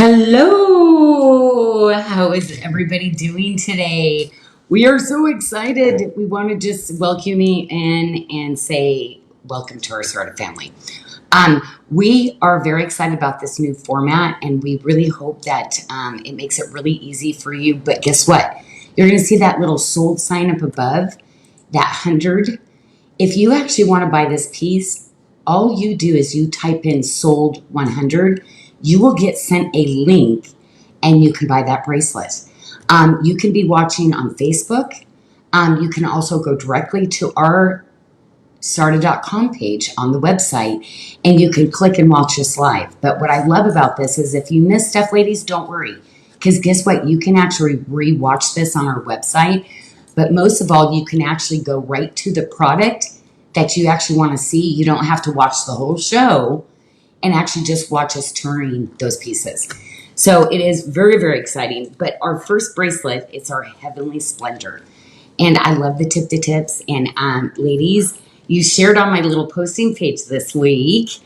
Hello! How is everybody doing today? We are so excited. We want to just welcome you in and say welcome to our Sarda family. We are very excited about this new format, and we really hope that it makes it really easy for you. But guess what? You're going to see that little sold sign up above, that 100. If you actually want to buy this piece, all you do is you type in sold 100. You will get sent a link and you can buy that bracelet. You can be watching on Facebook. You can also go directly to our Sarda.com page on the website and you can click and watch us live. But what I love about this is if you miss stuff, ladies, don't worry. Because guess what? You can actually re-watch this on our website. But most of all, you can actually go right to the product that you actually want to see. You don't have to watch the whole show and actually just watch us turning those pieces. So it is very, very exciting. But our first bracelet is our Heavenly Splendor. And I love the tip to tips. And ladies, you shared on my little posting page this week.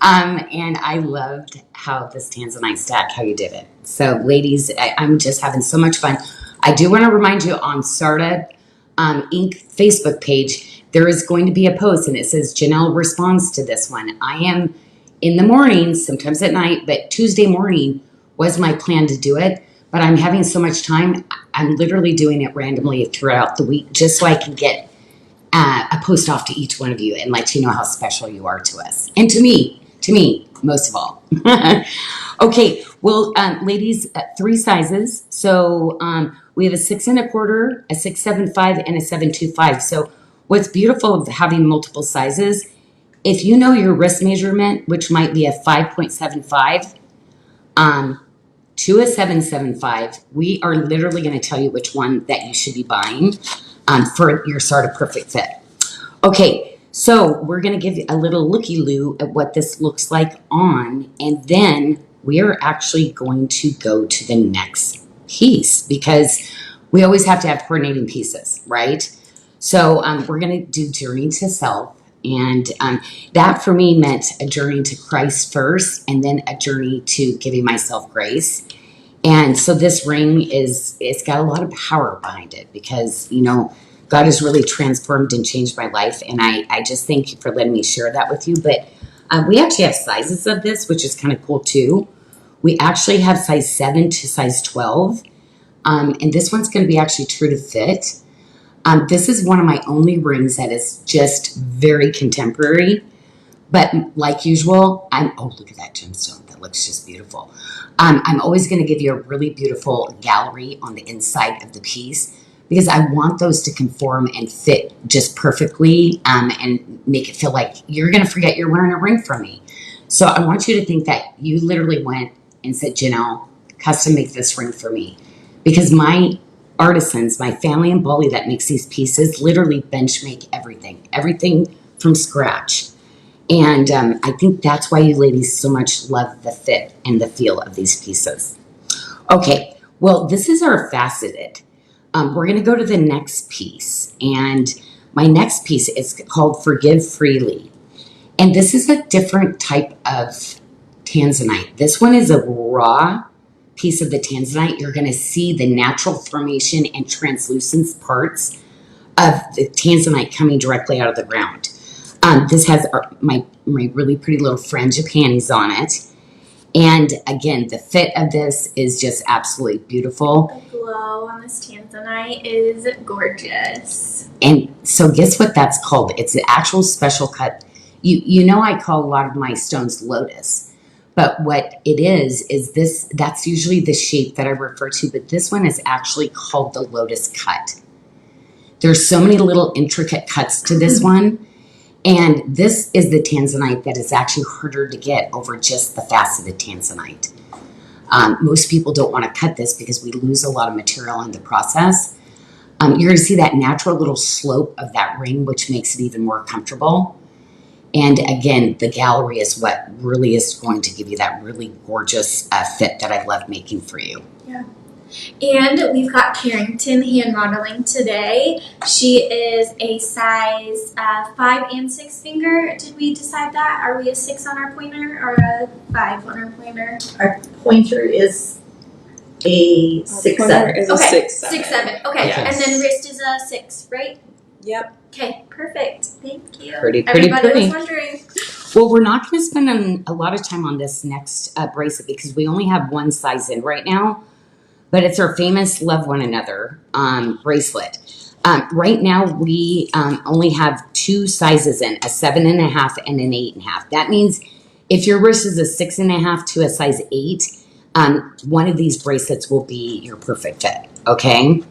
And I loved how this Tanzanite stack, how you did it. So ladies, I'm just having so much fun. I do want to remind you on Sarda Inc. Facebook page, there is going to be a post and it says Janyl responds to this one. I am in the morning, sometimes at night, but Tuesday morning was my plan to do it. But I'm having so much time, I'm literally doing it randomly throughout the week just so I can get a post off to each one of you and let you know how special you are to us. And to me, most of all. Okay, well, ladies, 3 sizes. So we have a 6 1/4, a 6'7", and a 7'2". So what's beautiful of having multiple sizes, if you know your wrist measurement, which might be a 5.75 to a 7.75, we are literally going to tell you which one that you should be buying for your sort of perfect fit. Okay, so we're going to give you a little looky-loo at what this looks like on, and then we are actually going to go to the next piece because we always have to have coordinating pieces, right? So we're going to do Journey to Self. And that for me meant a journey to Christ first and then a journey to giving myself grace. And so this ring it's got a lot of power behind it because, you know, God has really transformed and changed my life. And I just thank you for letting me share that with you. But we actually have sizes of this, which is kind of cool too. We actually have size 7 to size 12. And this one's going to be actually true to fit. This is one of my only rings that is just very contemporary, but like usual, oh, look at that gemstone. That looks just beautiful. I'm always going to give you a really beautiful gallery on the inside of the piece because I want those to conform and fit just perfectly and make it feel like you're going to forget you're wearing a ring from me. So I want you to think that you literally went and said, Janyl, custom make this ring for me because my artisans, my family in Bali that makes these pieces literally bench make everything from scratch. And I think that's why you ladies so much love the fit and the feel of these pieces. Okay, well, this is our faceted. We're going to go to the next piece. And my next piece is called Forgive Freely. And this is a different type of Tanzanite. This one is a raw piece of the Tanzanite. You're going to see the natural formation and translucence parts of the Tanzanite coming directly out of the ground. This has my really pretty little fringe of panties on it. And again, the fit of this is just absolutely beautiful. The glow on this Tanzanite is gorgeous. And so guess what that's called? It's an actual special cut. You know I call a lot of my stones lotus. But what it is this, that's usually the shape that I refer to, but this one is actually called the lotus cut. There's so many little intricate cuts to this one. And this is the Tanzanite that is actually harder to get over just the faceted Tanzanite. Most people don't want to cut this because we lose a lot of material in the process. You're going to see that natural little slope of that ring, which makes it even more comfortable. And again, the gallery is what really is going to give you that really gorgeous fit that I love making for you. Yeah. And we've got Carrington hand modeling today. She is a size 5 and 6 finger. Did we decide that? Are we a 6 on our pointer or a 5 on our pointer? Our pointer is a 6'7". Is a Okay, 6'7". 6'7". Okay, Yes. and then wrist is a 6, right? Yep. Okay, perfect. Thank you. Pretty, Everybody pretty. was wondering. Well, we're not going to spend a lot of time on this next bracelet because we only have one size in right now, but it's our famous Love One Another bracelet. Right now, we only have 2 sizes in, a 7.5 and an 8.5. That means if your wrist is a 6.5 to a size 8, one of these bracelets will be your perfect fit, okay?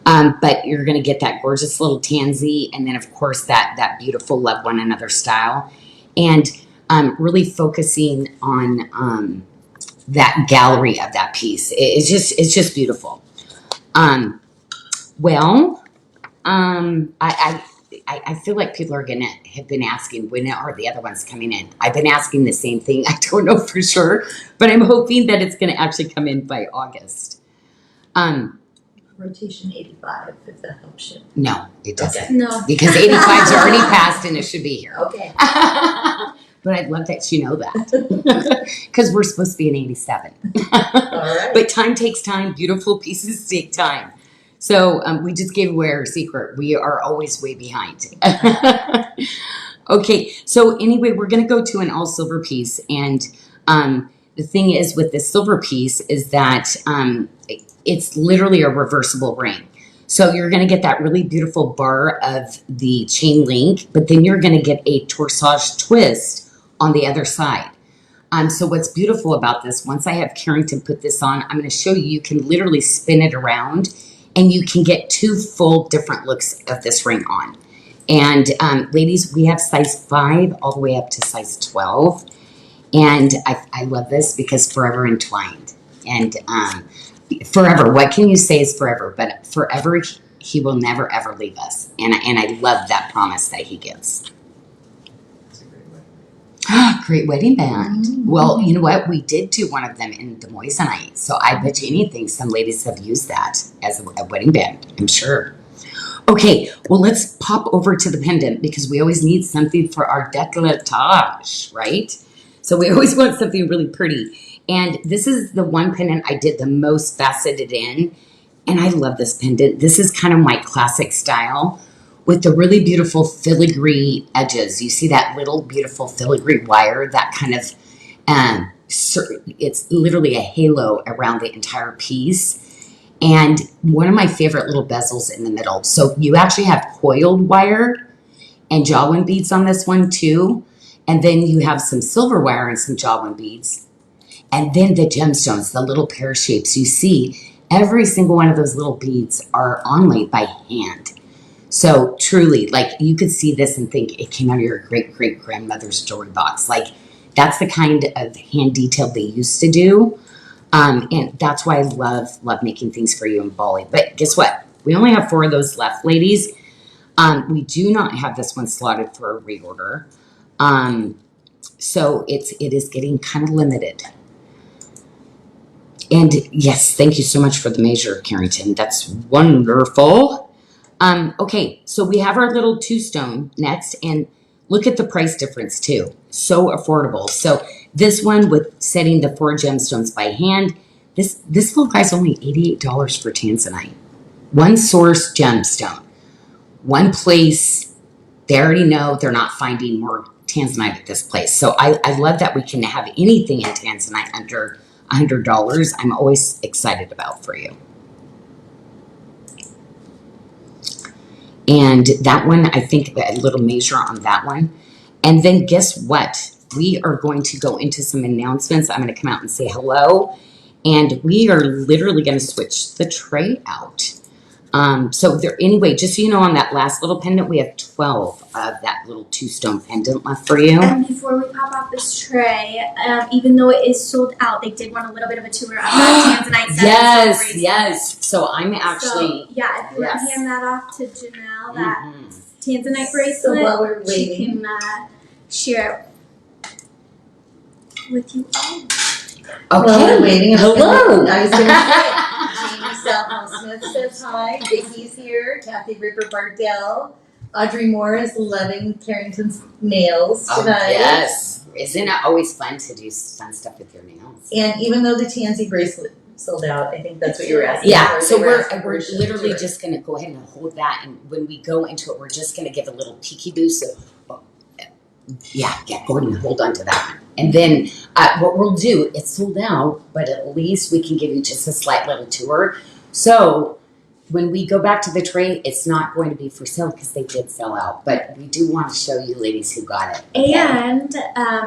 But you're going to get that gorgeous little tansy, and then, of course, that beautiful Love One Another style. And really focusing on that gallery of that piece. It's just beautiful. I feel like people are gonna have been asking when are the other ones coming in. I've been asking the same thing. I don't know for sure, but I'm hoping that it's gonna actually come in by August. Rotation 85, if that helps you. No, it doesn't. Okay. No. Because 85's already passed and it should be here. Okay. But I'd love that you know that. Because we're supposed to be in 87. All right. But time takes time. Beautiful pieces take time. So we just gave away our secret. We are always way behind. Okay, so anyway, we're going to go to an all silver piece. And the thing is with this silver piece is that it's literally a reversible ring. So you're going to get that really beautiful bar of the chain link, but then you're going to get a torsage twist on the other side. So what's beautiful about this, once I have Carrington put this on, I'm going to show you, you can literally spin it around and you can get 2 full different looks of this ring on. And ladies, we have size 5 all the way up to size 12. And I love this because forever entwined. And forever, what can you say is forever? But forever, he will never, ever leave us. And I love that promise that he gives. Great wedding band. Mm-hmm. Well, you know what? We did do one of them in the moissanite. So I bet you anything, some ladies have used that as a wedding band, I'm sure. Okay, well, let's pop over to the pendant because we always need something for our décolletage, right? So we always want something really pretty. And this is the one pendant I did the most faceted in. And I love this pendant. This is kind of my classic style with the really beautiful filigree edges. You see that little beautiful filigree wire, that kind of, it's literally a halo around the entire piece. And one of my favorite little bezels in the middle. So you actually have coiled wire and jawline beads on this one too. And then you have some silver wire and some jawline beads. And then the gemstones, the little pear shapes. You see, every single one of those little beads are onlaid by hand. So truly, like you could see this and think it came out of your great-great-grandmother's jewelry box. Like that's the kind of hand detail they used to do. And that's why I love making things for you in Bali. But guess what? We only have 4 of those left, ladies. We do not have this one slotted for a reorder. So it is getting kind of limited. And yes, thank you so much for the measure, Carrington. That's wonderful. Okay, so we have our little 2-stone next, and look at the price difference too. So affordable. So this one with setting the 4 gemstones by hand, this little guy's only $88 for Tanzanite. One source gemstone. One place, they already know they're not finding more Tanzanite at this place. So I love that we can have anything in Tanzanite under $100. I'm always excited about for you. And that one, I think a little measure on that one. And then guess what? We are going to go into some announcements. I'm going to come out and say hello. And we are literally going to switch the tray out. So there, anyway, just so you know, on that last little pendant, we have 12 of that little 2-stone pendant left for you. And before we pop off this tray, even though it is sold out, they did want a little bit of a tour of that Tanzanite set. Yes. So I'm actually... So, yeah, if you want to hand that off to Janelle, that Tanzanite So bracelet, while we're she waiting, can share it with you all. Okay. while we're waiting, Hello. I was going to say, Smith says hi. Vicky's here. Kathy Ripper Bardell. Audrey Moore is loving Carrington's nails Oh, tonight. yes. Isn't it always fun to do fun stuff with your nails? And even though the Tansy bracelet sold out, I think that's what you were asking. Yeah, for. so They were we're asking for a show literally tour. just going to go ahead and hold that, and when we go into it, we're just going to give a little peekaboo. So, yeah, go ahead and hold on to that one. And then what we'll do, it's sold out, but at least we can give you just a slight little tour. So when we go back to the tray, it's not going to be for sale because they did sell out, but we do want to show you ladies who got it. Okay? And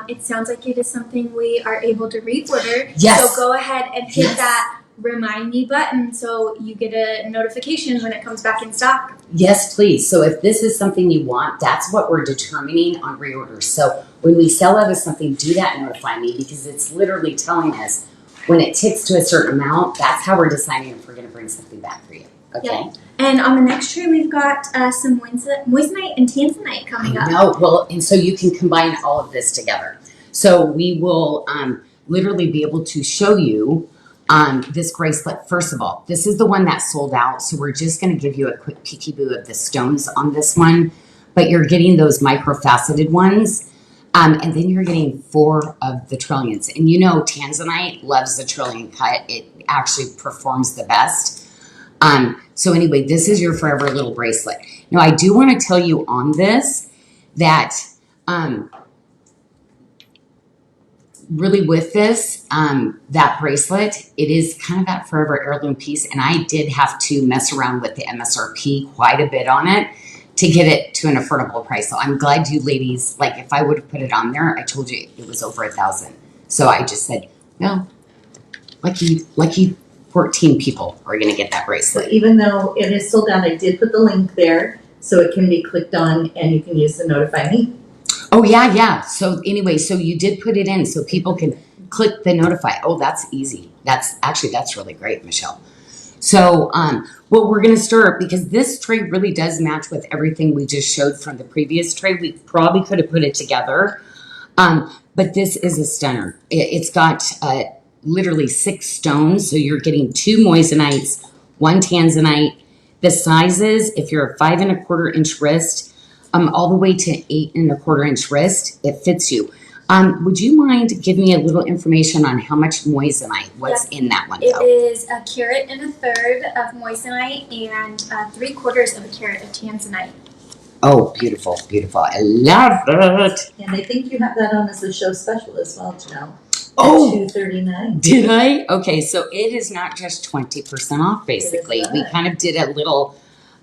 it sounds like it is something we are able to reorder. Yes. So go ahead and hit Yes. that remind me button so you get a notification when it comes back in stock. Yes, please. So if this is something you want, that's what we're determining on reorders. So when we sell out of something, do that, notify me, because it's literally telling us when it ticks to a certain amount, that's how we're deciding if we're going to bring something back for you. Okay? Yeah. And on the next tray, we've got some moissanite and tanzanite coming up. No, well, and so you can combine all of this together. So we will literally be able to show you this bracelet. First of all, this is the one that sold out, so we're just going to give you a quick peekaboo of the stones on this one, but you're getting those micro-faceted ones, and then you're getting 4 of the trillions. And you know Tanzanite loves the trillion cut. It actually performs the best. So anyway, this is your forever little bracelet. Now, I do want to tell you on this that really with this, that bracelet, it is kind of that forever heirloom piece, and I did have to mess around with the MSRP quite a bit on it to get it to an affordable price. So I'm glad you ladies, like if I would have put it on there, I told you it was over $1,000. So I just said, no, lucky 14 people are going to get that So bracelet. even though it is sold out, I did put the link there so it can be clicked on and you can use the notify me. Oh, yeah. So anyway, so you did put it in so people can click the notify. Oh, that's easy. That's really great, Michelle. So, well, we're going to start because this tray really does match with everything we just showed from the previous tray. We probably could have put it together. But this is a stunner. It's got literally 6 stones. So you're getting 2 moissanites, 1 tanzanite. The sizes, if you're a 5 1/4 inch wrist, all the way to 8 1/4 inch wrist, it fits you. Would you mind giving me a little information on how much moissanite, what's in that one It though? is 1 1/4 of moissanite and 3/4 of a carat of tanzanite. Oh, beautiful. I love it. And I think you have that on as a show special as well, Janelle. Oh, $239. did I? Okay, so it is not just 20% off, basically. We not. kind of did a little,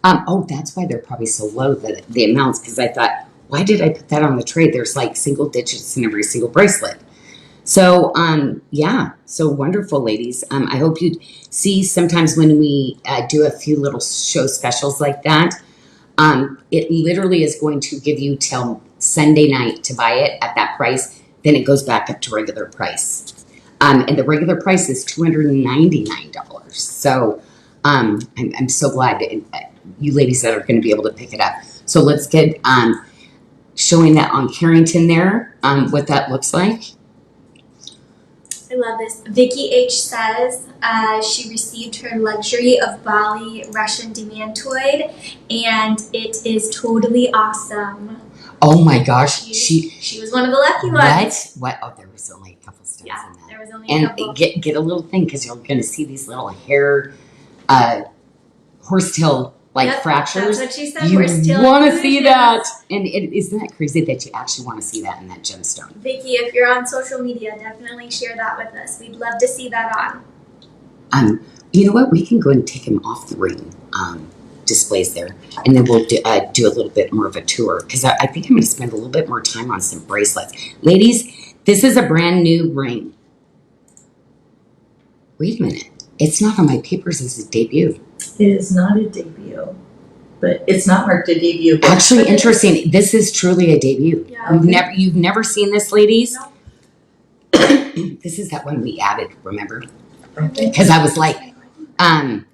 that's why they're probably so low, the amounts, because I thought, why did I put that on the tray? There's like single digits in every single bracelet. So, yeah, so wonderful, ladies. I hope you see sometimes when we do a few little show specials like that, it literally is going to give you till Sunday night to buy it at that price. Then it goes back up to regular price. And the regular price is $299. So I'm so glad that you ladies that are going to be able to pick it up. So let's get showing that on Carrington there, what that looks like. I love this. Vicky H says she received her luxury of Bali Russian demantoid, and it is totally awesome. Oh my gosh, She was one of the lucky ones. What? Oh, there was only a couple stones Yeah, in that. there was only a And couple. get a little thing because you're going to see these little hair, horsetail like Yep, fractures. That's what she said. You We're still want to in see position. that, and isn't that crazy that you actually want to see that in that gemstone? Vicky, if you're on social media, definitely share that with us. We'd love to see that on. You know what? We can go and take them off the ring displays there, and then we'll do a little bit more of a tour because I think I'm going to spend a little bit more time on some bracelets. Ladies, this is a brand new ring. Wait a minute. It's not on my papers as a debut. It is not a debut, but it's not marked a debut. but- Actually, but it is- interesting. This is truly a debut. Yeah. You've never seen this, ladies? No. This is that one we added, remember? Okay. Because I was like,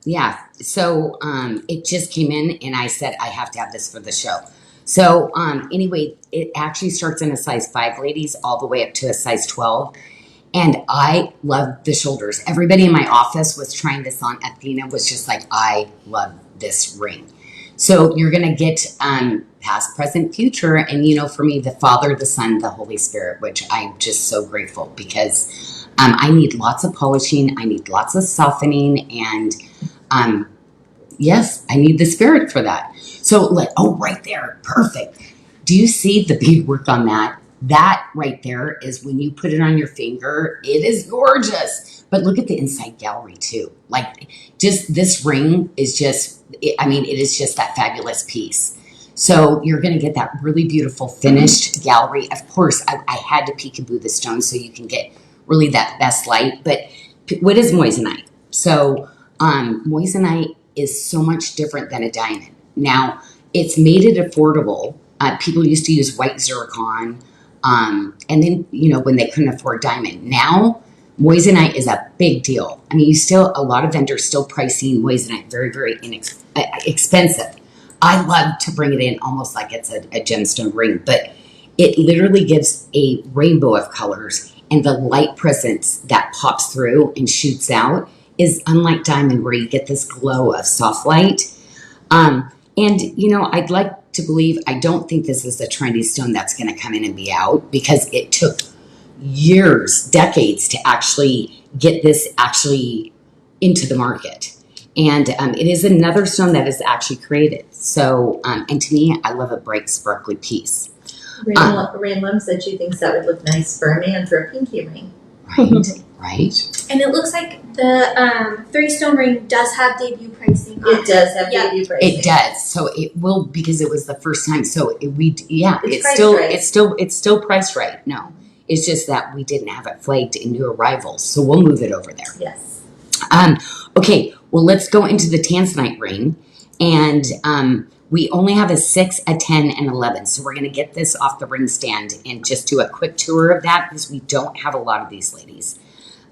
yeah. So it just came in and I said, I have to have this for the show. So anyway, it actually starts in a size 5, ladies, all the way up to a size 12. And I love the shoulders. Everybody in my office was trying this on. Athena was just like, I love this ring. So you're going to get past, present, future. And, you know, for me, the Father, the Son, the Holy Spirit, which I'm just so grateful because I need lots of polishing. I need lots of softening. And yes, I need the Spirit for that. So, right there. Perfect. Do you see the beadwork on that? That right there is when you put it on your finger, it is gorgeous. But look at the inside gallery too. Like, just this ring is just, it is just that fabulous piece. So you're going to get that really beautiful finished gallery. Of course, I had to peekaboo the stone so you can get really that best light. But what is moissanite? So moissanite is so much different than a diamond. Now, it's made it affordable. People used to use white zircon. And then, you know, when they couldn't afford diamond. Now, moissanite is a big deal. I mean, a lot of vendors still pricing moissanite very, very expensive. I love to bring it in almost like it's a gemstone ring, but it literally gives a rainbow of colors, and the light presence that pops through and shoots out is unlike diamond, where you get this glow of soft light. And, you know, I'd like to believe, I don't think this is a trendy stone that's going to come in and be out, because it took years, decades to actually get this actually into the market. And it is another stone that is actually created. So, and to me, I love a bright, sparkly piece. Random said she thinks that would look nice for a man for a pinky ring. Right. And it looks like the 3-stone ring does have debut pricing. It does have debut pricing. It does. So it will, because it was the first time. So It's still priced right. No, it's just that we didn't have it flagged in new arrivals. So we'll move it over there. Yes. Okay. Well, let's go into the Tanzanite ring, and we only have a 6, a 10, and 11. So we're going to get this off the ring stand and just do a quick tour of that, because we don't have a lot of these ladies.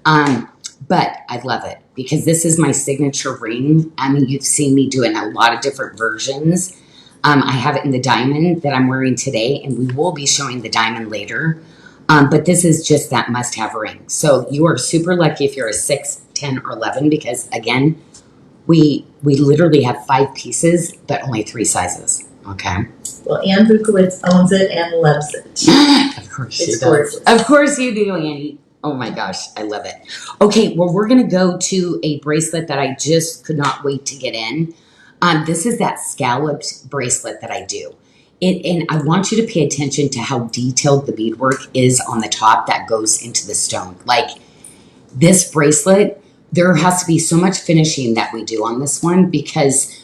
But I love it because this is my signature ring. I mean, you've seen me do it in a lot of different versions. I have it in the diamond that I'm wearing today, and we will be showing the diamond later. But this is just that must-have ring. So you are super lucky if you're a 6, 10, or 11, because again, we literally have 5 pieces, but only 3 sizes. Okay. Well, Anne Bukowitz owns it and loves it. Of course she It's does. gorgeous. Of course you do, Annie. Oh my gosh, I love it. Okay, well, we're going to go to a bracelet that I just could not wait to get in. This is that scalloped bracelet that I do. And I want you to pay attention to how detailed the beadwork is on the top that goes into the stone. Like this bracelet, there has to be so much finishing that we do on this one, because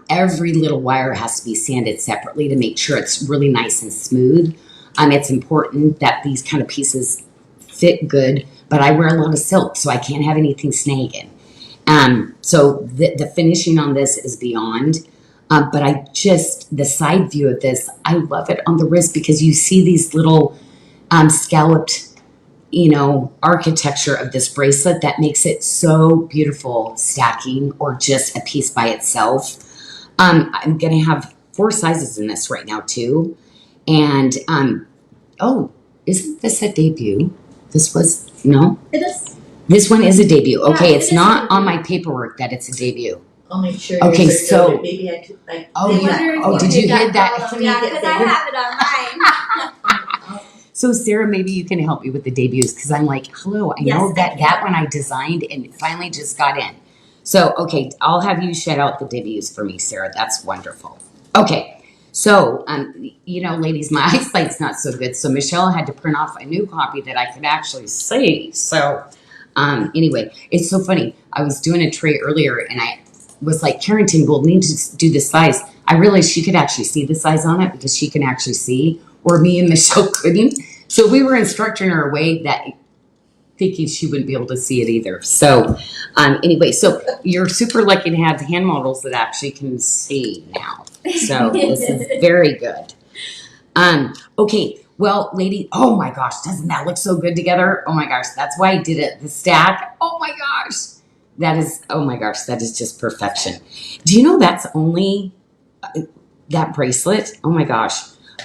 every little wire has to be sanded separately to make sure it's really nice and smooth. It's important that these kind of pieces fit good, but I wear a lot of silk, so I can't have anything snagging. So the finishing on this is beyond. But the side view of this, I love it on the wrist, because you see these little scalloped, you know, architecture of this bracelet that makes it so beautiful stacking or just a piece by itself. I'm going to have 4 sizes in this right now too. And, isn't this a debut? No? It is. This one is a debut. Okay, Yeah, it's not on my paperwork that it's a debut. I'll make sure. Okay, yours are so- noted. Maybe I could. Oh, I yeah. wonder if Oh, you did did you hear that? column. Yeah, because I have it on mine. So Sarah, maybe you can help me with the debuts, because I'm like, hello, I know Yes, I that one I designed and it finally just got in. So, okay, I'll have you shed out the debuts for me, Sarah. That's wonderful. Okay, so, you know, ladies, my eyesight's not so good. So Michelle had to print off a new copy that I could actually see. So, anyway, it's so funny. I was doing a tray earlier and I was like, Carrington will need to do this size. I realized she could actually see the size on it because she can actually see, or me and Michelle couldn't. So we were instructing her a way that thinking she wouldn't be able to see it either. So anyway, so you're super lucky to have hand models that actually can see now. So this is very good. Okay, well, lady, oh my gosh, doesn't that look so good together? Oh my gosh, that's why I did it. The stack, oh my gosh. That is just perfection. Do you know that's only that bracelet? Oh my gosh.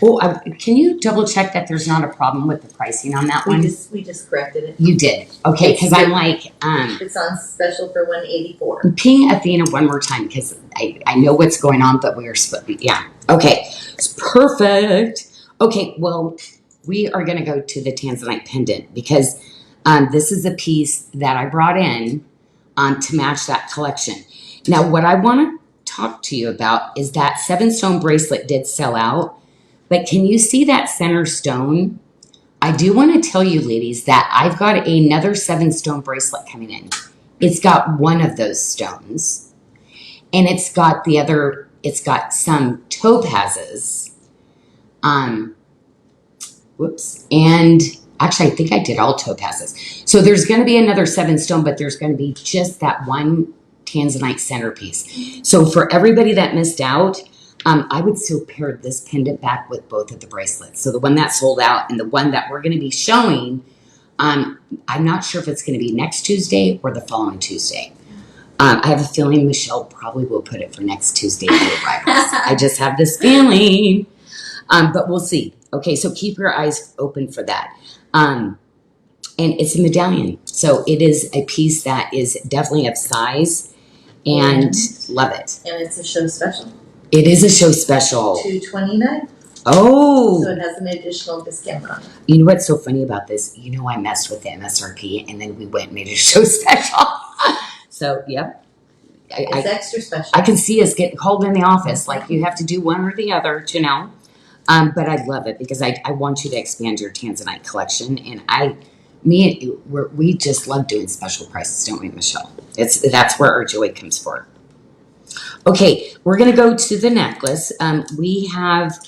Oh, can you double check that there's not a problem with the pricing on that one? We just corrected it. You did. Okay, because I'm like, It's on special for $184. ping Athena one more time because I know what's going on, but we're split. Yeah. Okay. It's perfect. Okay. Well, we are going to go to the Tanzanite pendant because this is a piece that I brought in to match that collection. Now, what I want to talk to you about is that 7-stone bracelet did sell out, but can you see that center stone? I do want to tell you, ladies, that I've got another 7-stone bracelet coming in. It's got one of those stones, and it's got the other, it's got some topazes. Whoops. And actually, I think I did all topazes. So there's going to be another 7-stone, but there's going to be just that one Tanzanite centerpiece. So for everybody that missed out, I would still pair this pendant back with both of the bracelets. So the one that sold out and the one that we're going to be showing, I'm not sure if it's going to be next Tuesday or the following Tuesday. I have a feeling Michelle probably will put it for next Tuesday for arrivals. I just have this feeling. But we'll see. Okay, so keep your eyes open for that. And it's a medallion. So it is a piece that is definitely of size and love it. And it's a show special. It is a show special. $229. Oh. So it has an additional discount on it. You know what's so funny about this? You know I messed with the MSRP and then we went and made a show special. So, yep. It's extra special. I can see us getting called in the office like you have to do one or the other, you know. But I love it because I want you to expand your Tanzanite collection. And we just love doing special prices, don't we, Michelle? That's where our joy comes from. Okay, we're going to go to the necklace. We have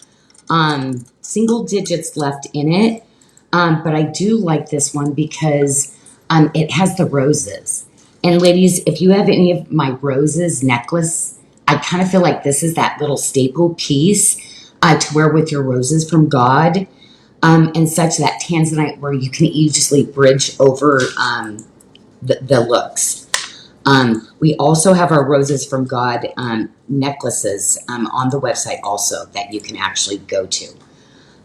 single digits left in it, but I do like this one because it has the roses. And ladies, if you have any of my roses necklace, I kind of feel like this is that little staple piece to wear with your roses from God and such, that Tanzanite where you can easily bridge over the looks. We also have our Roses from God necklaces on the website also that you can actually go to.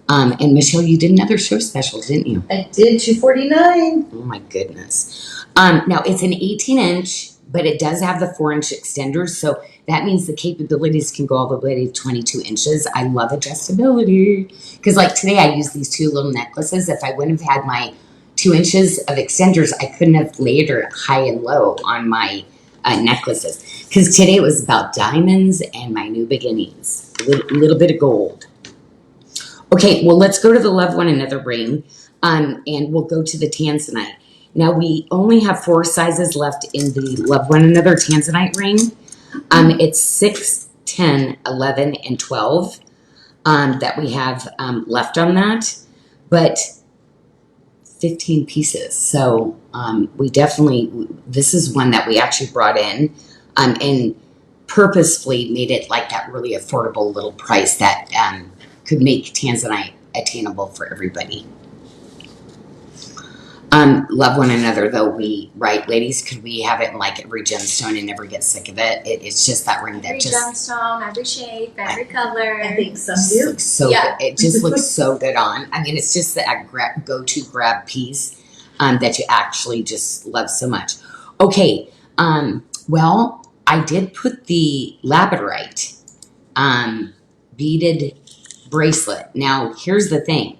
And Michelle, you did another show special, didn't you? I did $249. Oh my goodness. Now it's an 18-inch, but it does have the 4-inch extenders. So that means the capabilities can go all the way to 22 inches. I love adjustability. Because like today I used these two little necklaces. If I wouldn't have had my 2 inches of extenders, I couldn't have layered high and low on my necklaces. Because today it was about diamonds and my new beginnings. A little bit of gold. Okay, well, let's go to the Love One Another ring. And we'll go to the Tanzanite. Now, we only have 4 sizes left in the Love One Another Tanzanite ring. It's 6, 10, 11, and 12 that we have left on that. But 15 pieces. So we definitely, this is one that we actually brought in and purposefully made it like that really affordable little price that could make Tanzanite attainable for everybody. Love One Another, though, right, ladies? Could we have it in like every gemstone and never get sick of it? It's just that ring that every just gemstone, every shape, every color. I think some just do. looks so good. It just looks so good on. I mean, it's just that go-to grab piece that you actually just love so much. Okay, well, I did put the Labradorite beaded bracelet. Now, here's the thing.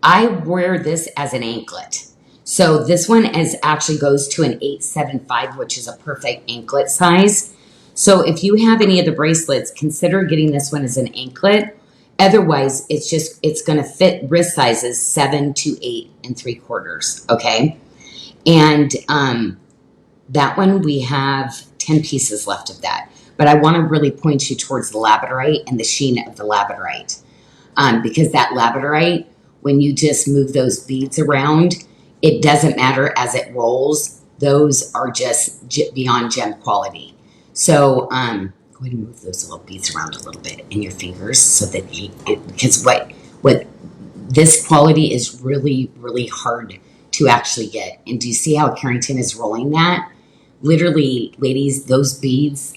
I wear this as an anklet. So this one actually goes to an 875, which is a perfect anklet size. So if you have any of the bracelets, consider getting this one as an anklet. Otherwise, it's going to fit wrist sizes 7 to 8 3/4. Okay. And that one, we have 10 pieces left of that. But I want to really point you towards the Labradorite and the sheen of the Labradorite. Because that Labradorite, when you just move those beads around, it doesn't matter as it rolls. Those are just beyond gem quality. So go ahead and move those little beads around a little bit in your fingers so that because what this quality is really, really hard to actually get. And do you see how Carrington is rolling that? Literally, ladies, those beads,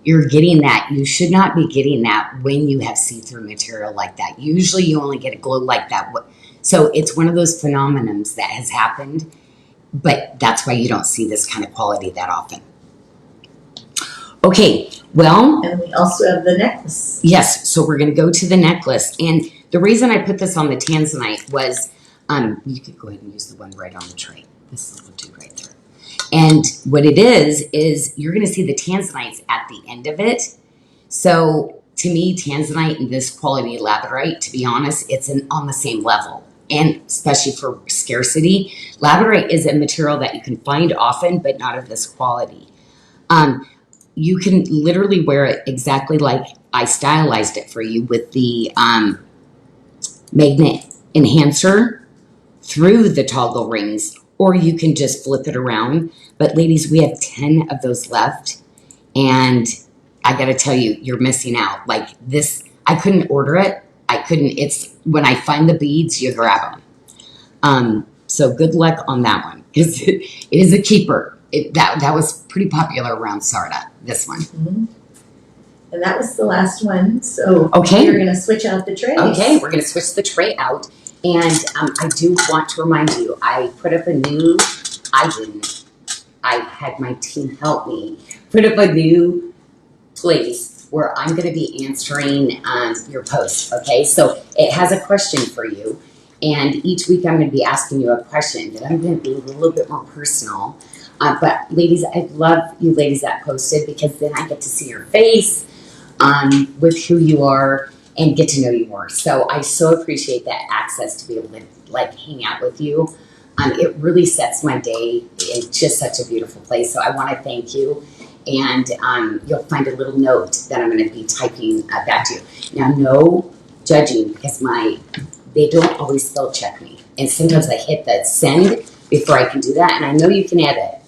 you're getting that. You should not be getting that when you have see-through material like that. Usually you only get a glow like that. So it's one of those phenomenons that has happened, but that's why you don't see this kind of quality that often. Okay, well. And we also have the necklace. Yes, so we're going to go to the necklace. And the reason I put this on the Tanzanite was, you could go ahead and use the one right on the tray. This will do right there. And what it is you're going to see the Tanzanites at the end of it. So to me, Tanzanite and this quality Labradorite, to be honest, it's on the same level. And especially for scarcity, Labradorite is a material that you can find often, but not of this quality. You can literally wear it exactly like I stylized it for you with the magnet enhancer through the toggle rings, or you can just flip it around. But ladies, we have 10 of those left, and I got to tell you, you're missing out. Like this, I couldn't order it. I couldn't. It's when I find the beads, you grab them. So good luck on that one, because it is a keeper. That was pretty popular around Sarda, this one. Mm-hmm. And that was the last one. So okay, we're going to switch out the trays. Okay, we're going to switch the tray out. And I do want to remind you, I put up a new, I had my team help me, put up a new place where I'm going to be answering your posts, okay? So it has a question for you. And each week I'm going to be asking you a question that I'm going to be a little bit more personal. But ladies, I love you ladies that posted, because then I get to see your face with who you are and get to know you more. So I so appreciate that access to be able to like hang out with you. It really sets my day. It's just such a beautiful place. So I want to thank you. And you'll find a little note that I'm going to be typing back to you. Now, no judging, because they don't always spell check me. And sometimes I hit the send before I can do that. And I know you can edit.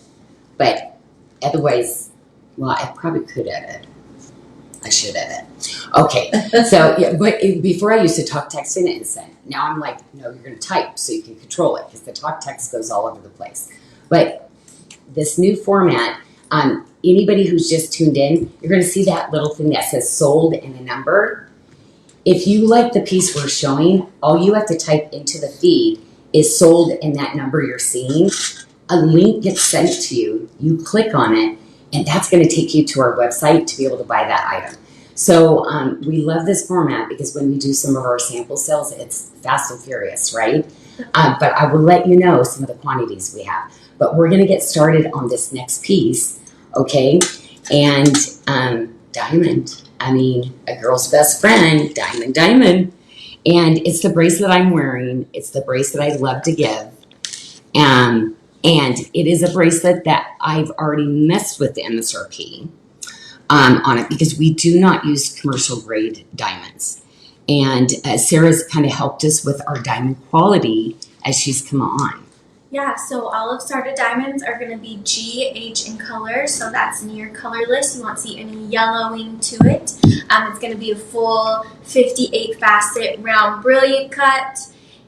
But otherwise, well, I probably could edit. I should edit. Okay, so yeah, but before I used to talk, text, in it and send. Now I'm like, no, you're going to type so you can control it, because the talk text goes all over the place. But this new format, anybody who's just tuned in, you're going to see that little thing that says sold and a number. If you like the piece we're showing, all you have to type into the feed is sold and that number you're seeing. A link gets sent to you, you click on it, and that's going to take you to our website to be able to buy that item. So we love this format, because when we do some of our sample sales, it's fast and furious, right? But I will let you know some of the quantities we have. But we're going to get started on this next piece, okay? And diamond, I mean, a girl's best friend, diamond. And it's the bracelet I'm wearing. It's the bracelet I love to give. And it is a bracelet that I've already messed with the MSRP on it, because we do not use commercial grade diamonds. And Sarah's kind of helped us with our diamond quality as she's come on. Yeah, so all of Sarda diamonds are going to be G, H in color, so that's near colorless. You won't see any yellowing to it. It's going to be a full 58 facet round brilliant cut.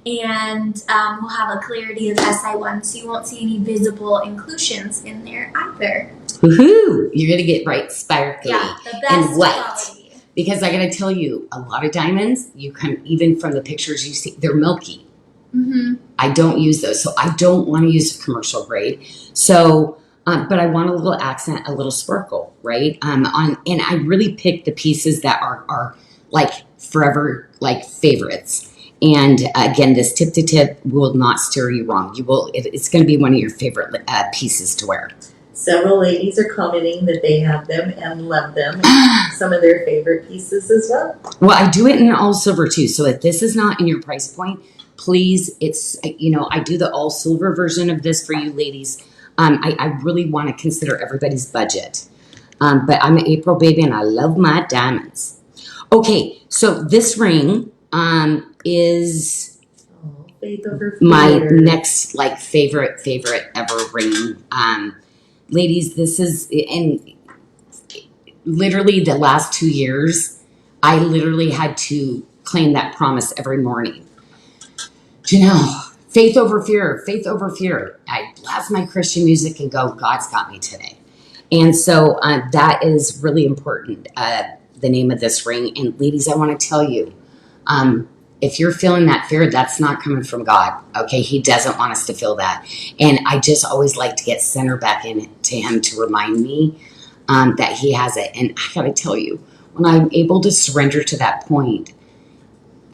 And we'll have a clarity of SI1, so you won't see any visible inclusions in there either. Woohoo! You're gonna get bright, sparkly, yeah, the best and white. quality. Because I gotta tell you, a lot of diamonds, you can, even from the pictures you see, they're milky. Mm-hmm. I don't use those, so I don't want to use commercial grade. So, but I want a little accent, a little sparkle, right? And I really picked the pieces that are like forever like favorites. And again, this tip to tip will not steer you wrong. It's going to be one of your favorite pieces to wear. Several ladies are commenting that they have them and love them. Some of their favorite pieces as well. Well, I do it in all silver too. So if this is not in your price point, please, it's, I do the all silver version of this for you ladies. I really want to consider everybody's budget. But I'm an April baby and I love my diamonds. Okay, so this ring is Faith over my fear. next like favorite ever ring. Ladies, this is, and literally the last 2 years, I literally had to claim that promise every morning. Janyl, faith over fear, faith over fear. I blast my Christian music and go, God's got me today. And so that is really important, the name of this ring. And ladies, I want to tell you, if you're feeling that fear, that's not coming from God, okay? He doesn't want us to feel that. And I just always like to get center back into him to remind me that he has it. And I got to tell you, when I'm able to surrender to that point,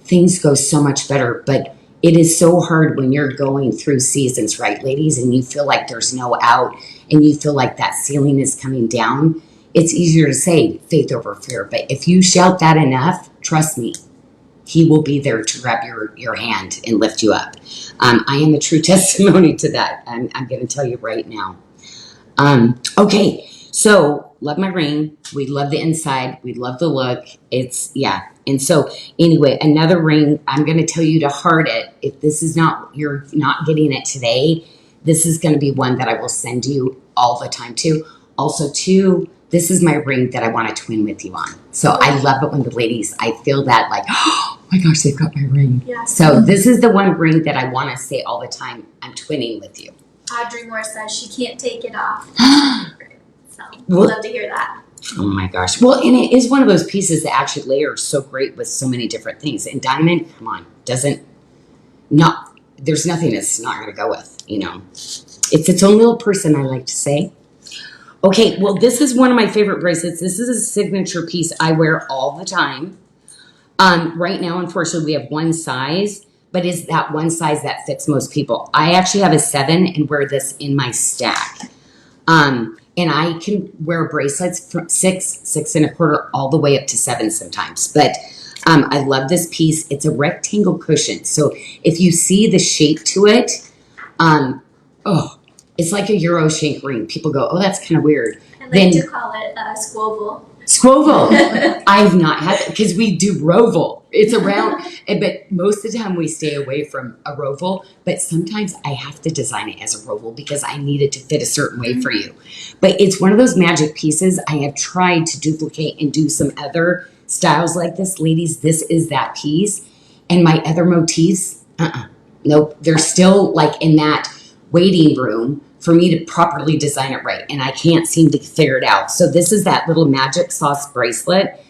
things go so much better. But it is so hard when you're going through seasons, right, ladies, and you feel like there's no out and you feel like that ceiling is coming down. It's easier to say faith over fear. But if you shout that enough, trust me, he will be there to grab your hand and lift you up. I am a true testimony to that. I'm going to tell you right now. Okay, so love my ring. We love the inside. We love the look. And so anyway, another ring, I'm going to tell you to heart it. If this is you're not getting it today, this is going to be one that I will send you all the time too. Also too, this is my ring that I want to twin with you on. So I love it when the ladies, I feel that like, oh my gosh, they've got my ring. Yeah. So this is the one ring that I want to say all the time, I'm twinning with you. Audrey Moore says she can't take it off. So Well- love to hear that. Oh my gosh. Well, and it is one of those pieces that actually layers so great with so many different things. And diamond, come on, there's nothing it's not going to go with, you know. It's its own little person, I like to say. Okay, well, this is one of my favorite bracelets. This is a signature piece I wear all the time. Right now, unfortunately, we have one size, but is that one size that fits most people. I actually have a 7 and wear this in my stack. And I can wear bracelets from 6, 6.25, all the way up to 7 sometimes. But I love this piece. It's a rectangle cushion. So if you see the shape to it, it's like a Euro shank ring. People go, oh, that's kind of weird. I like to call it squoval. Squoval. I've not had it because we do roval. It's around, but most of the time we stay away from a roval. But sometimes I have to design it as a roval because I need it to fit a certain way for you. But it's one of those magic pieces. I have tried to duplicate and do some other styles like this. Ladies, this is that piece. And my other motifs, nope. They're still like in that waiting room for me to properly design it right. And I can't seem to figure it out. So this is that little magic sauce bracelet.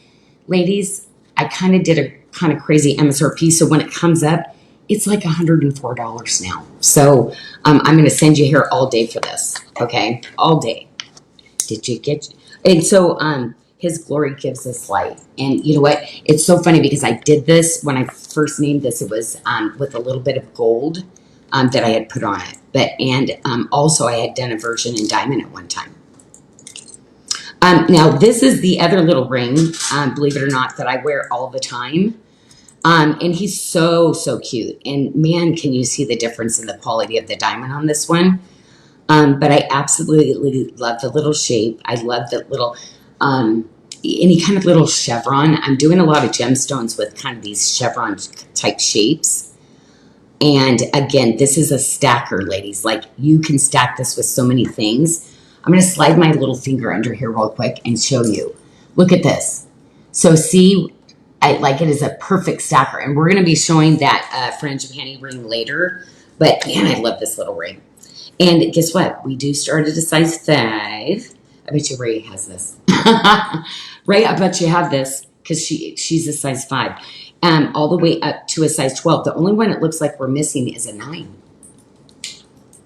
Ladies, I kind of did a kind of crazy MSRP. So when it comes up, it's like $104 now. So I'm going to send you here all day for this. Okay. All day. Did you get, and so his glory gives us light. And you know what? It's so funny because I did this when I first named this. It was with a little bit of gold that I had put on it. Also I had done a version in diamond at one time. Now this is the other little ring, believe it or not, that I wear all the time. And he's so, so cute. And man, can you see the difference in the quality of the diamond on this one? But I absolutely love the little shape. I love the little, any kind of little chevron. I'm doing a lot of gemstones with kind of these chevron type shapes. And again, this is a stacker, ladies. Like you can stack this with so many things. I'm going to slide my little finger under here real quick and show you. Look at this. So see, it is a perfect stacker. And we're going to be showing that frangipani ring later. But man, I love this little ring. And guess what? We do start at a size 5. I bet you Ray has this. Ray, I bet you have this because she's a size 5. All the way up to a size 12. The only one it looks like we're missing is a 9.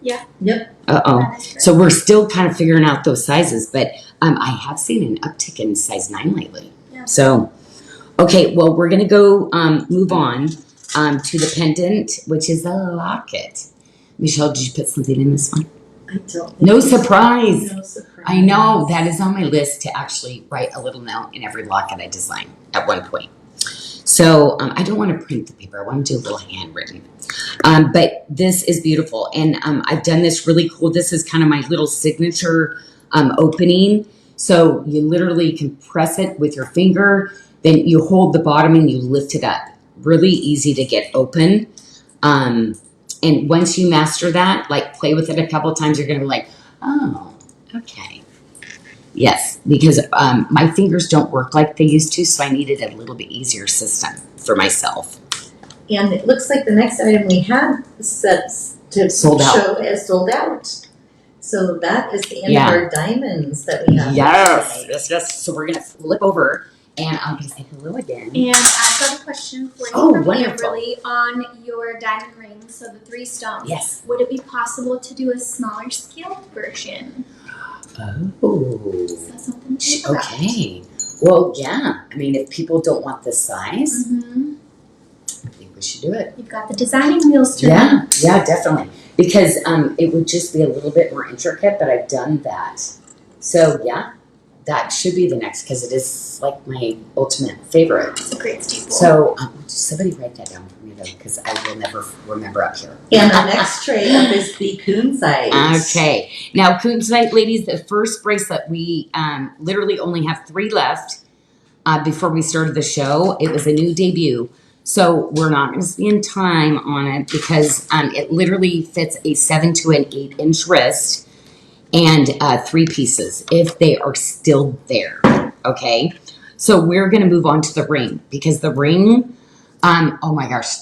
Yeah. Yep. Uh-oh. So we're still kind of figuring out those sizes, but I have seen an uptick in size 9 lately. Yeah. So, okay, well, we're going to go move on to the pendant, which is the locket. Michelle, did you put something in this one? I don't. No surprise. No surprise. I know. That is on my list to actually write a little note in every locket I design at one point. So I don't want to print the paper. I want to do a little handwritten. But this is beautiful. And I've done this really cool. This is kind of my little signature opening. So you literally can press it with your finger. Then you hold the bottom and you lift it up. Really easy to get open. And once you master that, like play with it a couple of times, you're going to be like, oh, okay. Yes, because my fingers don't work like they used to, so I needed a little bit easier system for myself. And it looks like the next item we have says to Sold out. show is sold out. So that is the end Yeah. of our diamonds that we have. Yes. So we're gonna flip over, and I'm gonna say hello again. And I've got a question for you Oh, from wonderful. Amberly on your diamond ring, so the 3 stones. Yes. Would it be possible to do a smaller scale version? Oh. Is that something to think about? Okay. Well, yeah. I mean, if people don't want this size, Mm-hmm. I think we should do it. You've got the designing wheels turning. Yeah, definitely. Because it would just be a little bit more intricate, but I've done that. So yeah, that should be the next because it is like my ultimate favorite. It's a great staple. So somebody write that down for me though, because I will never remember up here. And our next tray up is the Kunzite. Okay. Now, Kunzite, ladies, the first bracelet, we literally only have 3 left before we started the show. It was a new debut. So we're not going to spend time on it because it literally fits a 7 to an 8-inch wrist and 3 pieces if they are still there. Okay. So we're going to move on to the ring because the ring, oh my gosh.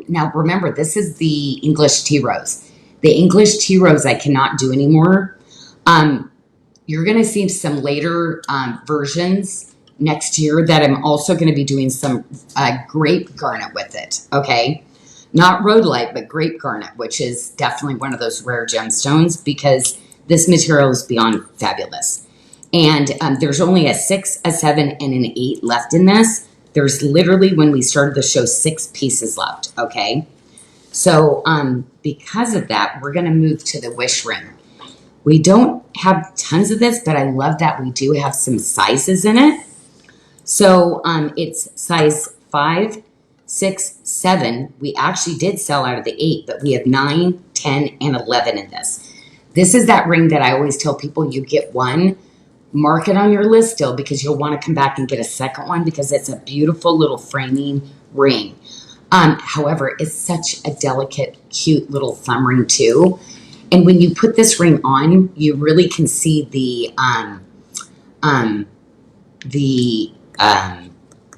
Now remember, this is the English tea rose. The English tea rose I cannot do anymore. You're going to see some later versions next year that I'm also going to be doing some grape garnet with it, okay? Not rhodolite, but grape garnet, which is definitely one of those rare gemstones because this material is beyond fabulous. And there's only a 6, a 7, and an 8 left in this. There's literally, when we started the show, 6 pieces left, okay? So because of that, we're going to move to the wish ring. We don't have tons of this, but I love that we do have some sizes in it. So it's size 5, 6, 7. We actually did sell out of the 8, but we have 9, 10, and 11 in this. This is that ring that I always tell people you get one, mark it on your list still because you'll want to come back and get a second one because it's a beautiful little framing ring. However, it's such a delicate, cute little thumb ring too. And when you put this ring on, you really can see the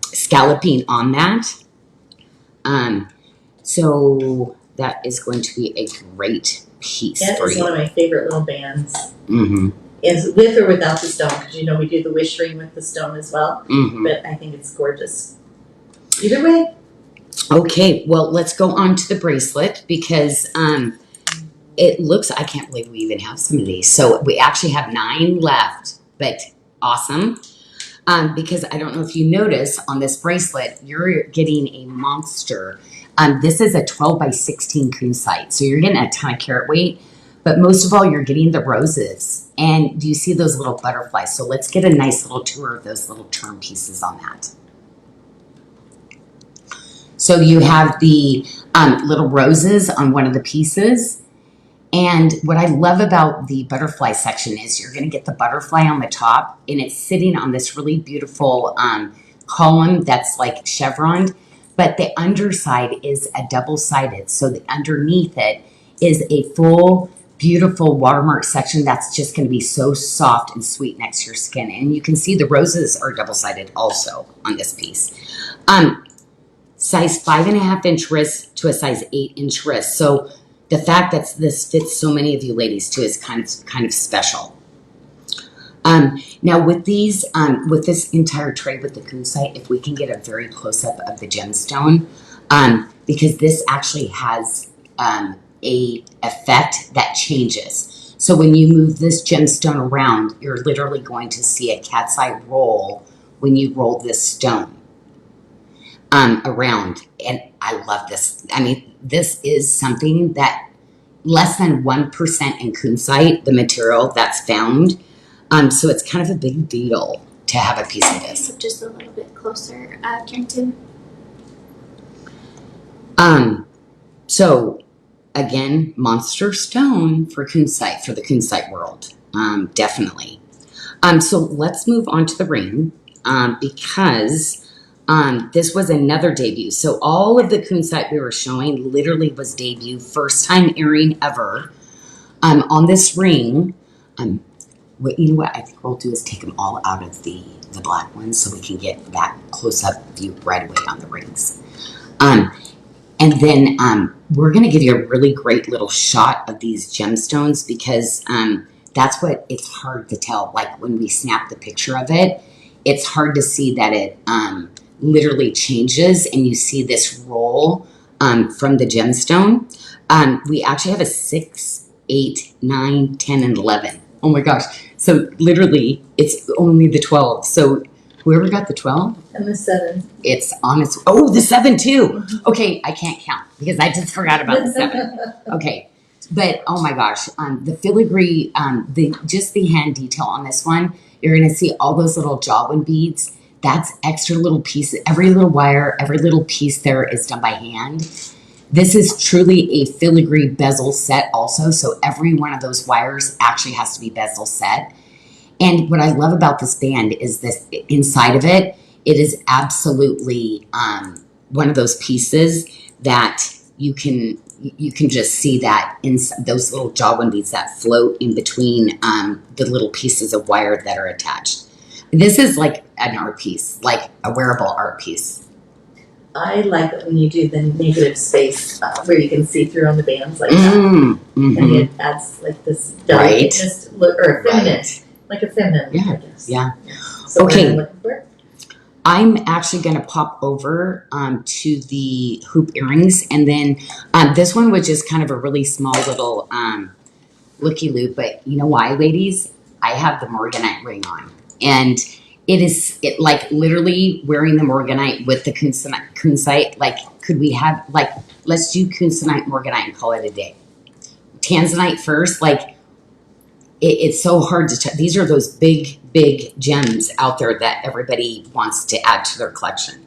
scalloping on that. So that is going to be a great piece That for is you. one of my favorite little bands. Mm-hmm. Is with or without the stone, because you know we do the wish ring with the stone as well. Mm-hmm. But I think it's gorgeous. Either way. Okay, well, let's go on to the bracelet because it looks, I can't believe we even have some of these. So we actually have 9 left, but awesome. Because I don't know if you notice on this bracelet, you're getting a monster. This is a 12 by 16 Kunzite. So you're getting a ton of carat weight, but most of all, you're getting the roses. And do you see those little butterflies? So let's get a nice little tour of those little charm pieces on that. So you have the little roses on one of the pieces. And what I love about the butterfly section is you're going to get the butterfly on the top and it's sitting on this really beautiful column that's like chevroned, but the underside is a double-sided. So the underneath it is a full, beautiful watermark section that's just going to be so soft and sweet next to your skin. And you can see the roses are double-sided also on this piece. Size 5.5-inch wrist to a size 8-inch wrist. So the fact that this fits so many of you ladies too is kind of special. Now with these, with this entire tray with the Kunzite, if we can get a very close up of the gemstone, because this actually has a effect that changes. So when you move this gemstone around, you're literally going to see a cat's eye roll when you roll this stone around. And I love this. I mean, this is something that less than 1% in Kunzite, the material that's found. So it's kind of a big deal to have a piece of this. Just a little bit closer, Carrington. So again, monster stone for Kunzite, for the Kunzite world. Definitely. So let's move on to the ring, because this was another debut. So all of the Kunzite we were showing literally was debut, first time earring ever. On this ring, you know what I think we'll do is take them all out of the black ones so we can get that close-up view right away on the rings. And then we're going to give you a really great little shot of these gemstones because that's what it's hard to tell. Like when we snap the picture of it, it's hard to see that it literally changes and you see this roll from the gemstone. We actually have a 6, 8, 9, 10, and 11. Oh my gosh. So literally it's only the 12. So whoever got the 12? And the 7. It's on its, oh, the 7 too. Okay, I can't count because I just forgot about the 7. Okay. But oh my gosh, the filigree, the hand detail on this one, you're gonna see all those little jawbone beads. That's extra little pieces. Every little wire, every little piece there is done by hand. This is truly a filigree bezel set also. So every one of those wires actually has to be bezel set. And what I love about this band is this inside of it, it is absolutely one of those pieces that you can just see that in those little jawbone beads that float in between the little pieces of wire that are attached. This is like an art piece, like a wearable art piece. I like it when you do the negative space where you can see through on the bands like that. Mm-hmm. And it adds like this Right. delicatness look, or feminine, Right. like a feminine, Yeah, I guess. yeah. So Okay. what I'm looking for? I'm actually going to pop over to the hoop earrings. And then this one was just kind of a really small little looky-loo. But you know why, ladies? I have the Morganite ring on. And it like literally wearing the Morganite with the Kunzite. Like, could we have, like, let's do Kunzite, Morganite, and call it a day. Tanzanite first, like, it's so hard to check. These are those big, big gems out there that everybody wants to add to their collection.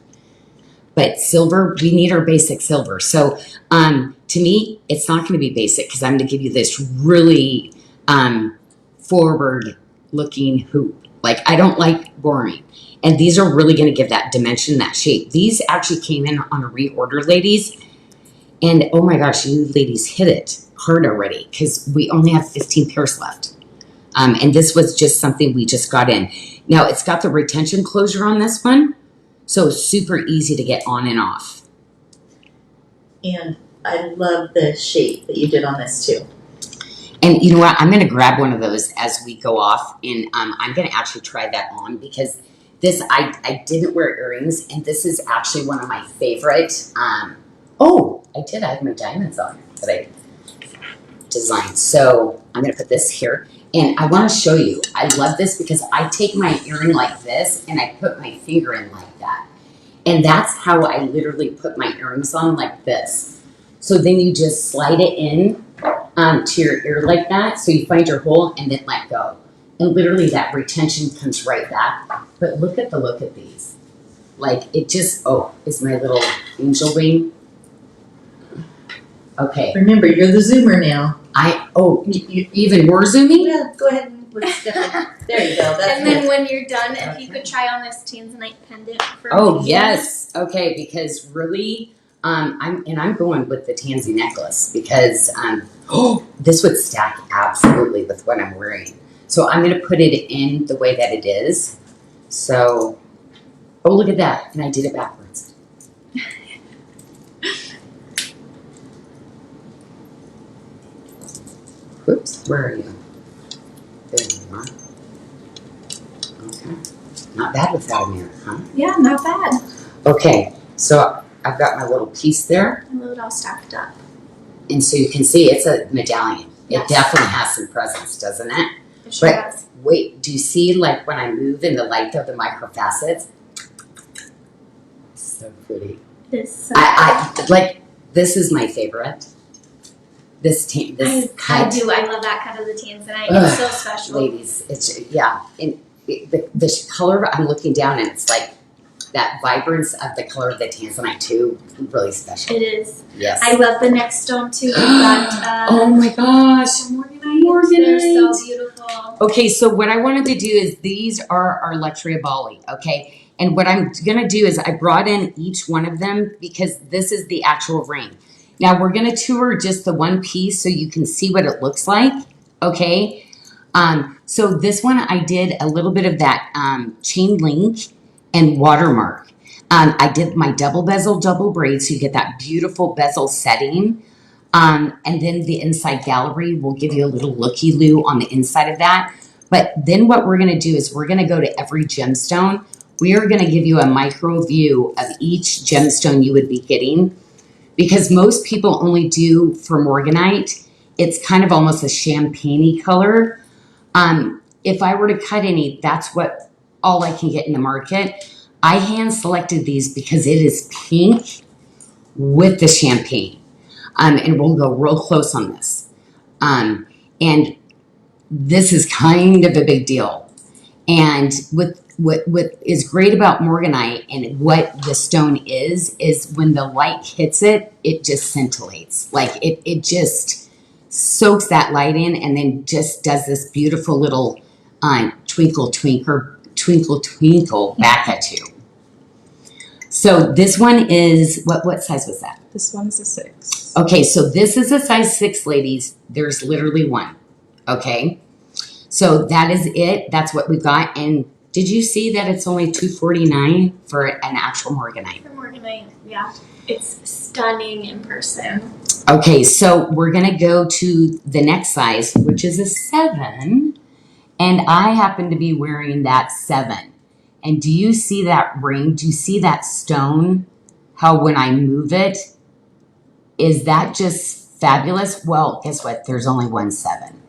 But silver, we need our basic silver. So to me, it's not going to be basic because I'm going to give you this really forward-looking hoop. Like, I don't like boring. And these are really going to give that dimension, that shape. These actually came in on a reorder, ladies. And oh my gosh, you ladies hit it hard already because we only have 15 pairs left. And this was just something we just got in. Now, it's got the retention closure on this one, so it's super easy to get on and off. And I love the shape that you did on this too. And you know what? I'm going to grab one of those as we go off, and I'm going to actually try that on because this, I didn't wear earrings, and this is actually one of my favorite. Oh, I did. I have my diamonds on that I designed. So I'm going to put this here. And I want to show you, I love this because I take my earring like this and I put my finger in like that. And that's how I literally put my earrings on, like this. So then you just slide it in to your ear like that. So you find your hole and then let go. And literally that retention comes right back. But look at the look at these. Like it just, oh, it's my little angel wing. Okay. Remember, you're the zoomer now. You even more zooming? Yeah, go ahead and let's step it. There you go. That's And then it. when you're done, if you could try on this Tanzanite pendant for Oh me. yes, okay. Because really, I'm going with the tansy necklace because this would stack absolutely with what I'm wearing. So I'm going to put it in the way that it is. So, oh look at that, and I did it backwards. Whoops, where are you? There you are. Okay. Not bad without a mirror, huh? Yeah, not bad. Okay, so I've got my little piece there. A little all stacked up. And so you can see it's a medallion. Yes. It definitely has some presence, doesn't it? It sure But does. wait, do you see like when I move in the light of the micro facets? So pretty. It's so I like, this is my favorite. This I cut. do. I love that cut of the Tanzanite. Ugh, It's so special. Ladies, it's, yeah. And the color, I'm looking down and it's like that vibrance of the color of the Tanzanite too, really special. It is. Yes. I love the next stone too. We've got Oh my gosh. Morganite. They're so beautiful. Okay, so what I wanted to do is these are our luxury of Bali, okay? And what I'm going to do is I brought in each one of them because this is the actual ring. Now we're going to tour just the one piece so you can see what it looks like, okay? So this one I did a little bit of that chain link and watermark. I did my double bezel, double braid so you get that beautiful bezel setting. And then the inside gallery will give you a little looky-loo on the inside of that. But then what we're going to do is we're going to go to every gemstone. We are going to give you a micro view of each gemstone you would be getting, because most people only do for Morganite. It's kind of almost a champagne-y color. If I were to cut any, that's what all I can get in the market. I hand selected these because it is pink with the champagne. And we'll go real close on this. And this is kind of a big deal. And what is great about Morganite and what the stone is when the light hits it, it just scintillates. Like it just soaks that light in and then just does this beautiful little twinkle back at you. So this one is, what size was that? This one's a 6. Okay, so this is a size 6, ladies. There's literally one. Okay, so that is it. That's what we've got. And did you see that it's only $249 for an actual Morganite? For Morganite, yeah. It's stunning in person. Okay, so we're going to go to the next size, which is a 7. And I happen to be wearing that 7. And do you see that ring? Do you see that stone? How when I move it, is that just fabulous? Well, guess what? There's only one 7.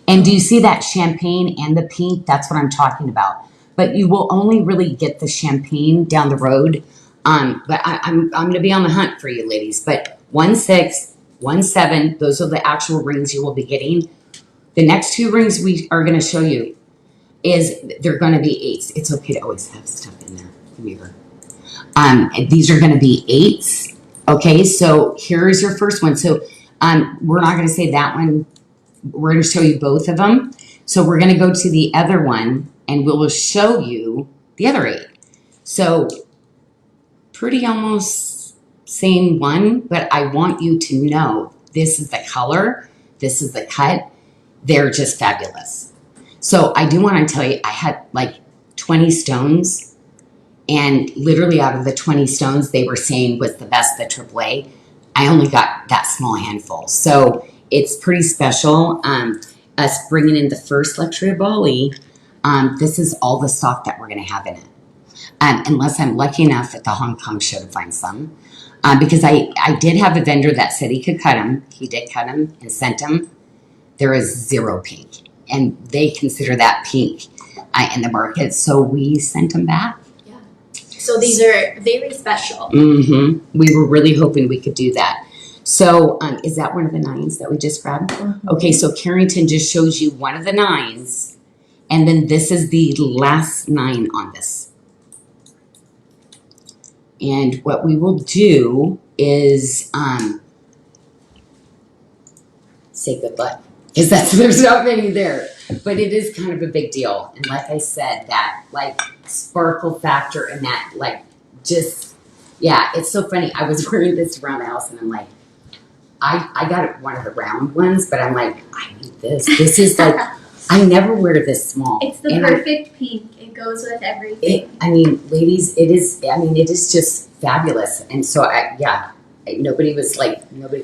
And do you see that champagne and the pink? That's what I'm talking about. But you will only really get the champagne down the road. But I'm going to be on the hunt for you, ladies. But 1 6, 1 7, those are the actual rings you will be getting. The next 2 rings we are going to show you is they're going to be 8s. It's okay to always have stuff in there. Come here. These are going to be 8s. Okay, so here's your first one. So we're not going to say that one. We're going to show you both of them. So we're going to go to the other one, and we will show you the other 8. So pretty almost same one, but I want you to know this is the color, this is the cut. They're just fabulous. So I do want to tell you, I had like 20 stones, and literally out of the 20 stones they were saying was the best, the AAA. I only got that small handful. So it's pretty special. Us bringing in the first luxury of Bali, this is all the stock that we're going to have in it. Unless I'm lucky enough at the Hong Kong show to find some. Because I did have a vendor that said he could cut them. He did cut them and sent them. There is 0 pink. And they consider that pink in the market. So we sent them back. Yeah. So these are very special. Mm-hmm. We were really hoping we could do that. So is that one of the 9s that we just grabbed? Mm-hmm. Okay, so Carrington just shows you one of the 9s. And then this is the last 9 on this. And what we will do is say good luck. Because there's not many there. But it is kind of a big deal. And like I said, that like sparkle factor and that like just, yeah, it's so funny. I was wearing this around the house and I'm like, I got one of the round ones, but I'm like, I need this. This is like, I never wear this small. It's the perfect pink. It goes with everything. Ladies, it is just fabulous. And so nobody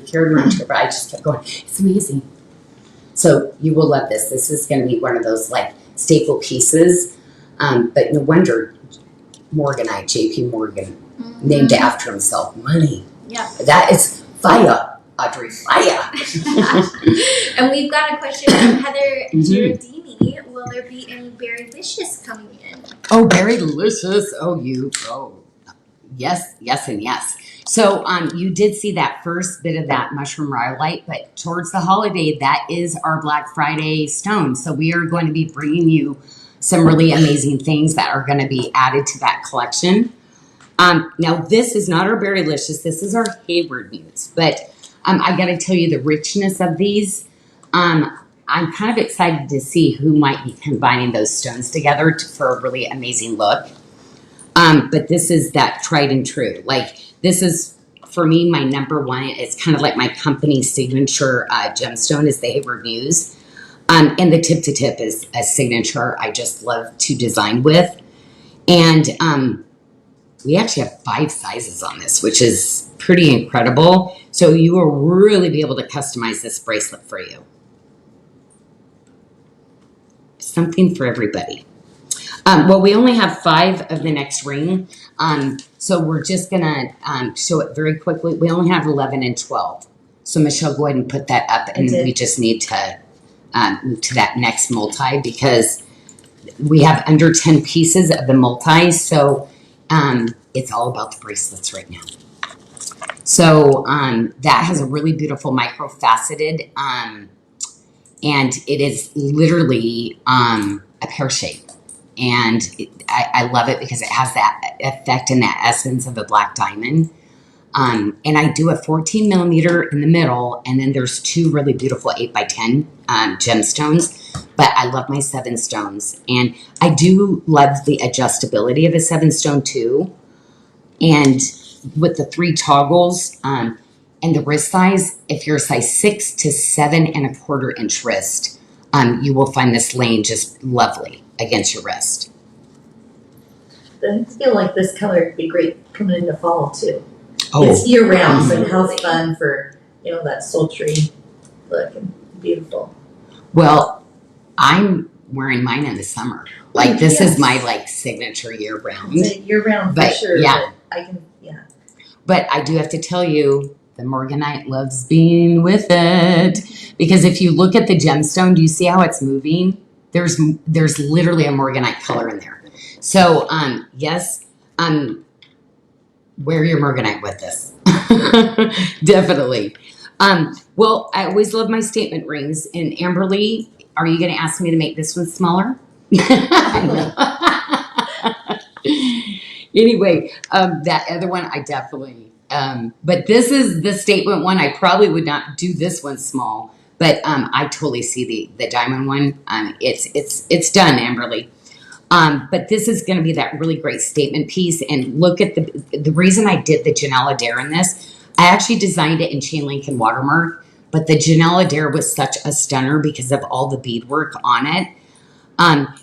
cared around here, but I just kept going. It's amazing. So you will love this. This is going to be one of those like staple pieces. But no wonder Morganite, JP Morgan, named after himself. Money. Yeah. That is fire, Audrey, fire. And we've got a question from Heather Giardini. Will there be any Berrylicious coming in? Oh, Berrylicious. Yes, and yes. So you did see that first bit of that mushroom rhyolite, but towards the holiday, that is our Black Friday stone. So we are going to be bringing you some really amazing things that are going to be added to that collection. Now, this is not our Berrylicious. This is our Hayward Muse. But I got to tell you the richness of these. I'm kind of excited to see who might be combining those stones together for a really amazing look. But this is that tried and true. Like, this is, for me, my number one. It's kind of like my company's signature gemstone is the Hayward Muse. And the tip-to-tip is a signature I just love to design with. And we actually have 5 sizes on this, which is pretty incredible. So you will really be able to customize this bracelet for you. Something for everybody. Well, we only have 5 of the next ring. So we're just gonna show it very quickly. We only have 11 and 12. So Michelle, go ahead and put that up, and we just need to move to that next multi because we have under 10 pieces of the multi. So it's all about the bracelets right now. So that has a really beautiful micro faceted, and it is literally a pear shape. And I love it because it has that effect and that essence of a black diamond. And I do a 14 millimeter in the middle, and then there's 2 really beautiful 8x10 gemstones. But I love my 7 stones, and I do love the adjustability of a 7 stone too. And with the 3 toggles and the wrist size, if you're a size 6 to 7 1/4 inch wrist, you will find this laying just lovely against your wrist. I feel like this color would be great coming into fall too. Oh, It's year round, so how's fun for, that sultry look and beautiful. well, I'm wearing mine in the summer. Like this is my signature year round. Year round for But, sure. yeah. But I can, But I do have to tell you, the Morganite loves being with it. Because if you look at the gemstone, do you see how it's moving? There's literally a Morganite color in there. So, yes, wear your Morganite with this. Definitely. Well, I always love my statement rings. And Amberly, are you going to ask me to make this one smaller? Anyway, that other one, I definitely, but this is the statement one. I probably would not do this one small, but I totally see the diamond one. It's done, Amberly. But this is going to be that really great statement piece. And look at the reason I did the Janyl Adair in this. I actually designed it in chain link and watermark, but the Janyl Adair was such a stunner because of all the beadwork on it.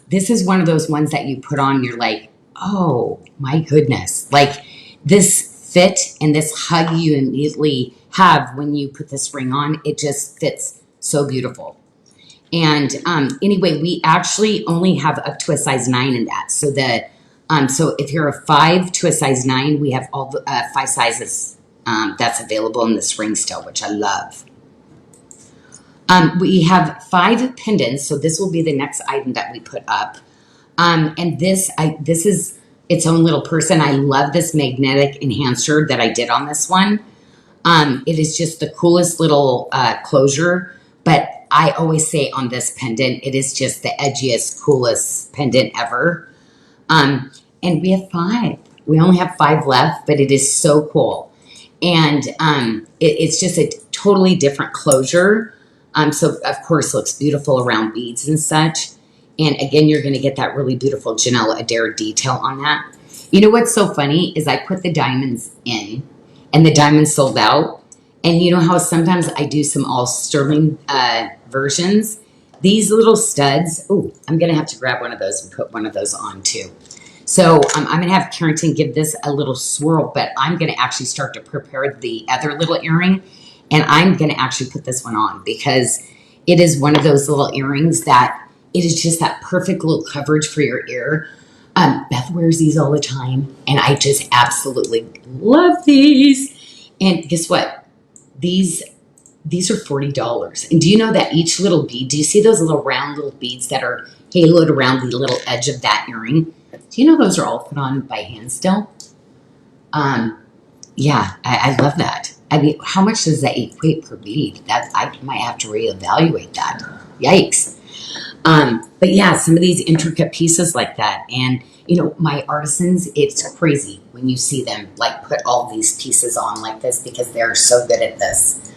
This is one of those ones that you put on, you're like, oh my goodness. Like this fit and this hug you immediately have when you put this ring on, it just fits so beautiful. And anyway, we actually only have up to a size 9 in that. So that so if you're a 5 to a size 9, we have all the 5 sizes that's available in this ring still, which I love. We have 5 pendants, so this will be the next item that we put up. And this is its own little person. I love this magnetic enhancer that I did on this one. It is just the coolest little closure, but I always say on this pendant, it is just the edgiest, coolest pendant ever. And we have 5. We only have 5 left, but it is so cool. And it's just a totally different closure. So, of course, looks beautiful around beads and such. And again, you're going to get that really beautiful Janyl Adair detail on that. You know what's so funny is I put the diamonds in, and the diamonds sold out. And you know how sometimes I do some all sterling versions? These little studs, oh, I'm going to have to grab one of those and put one of those on too. So I'm going to have Carrington give this a little swirl, but I'm going to actually start to prepare the other little earring. And I'm going to actually put this one on because it is one of those little earrings that it is just that perfect little coverage for your ear. Beth wears these all the time, and I just absolutely love these. And guess what? These are $40. And do you know that each little bead, do you see those little round little beads that are haloed around the little edge of that earring? Do you know those are all put on by hand still? Yeah, I love that. I mean, how much does that equate per bead? That I might have to reevaluate that. Yikes. But yeah, some of these intricate pieces like that. And, you know, my artisans, it's crazy when you see them like put all these pieces on like this because they're so good at this.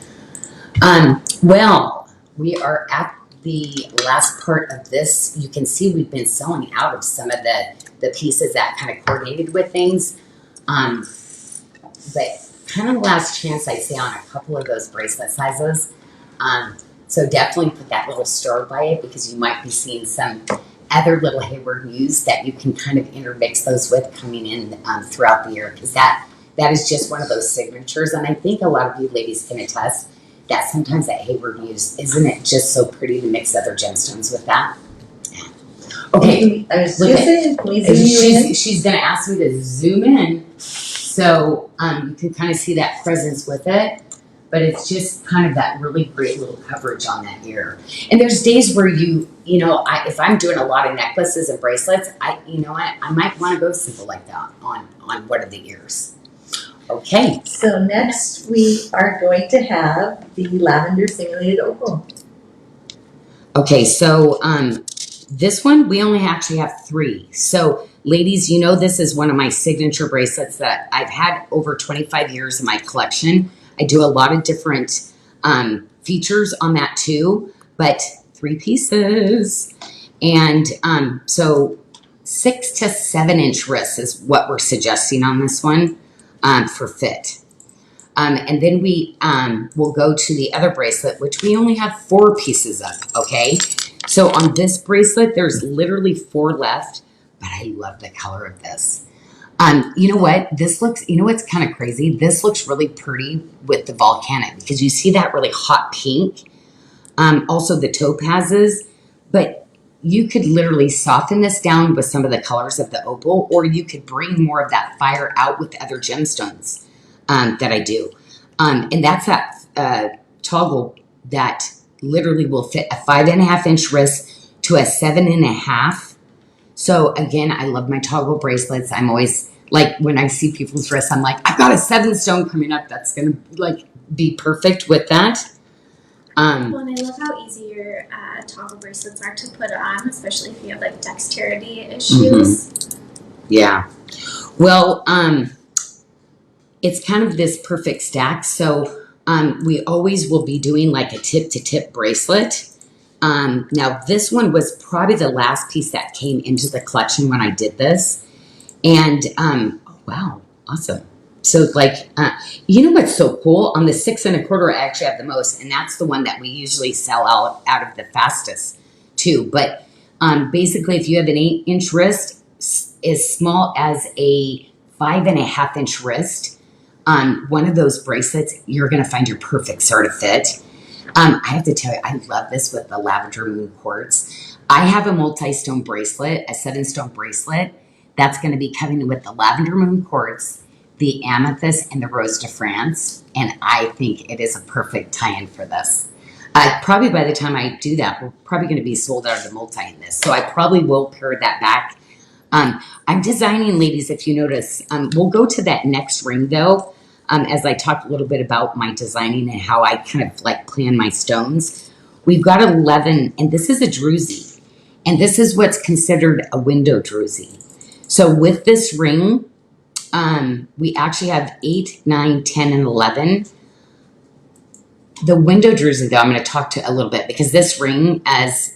Well, we are at the last part of this. You can see we've been selling out of some of the pieces that kind of coordinated with things. But kind of the last chance I see on a couple of those bracelet sizes. So definitely put that little star by it because you might be seeing some other little Hayward Muse that you can kind of intermix those with coming in throughout the year, because that is just one of those signatures. And I think a lot of you ladies can attest that sometimes that Hayward Muse, isn't it just so pretty to mix other gemstones with that? Okay, I was look just at- saying, can we zoom you in? she's going to ask me to zoom in, so you can kind of see that presence with it. But it's just kind of that really great little coverage on that ear. And there's days where if I'm doing a lot of necklaces and bracelets, I might want to go simple like that on one of the ears. Okay. So next we are going to have the lavender simulated opal. Okay, so this one, we only actually have 3. So ladies, this is one of my signature bracelets that I've had over 25 years in my collection. I do a lot of different features on that too, but 3 pieces. And so 6 to 7 inch wrists is what we're suggesting on this one for fit. And then we will go to the other bracelet, which we only have 4 pieces of, okay? So on this bracelet, there's literally 4 left, but I love the color of this. You know what? This looks, what's kind of crazy? This looks really pretty with the volcanic because you see that really hot pink. Also the topazes, but you could literally soften this down with some of the colors of the opal, or you could bring more of that fire out with the other gemstones that I do. And that's that toggle that literally will fit a 5.5 inch wrist to a 7.5. So again, I love my toggle bracelets. I'm always like, when I see people's wrists, I'm like, I've got a 7 stone coming up. That's going to be perfect with that. Well, and I love how easy your toggle bracelets are to put on, especially if you have dexterity issues. Yeah. Well, it's kind of this perfect stack. So we always will be doing a tip to tip bracelet. Now this one was probably the last piece that came into the collection when I did this. And, oh, wow, awesome. So what's so cool? On the 6 1/4, I actually have the most, and that's the one that we usually sell out of the fastest too. But basically, if you have an 8 inch wrist, as small as a 5.5 inch wrist, one of those bracelets, you're going to find your perfect sort of fit. I have to tell you, I love this with the lavender moon quartz. I have a multi-stone bracelet, a 7-stone bracelet, that's going to be coming with the lavender moon quartz, the amethyst, and the rose de France. And I think it is a perfect tie-in for this. Probably by the time I do that, we're probably going to be sold out of the multi in this. So I probably will pair that back. I'm designing, ladies, if you notice. We'll go to that next ring, though, as I talk a little bit about my designing and how I kind of plan my stones. We've got 11, and this is a drusy. And this is what's considered a window drusy. So with this ring, we actually have 8, 9, 10, and 11. The window drusy, though, I'm going to talk to a little bit, because this ring,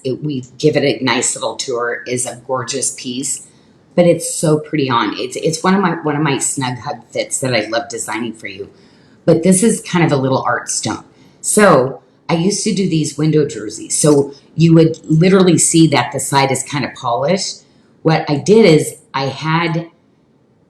we give it a nice little tour, is a gorgeous piece, but it's so pretty on. It's one of my snug hug fits that I love designing for you. But this is kind of a little art stone. So I used to do these window drusies. So you would literally see that the side is kind of polished. What I did is I had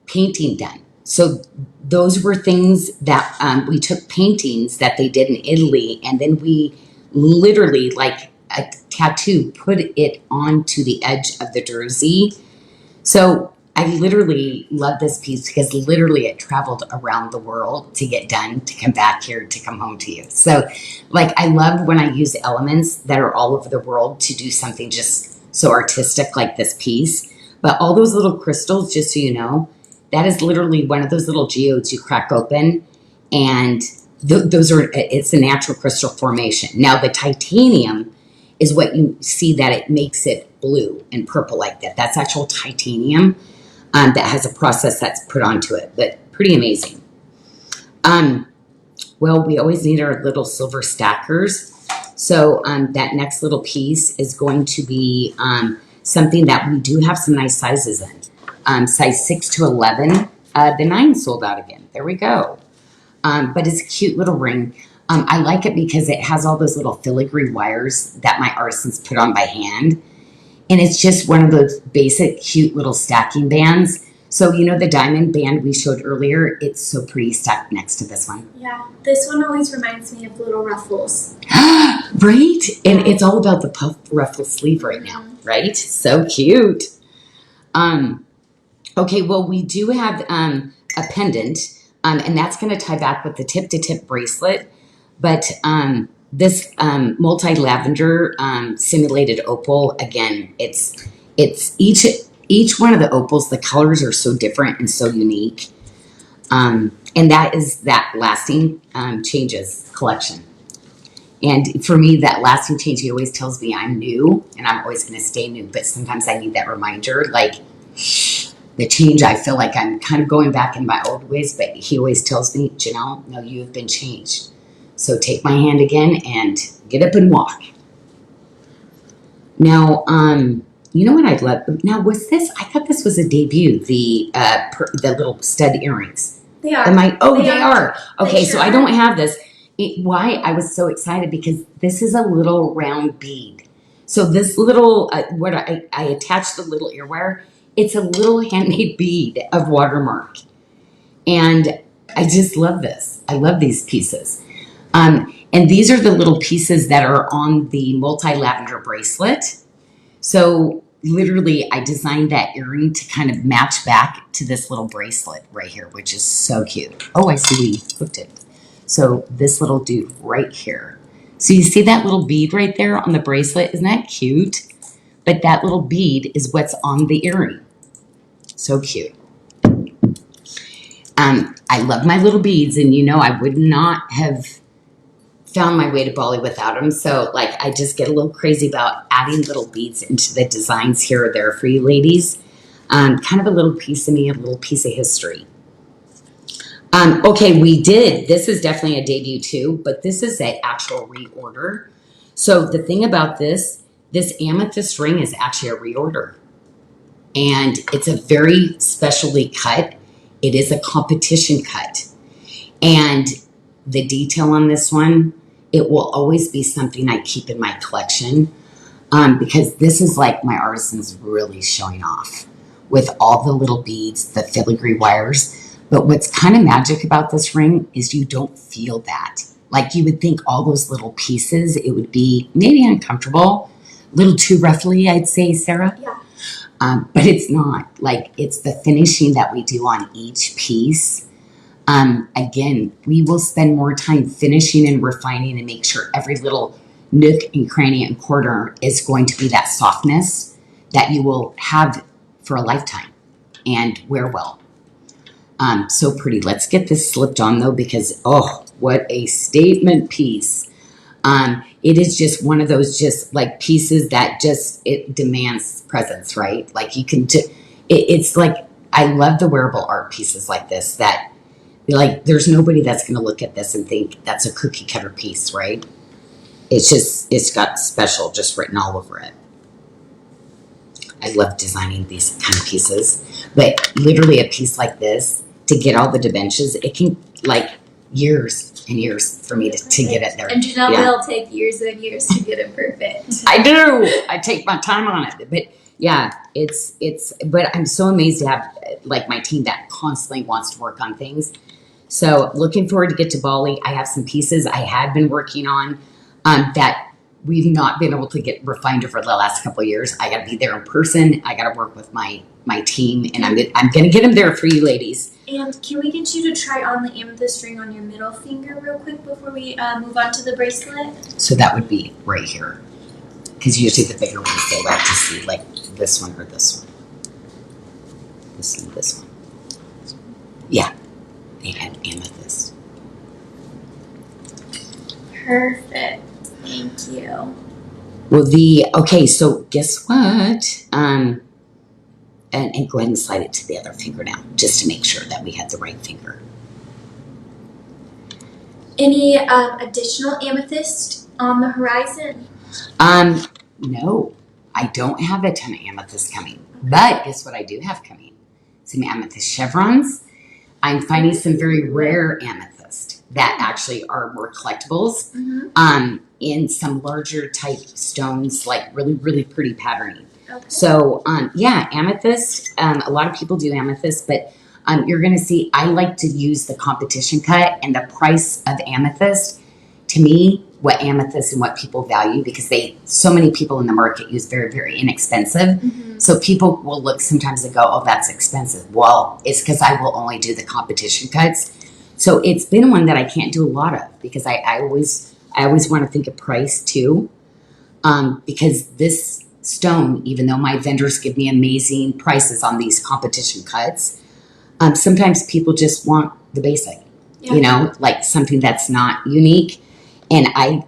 painting done. So those were things that we took paintings that they did in Italy, and then we literally, like a tattoo, put it onto the edge of the druzy. So I literally love this piece because literally it traveled around the world to get done, to come back here, to come home to you. So I love when I use elements that are all over the world to do something just so artistic like this piece. But all those little crystals, just so you know, that is literally one of those little geodes you crack open, and it's a natural crystal formation. Now the titanium is what you see that it makes it blue and purple like that. That's actual titanium that has a process that's put onto it, but pretty amazing. Well, we always need our little silver stackers. So that next little piece is going to be something that we do have some nice sizes in. Size 6 to 11. The 9 sold out again. There we go. But it's a cute little ring. I like it because it has all those little filigree wires that my artisans put on by hand. And it's just one of those basic, cute little stacking bands. So, you know, the diamond band we showed earlier, it's so pretty stacked next to this one. Yeah, this one always reminds me of little ruffles. Right? And it's all about the puff ruffle sleeve right now, right? So cute. Okay, well, we do have a pendant, and that's going to tie back with the tip-to-tip bracelet. But this multi-lavender simulated opal, again, it's each one of the opals, the colors are so different and so unique. And that is that lasting changes collection. And for me, that lasting change, he always tells me I'm new and I'm always going to stay new. But sometimes I need that reminder, like the change, I feel like I'm kind of going back in my old ways. But he always tells me, Janyl, no, you have been changed. So take my hand again and get up and walk. Now, you know what I'd love? Now, was this? I thought this was a debut. The little stud earrings. They are. They are. Okay, They so sure I don't have this. Why I was so excited because this is a little round bead. So this little, what I attached the little earwire. It's a little handmade bead of watermark, and I just love this. I love these pieces. And these are the little pieces that are on the multi-lavender bracelet. So literally I designed that earring to kind of match back to this little bracelet right here, which is so cute. Oh, I see we hooked it. So this little dude right here. So you see that little bead right there on the bracelet? Isn't that cute? But that little bead is what's on the earring. So cute. I love my little beads, and you know I would not have found my way to Bali without them. So like I just get a little crazy about adding little beads into the designs here or there for you ladies. Kind of a little piece of me, a little piece of history. Okay, this is definitely a debut too, but this is an actual reorder. So the thing about this amethyst ring is actually a reorder. And it's a very specially cut. It is a competition cut. And the detail on this one, it will always be something I keep in my collection because this is like my artisans really showing off with all the little beads, the filigree wires. But what's kind of magic about this ring is you don't feel that. Like you would think all those little pieces, it would be maybe uncomfortable, a little too roughly, I'd say, Sarah. Yeah. But it's not. Like it's the finishing that we do on each piece. Again, we will spend more time finishing and refining and make sure every little nook and cranny and corner is going to be that softness that you will have for a lifetime and wear well. So pretty. Let's get this slipped on though because, oh, what a statement piece. It is just one of those just like pieces that just, it demands presence, right? Like you can, it's like, I love the wearable art pieces like this that like, there's nobody that's going to look at this and think that's a cookie cutter piece, right? It's got special just written all over it. I love designing these kind of pieces, but literally a piece like this to get all the dimensions, it can like years and years for me to get it there. And Janyl will take years and years to get it perfect. I do. I take my time on it, but yeah, but I'm so amazed to have like my team that constantly wants to work on things. So looking forward to get to Bali. I have some pieces I had been working on that we've not been able to get refined over the last couple of years. I got to be there in person. I got to work with my team, and I'm going to get them there for you ladies. And can we get you to try on the amethyst ring on your middle finger real quick before we move on to the bracelet? So that would be right here. Because usually the bigger ones they like to see, like this one or this one. This and this one. Yeah. They had amethyst. Perfect. Thank you. Well, okay, so guess what? And go ahead and slide it to the other finger now, just to make sure that we had the right finger. Any additional amethyst on the horizon? No, I don't have a ton of amethyst coming. But guess what I do have coming? Some amethyst chevrons. I'm finding some very rare amethyst that actually are more collectibles in some larger type stones, like really, really pretty patterning. Okay. So, yeah, amethyst. A lot of people do amethyst, but you're going to see I like to use the competition cut and the price of amethyst. To me, what amethyst and what people value, because so many people in the market use very, very inexpensive. Mm-hmm. So people will look sometimes and go, oh, that's expensive. Well, it's because I will only do the competition cuts. So it's been one that I can't do a lot of because I always want to think of price too. Because this stone, even though my vendors give me amazing prices on these competition cuts, sometimes people just want the basic, like something that's not unique. And I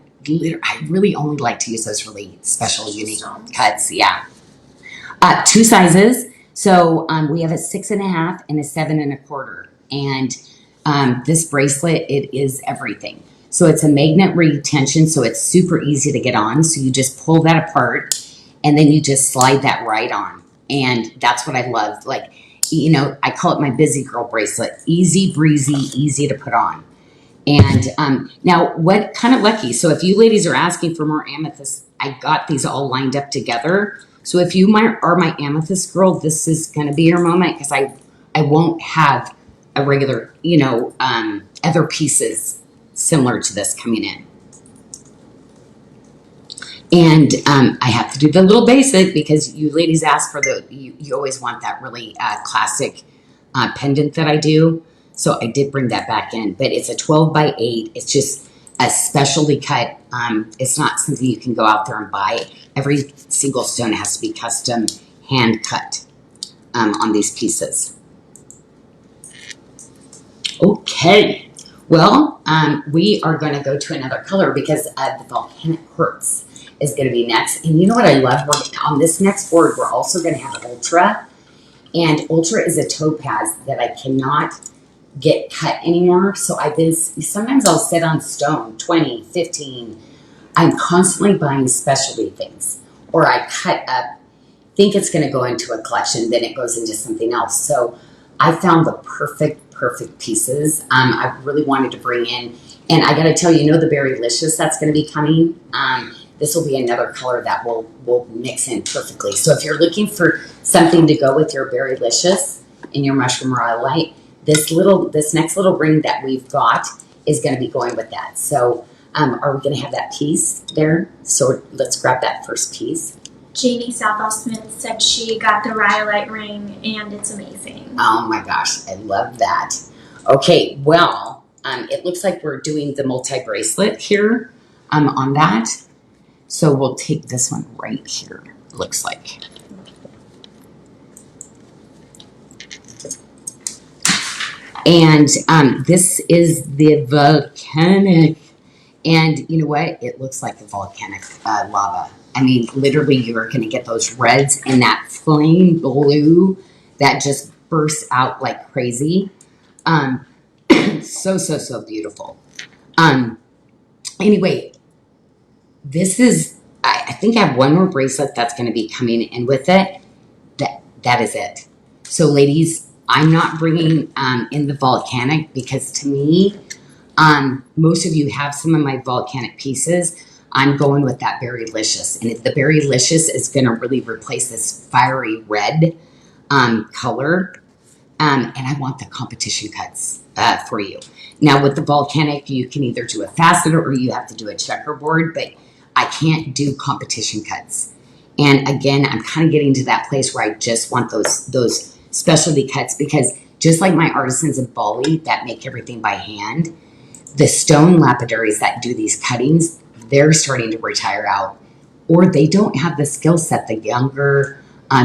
really only like to use those really special, unique cuts. Yeah. 2 sizes. So we have a 6.5 and a 7 1/4. And this bracelet, it is everything. So it's a magnet retention, so it's super easy to get on. So you just pull that apart and then you just slide that right on. And that's what I love. Like, I call it my busy girl bracelet. Easy breezy, easy to put on. And now what kind of lucky. So if you ladies are asking for more amethyst, I got these all lined up together. So if you are my amethyst girl, this is going to be your moment because I won't have a regular, other pieces similar to this coming in. And I have to do the little basic because you ladies ask for you always want that really classic pendant that I do. So I did bring that back in, but it's a 12 by 8. It's just a specialty cut. It's not something you can go out there and buy. Every single stone has to be custom hand cut on these pieces. Okay. Well, we are going to go to another color because the volcanic quartz is going to be next. And you know what I love? On this next board, we're also going to have ultra. And ultra is a topaz that I cannot get cut anymore. So sometimes I'll sit on stone, 20, 15. I'm constantly buying specialty things. Or I cut up, think it's going to go into a collection, then it goes into something else. So I found the perfect pieces. I really wanted to bring in, and I got to tell you, the Berrylicious that's going to be coming. This will be another color that will mix in perfectly. So if you're looking for something to go with your Berrylicious and your mushroom rhyolite, this next little ring that we've got is going to be going with that. So are we going to have that piece there? So let's grab that first piece. Janie Southall Smith said she got the rhyolite ring and it's amazing. Oh my gosh, I love that. Okay, well, it looks like we're doing the multi-bracelet here on that. So we'll take this one right here, looks like. And this is the volcanic. And you know what? It looks like the volcanic lava. I mean, literally, you're going to get those reds and that flame blue that just bursts out like crazy. So beautiful. Anyway, this is, I think I have one more bracelet that's going to be coming in with it. That is it. So ladies, I'm not bringing in the volcanic because to me, most of you have some of my volcanic pieces. I'm going with that Berrylicious. And the Berrylicious is going to really replace this fiery red color. And I want the competition cuts for you. Now, with the volcanic, you can either do a faceted or you have to do a checkerboard, but I can't do competition cuts. And again, I'm kind of getting to that place where I just want those specialty cuts because just like my artisans in Bali that make everything by hand, the stone lapidaries that do these cuttings, they're starting to retire out, or they don't have the skill set. The younger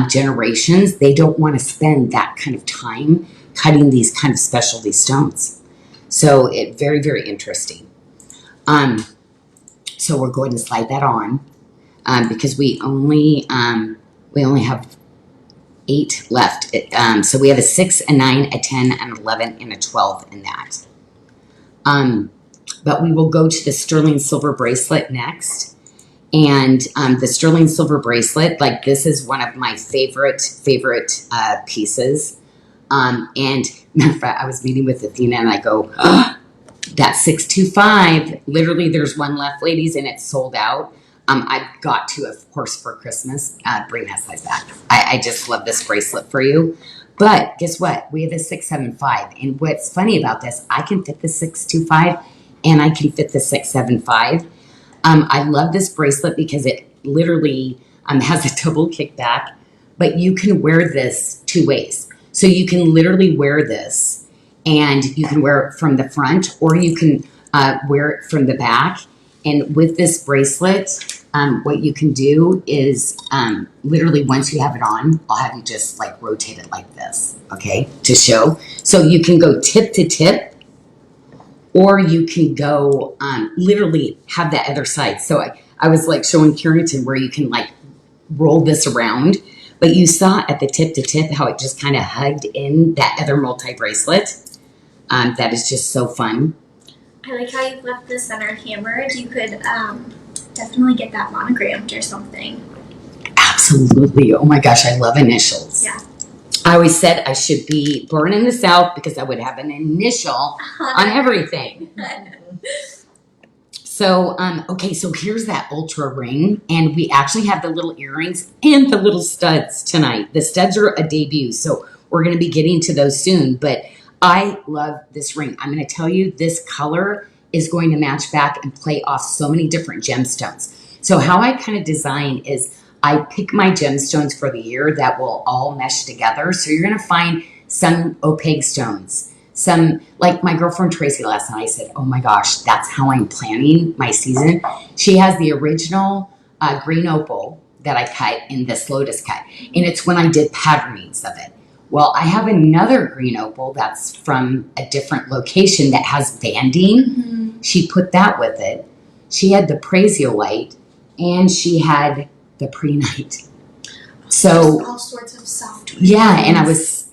generations, they don't want to spend that kind of time cutting these kind of specialty stones. So it very, very interesting. So we're going to slide that on because we only have 8 left. So we have a 6, a 9, a 10, an 11, and a 12 in that. But we will go to the sterling silver bracelet next. And the sterling silver bracelet, like this is one of my favorite pieces. And matter of fact, I was meeting with Athena and I go, oh, that 625, literally there's one left, ladies, and it's sold out. I've got to, of course, for Christmas, bring that size back. I just love this bracelet for you. But guess what? We have a 675. And what's funny about this, I can fit the 625 and I can fit the 675. I love this bracelet because it literally has a double kickback, but you can wear this two ways. So you can literally wear this and you can wear it from the front or you can wear it from the back. And with this bracelet, what you can do is literally once you have it on, I'll have you just like rotate it like this, okay, to show. So you can go tip to tip or you can go literally have that other side. So I was like showing Carrington where you can like roll this around, but you saw at the tip to tip how it just kind of hugged in that other multi-bracelet. That is just so fun. I like how you left the center hammered. You could definitely get that monogrammed or something. Absolutely. Oh my gosh, I love initials. Yeah. I always said I should be born in the South because I would have an initial on everything. So, okay, so here's that ultra ring, and we actually have the little earrings and the little studs tonight. The studs are a debut, so we're going to be getting to those soon, but I love this ring. I'm going to tell you this color is going to match back and play off so many different gemstones. So how I kind of design is I pick my gemstones for the year that will all mesh together. So you're going to find some opaque stones. Some, like my girlfriend Tracy last night, I said, oh my gosh, that's how I'm planning my season. She has the original green opal that I cut in this lotus cut. And it's when I did patternings of it. Well, I have another green opal that's from a different location that has banding. Mm-hmm. She put that with it. She had the Bracelets and she had the Prehnite. So all sorts of soft. Yeah, and I was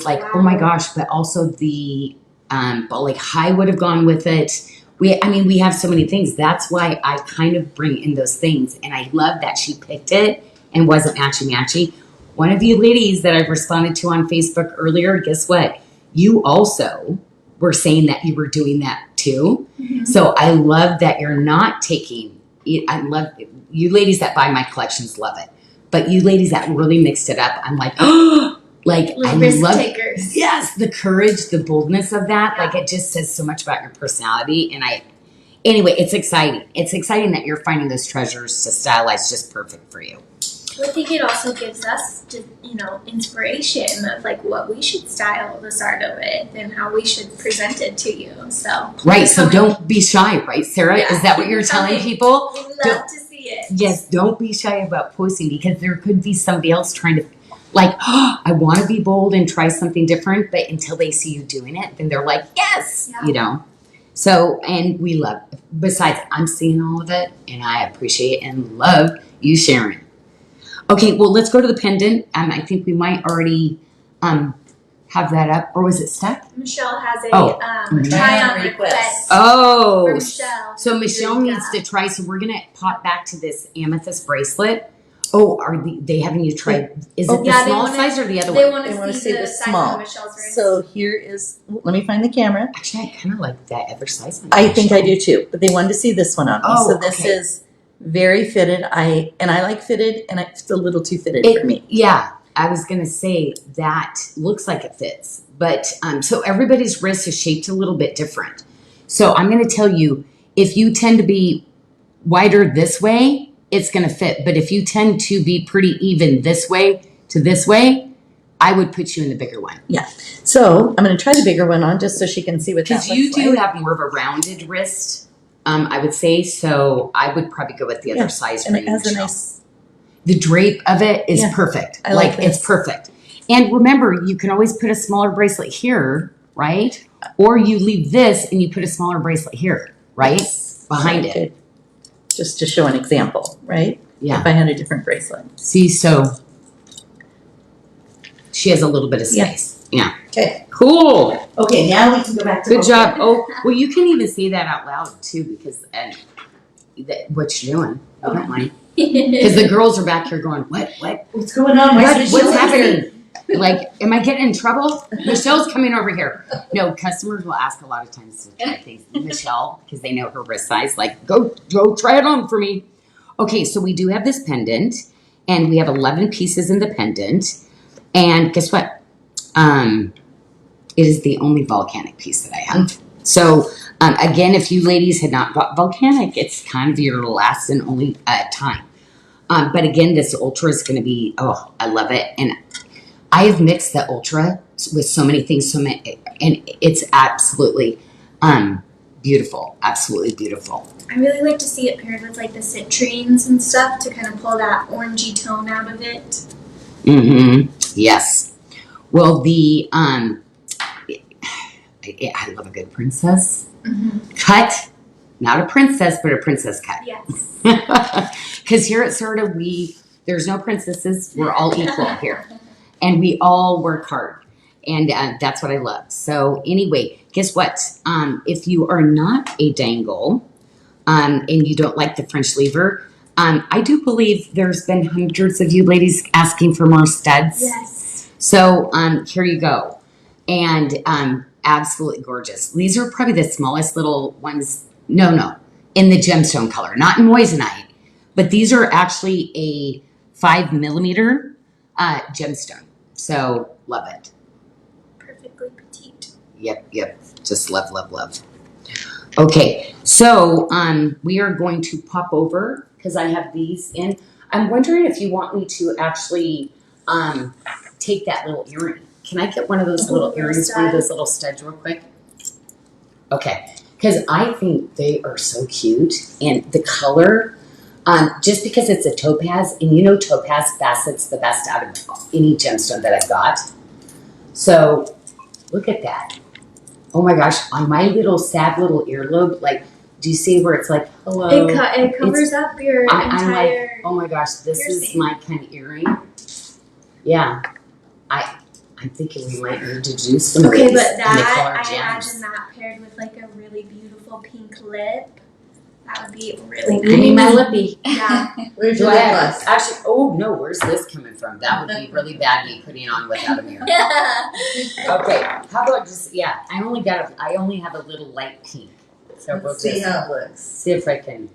like, wow. Oh my gosh, but also the but like high would have gone with it. We have so many things. That's why I kind of bring in those things, and I love that she picked it and wasn't matchy. One of you ladies that I've responded to on Facebook earlier, guess what? You also were saying that you were doing that too. Mm-hmm. So I love that you're not taking it. I love you ladies that buy my collections, love it. But you ladies that really mixed it up, I'm like, oh, like I risk love takers. Yes, the courage, the boldness of that. Yeah. Like it just says so much about your personality. And anyway, it's exciting. It's exciting that you're finding those treasures to stylize just perfect for you. I think it also gives us, inspiration of like what we should style the Sarda with and how we should present it to you. So right. So don't be shy, right, Sarah? Yeah. Is that what you're telling people? We love to see it. Yes. Don't be shy about posting because there could be somebody else trying to, like, oh, I want to be bold and try something different, but until they see you doing it, then they're like, yes, So, and we love. Besides, I'm seeing all of it, and I appreciate and love you sharing. Okay, well, let's go to the pendant. I think we might already have that up. Or was it stuck? Michelle has a try-on request. Oh. For Michelle. So Michelle needs to try. So we're going to pop back to this amethyst bracelet. Oh, are they having you try? Is it the small size or the other one? They want to see the small. Michelle's ring. So here is, let me find the camera. Actually, I kind of like that other size one. I think I do too, but they wanted to see this one on me. Oh, so this is very fitted. I like fitted, and it's a little too fitted for me. Yeah, I was gonna say that looks like it fits, but so everybody's wrist is shaped a little bit different. So I'm gonna tell you, if you tend to be wider this way, it's gonna fit. But if you tend to be pretty even this way to this way, I would put you in the bigger one. Yeah. So I'm gonna try the bigger one on just so she can see what that looks like. Because you do have more of a rounded wrist. I would say, so I would probably go with the other size for you, Michelle. The drape of it is perfect. I like it's perfect. And remember, you can always put a smaller bracelet here, right? Or you leave this and you put a smaller bracelet here, right? Behind it. Just to show an example, right? Yeah. If I had a different bracelet. See, so she has a little bit of space. Yeah. Okay. Cool. Okay, now we can go back to Good job. Oh, well, you can even say that out loud too, because what you're doing. I don't mind. Because the girls are back here going, what? What's going on? What's happening? Like, am I getting in trouble? Michelle's coming over here. No, customers will ask a lot of times to try things. Michelle, because they know her wrist size, like, go try it on for me. Okay, so we do have this pendant, and we have 11 pieces in the pendant. And guess what? It is the only volcanic piece that I have. So, again, if you ladies had not bought volcanic, it's kind of your last and only time. But again, this ultra is going to be, oh, I love it. And I have mixed the ultra with so many things, and it's absolutely beautiful. Absolutely beautiful. I really like to see it paired with like the citrines and stuff to kind of pull that orangey tone out of it. Mm-hmm. Yes. Well, I love a good princess cut. Not a princess, but a princess cut. Yes. Because here at Sarda, there's no princesses. We're all equal here. And we all work hard. And that's what I love. So anyway, guess what? If you are not a dangle and you don't like the French lever, I do believe there's been hundreds of you ladies asking for more studs. Yes. So here you go. And absolutely gorgeous. These are probably the smallest little ones. No, in the gemstone color, not in moissanite. But these are actually a 5mm gemstone. So love it. Perfectly petite. Yep. Just love. Okay, so we are going to pop over because I have these in. I'm wondering if you want me to actually take that little earring. Can I get one of those little earrings, one of those little studs real quick? Okay, because I think they are so cute. And the color, just because it's a topaz, and you know topaz facets the best out of any gemstone that I've got. So look at that. Oh my gosh, on my little sad little earlobe, like, do you see where it's like, hello? It covers up your entire... I'm like, oh my gosh, this piercing. is my kind of earring. Yeah, I'm thinking we might need to do some of Okay, these but in the that, color I gems. imagine that paired with like a really beautiful pink lip. That would be really Give me my lippy. Yeah. Where's Do your I lip have, gloss? actually, oh no, where's this coming from? That would be really bad me putting on without a mirror. Okay, how about just, I only have a little light pink. So we'll Let's see just how it looks. see if I can.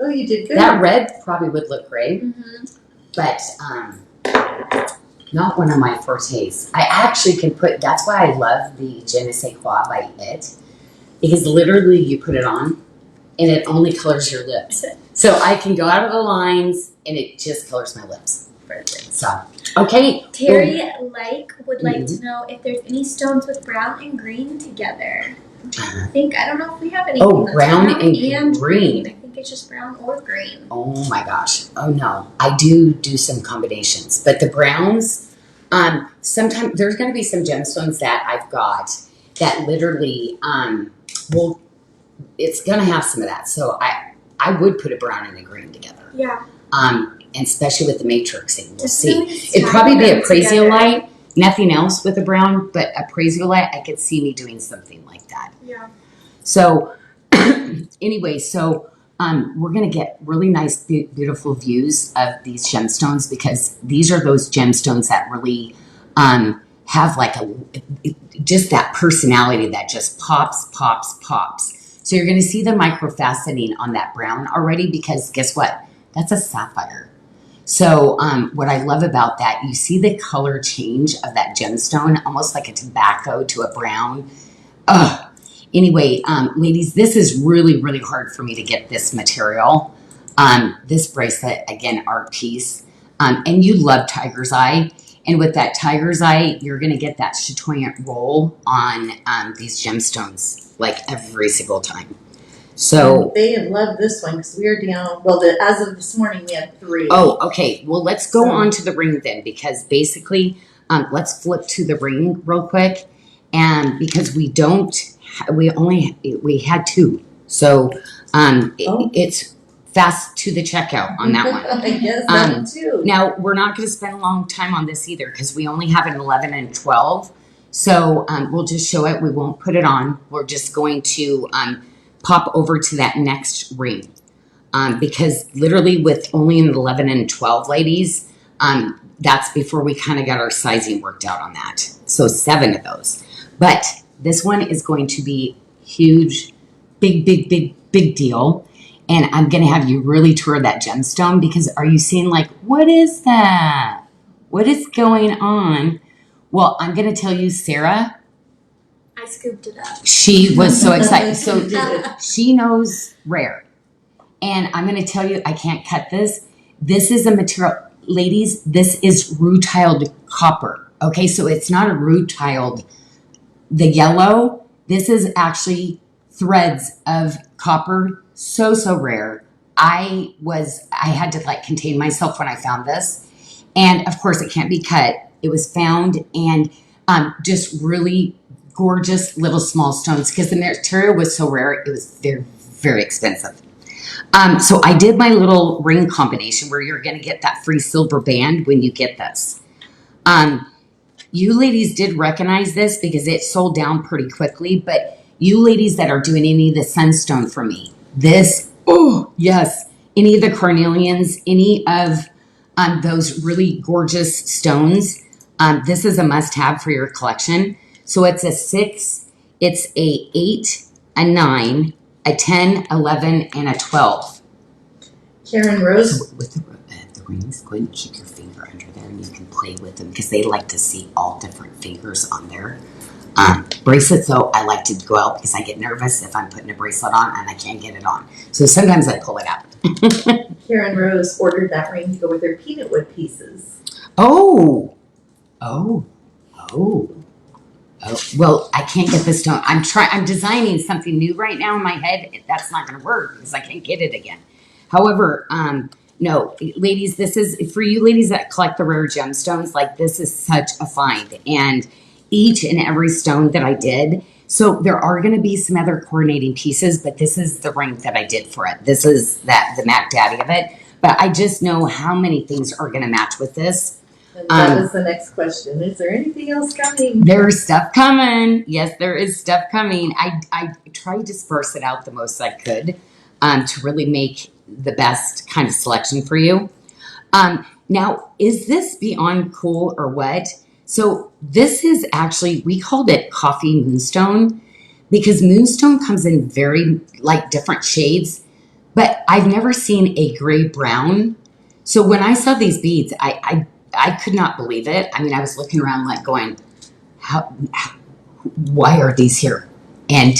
Oh, you did good. That red probably would look great, but not one of my fortes. I actually can put, that's why I love the Je ne sais quoi by It, because literally you put it on and it only colors your lips. So I can go out of the lines and it just colors my lips. Perfect. So, okay. Terry would like to know if there's any stones with brown and green together. I don't know if we have anything that's brown and green. I think it's just brown or green. Oh my gosh. Oh no. I do some combinations, but the browns, sometimes there's going to be some gemstones that I've got that literally, it's going to have some of that. So I would put a brown and a green together. Yeah. And especially with the matrixing, we'll Just see. really It'd probably be a style them prasiolite, nothing else with a brown, but a prasiolite, I could see me doing something like that. Yeah. So anyway, we're going to get really nice, beautiful views of these gemstones because these are those gemstones that really have like just that personality that just pops. So you're going to see the microfaceting on that brown already because guess what? That's a sapphire. So what I love about that, you see the color change of that gemstone, almost like a tobacco to a brown. Ugh. Anyway, ladies, this is really, really hard for me to get this material. This bracelet, again, art piece. And you love tiger's eye. And with that tiger's eye, you're going to get that chatoyant roll on these gemstones, like every single time. So they have loved this one because we are down. Well, as of this morning, we had 3. Oh, okay. Well, let's go on to the ring then, because basically, let's flip to the ring real quick, and because we had 2, so it's fast to the checkout on that one. I guess that one too. Now we're not going to spend a long time on this either because we only have an 11 and 12, so we'll just show it. We won't put it on. We're just going to pop over to that next ring. Because literally with only an 11 and 12 ladies, that's before we kind of got our sizing worked out on that. So 7 of those. But this one is going to be huge, big deal. And I'm going to have you really tour that gemstone because are you seeing like, what is that? What is going on? Well, I'm going to tell you, Sarah. I scooped it up. She was so excited. So She did. she knows rare. And I'm going to tell you, I can't cut this. This is a material, ladies, this is rutiled copper. Okay, so it's not a rutiled, the yellow. This is actually threads of copper. So, so rare. I had to like contain myself when I found this. And of course, it can't be cut. It was found and just really gorgeous little small stones because the material was so rare. It was very, very expensive. So I did my little ring combination where you're going to get that free silver band when you get this. You ladies did recognize this because it sold down pretty quickly, but you ladies that are doing any of the sunstone for me, this, oh, yes, any of the carnelians, any of those really gorgeous stones, this is a must-have for your collection. So it's a 6, it's a 8, a 9, a 10, 11, and a 12. Karen Rose. So with the rings, go ahead and keep your finger under there and you can play with them because they like to see all different fingers on there. Bracelets, though, I like to go out because I get nervous if I'm putting a bracelet on and I can't get it on. So sometimes I pull it out. Karen Rose ordered that ring to go with her peanut wood pieces. Oh. Well, I can't get this stone. I'm designing something new right now in my head. That's not going to work because I can't get it again. However, no, ladies, this is for you ladies that collect the rare gemstones. Like this is such a find, and each and every stone that I did. So there are going to be some other coordinating pieces, but this is the ring that I did for it. This is the Mac Daddy of it. But I just know how many things are going to match with this. And that was the next question. Is there anything else coming? There's stuff coming. Yes, there is stuff coming. I tried to disperse it out the most I could to really make the best kind of selection for you. Now, is this beyond cool or what? So this is actually, we called it coffee moonstone because moonstone comes in very like different shades, but I've never seen a gray brown. So when I saw these beads, I could not believe it. I mean, I was looking around like going, why are these here? And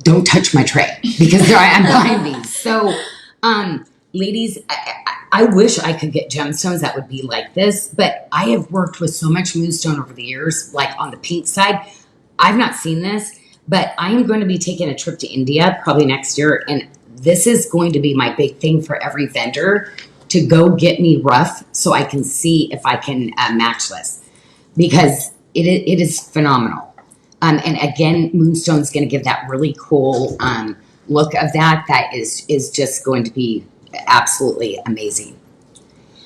don't touch my tray because I'm buying these. So, ladies, I wish I could get gemstones that would be like this, but I have worked with so much moonstone over the years, like on the pink side. I've not seen this, but I am going to be taking a trip to India probably next year. And this is going to be my big thing for every vendor to go get me rough so I can see if I can match this because it is phenomenal. And again, moonstone's going to give that really cool look of that. That is just going to be absolutely amazing.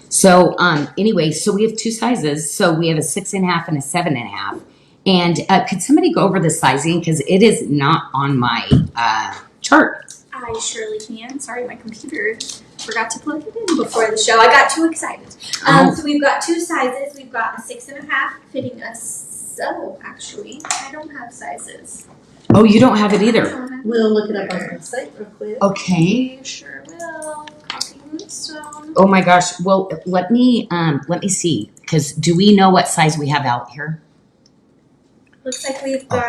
So anyway, so we have two sizes. So we have a 6.5 and a 7.5. And could somebody go over the sizing because it is not on my chart. I surely can. Sorry, my computer forgot to plug it in before the show. I got too excited. So we've got two sizes. We've got a 6.5 fitting us. So actually, I don't have sizes. Oh, you don't have it either. We'll look it up on our site real quick. Okay. We sure will. Coffee moonstone. Oh my gosh. Well, let me see. Because do we know what size we have out here? Looks like we've got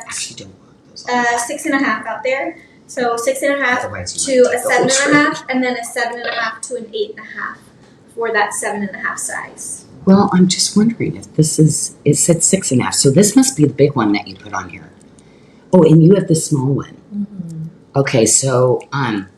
Actually, don't. 6.5 out there. So 6.5 Otherwise, to you a might take the whole 7.5, and then a 7.5 to an 8.5 for that 7.5 size. Well, I'm just wondering if this is, it said 6.5. So this must be the big one that you put on here. Oh, and you have the small one. Mm-hmm. Okay, so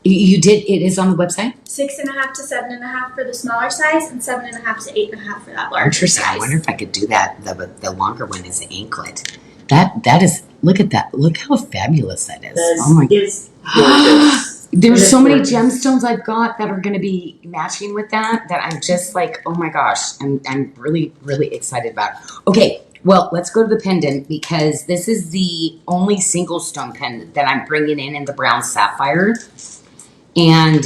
you did, it is on the website? 6.5 to 7.5 for the smaller size, and 7.5 to 8.5 for that larger Interesting. size. I wonder if I could do that. The longer one is the anklet. That is, look at that. Look how fabulous that is. Oh my God. It's gorgeous. There's It's so many gorgeous. gemstones I've got that are going to be matching with that I'm just like, oh my gosh, I'm really, really excited about it. Okay, well, let's go to the pendant because this is the only single stone pendant that I'm bringing in the brown sapphire. And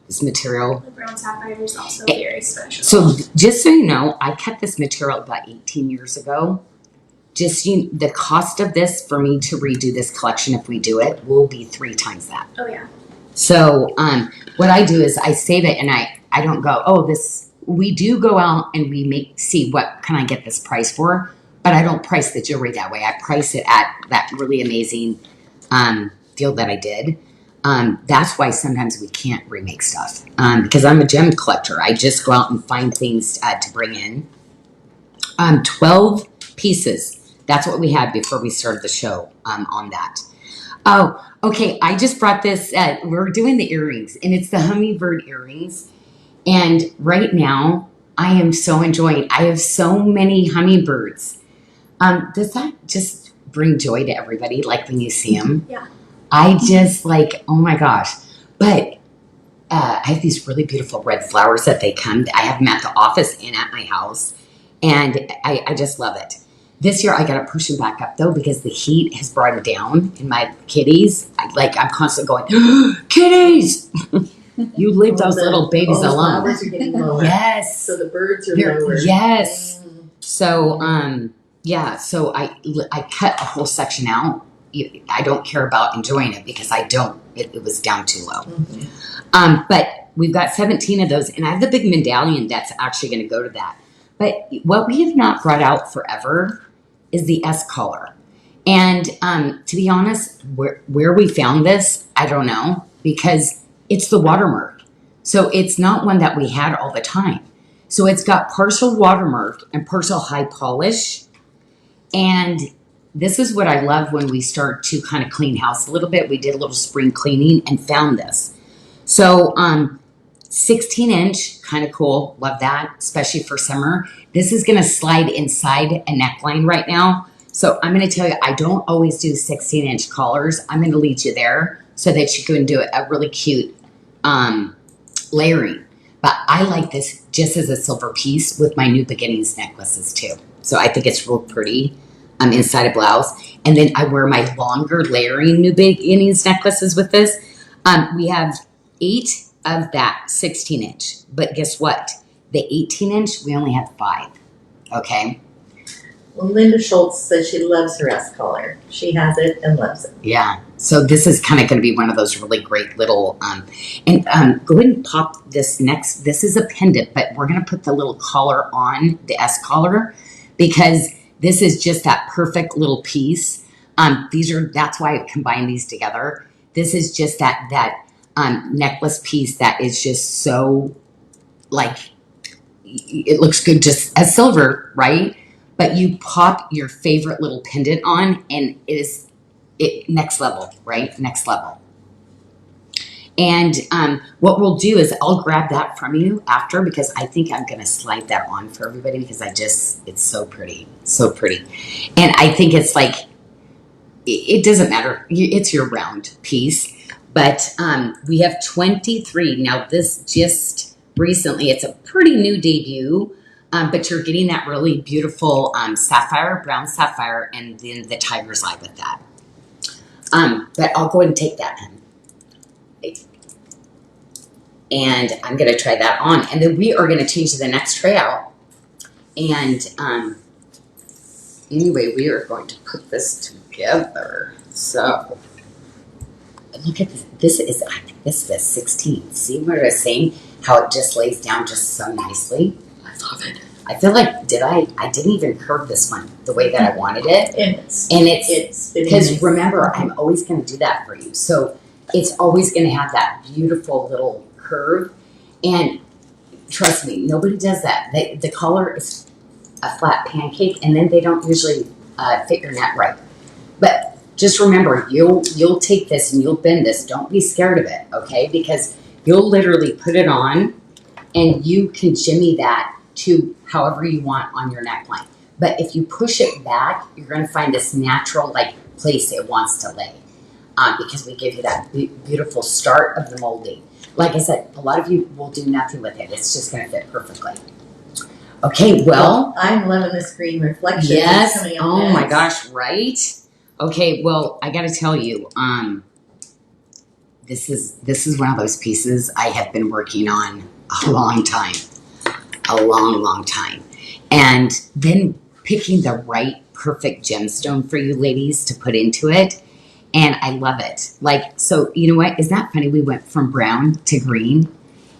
this material. The brown sapphire is also very special. So just so you know, I cut this material about 18 years ago just the cost of this for me to redo this collection, if we do it, will be 3 times that. Oh yeah. So what I do is I save it, and I don't go, oh, this. We do go out and we see what can I get this price for, but I don't price the jewelry that way. I price it at that really amazing deal that I did. That's why sometimes we can't remake stuff because I'm a gem collector. I just go out and find things to bring in. 12 pieces. That's what we had before we started the show on that. Oh, okay. I just brought this. We're doing the earrings, and it's the hummingbird earrings. And right now, I am so enjoying. I have so many hummingbirds. Does that just bring joy to everybody? Like when you see them? Yeah. I just like, oh my gosh. But I have these really beautiful red flowers that they come. I have them at the office and at my house. And I just love it. This year, I got to push them back up, though, because the heat has brought them down. And my kitties, I'm constantly going, kitties! You leave those little babies alone. The flowers are getting lower. Yes. So the birds are lower. Yes. So, so I cut a whole section out. I don't care about enjoying it because I don't. It was down too low. Mm-hmm. But we've got 17 of those, and I have the big medallion that's actually going to go to that. But what we have not brought out forever is the S collar. And to be honest, where we found this, I don't know, because it's the watermark. So it's not one that we had all the time. So it's got partial watermark and partial high polish. And this is what I love when we start to kind of clean house a little bit. We did a little spring cleaning and found this. So 16-inch, kind of cool. Love that, especially for summer. This is going to slide inside a neckline right now. So I'm going to tell you, I don't always do 16-inch collars. I'm going to lead you there so that you can do a really cute layering. But I like this just as a silver piece with my New Beginnings necklaces too. So I think it's real pretty inside a blouse. And then I wear my longer layering New Beginnings necklaces with this. We have 8 of that 16-inch. But guess what? The 18-inch, we only have 5. Okay? Well, Linda Schultz says she loves her S collar. She has it and loves it. Yeah. So this is kind of going to be one of those really great little, go ahead and pop this next. This is a pendant, but we're going to put the little collar on the S collar because this is just that perfect little piece. That's why I combined these together. This is just that necklace piece that is just so like, it looks good just as silver, right? But you pop your favorite little pendant on and it next level, right? Next level. And what we'll do is I'll grab that from you after because I think I'm going to slide that on for everybody because it's so pretty. So pretty. And I think it's like, it doesn't matter. It's your round piece. But we have 23. Now this just recently, it's a pretty new debut. But you're getting that really beautiful sapphire, brown sapphire, and then the tiger's eye with that. But I'll go ahead and take that in. And I'm going to try that on. And then we are going to change to the next tray out. And anyway, we are going to put this together. So look at this. I think this is a 16. See what I was saying? How it just lays down just so nicely. I love it. I feel like I didn't even curve this one the way that I wanted it. And it's because remember, I'm always going to do that for you. So it's always going to have that beautiful little curve. And trust me, nobody does that. The collar is a flat pancake and then they don't usually fit your neck right. But just remember, you'll take this and you'll bend this. Don't be scared of it, okay? Because you'll literally put it on and you can jimmy that to however you want on your neckline. But if you push it back, you're going to find this natural place it wants to lay because we give you that beautiful start of the molding. Like I said, a lot of you will do nothing with it. It's just going to fit perfectly. Okay, well. I'm loving this green reflection. Yes. Oh my gosh, right? Okay, well, I got to tell you, this is one of those pieces I have been working on a long time. A long, long time. And then picking the right perfect gemstone for you ladies to put into it. And I love it. Like, so you know what? Isn't that funny? We went from brown to green.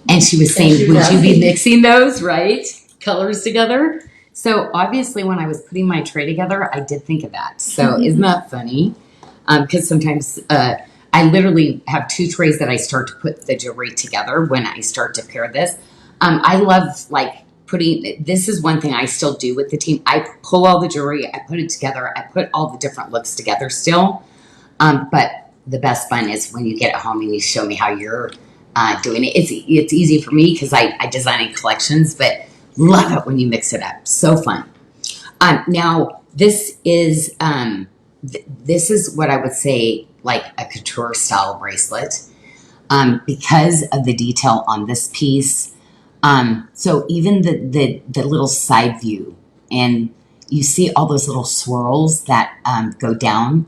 And she was saying, would you be mixing those, right? Colors together? So obviously when I was putting my tray together, I did think of that. So isn't that funny? Because sometimes I literally have 2 trays that I start to put the jewelry together when I start to pair this. I love like this is one thing I still do with the team. I pull all the jewelry, I put it together, I put all the different looks together still. But the best fun is when you get it home and you show me how you're doing it. It's easy for me because I design in collections, but love it when you mix it up. So fun. Now this is what I would say like a couture style bracelet because of the detail on this piece. So even the little side view, and you see all those little swirls that go down.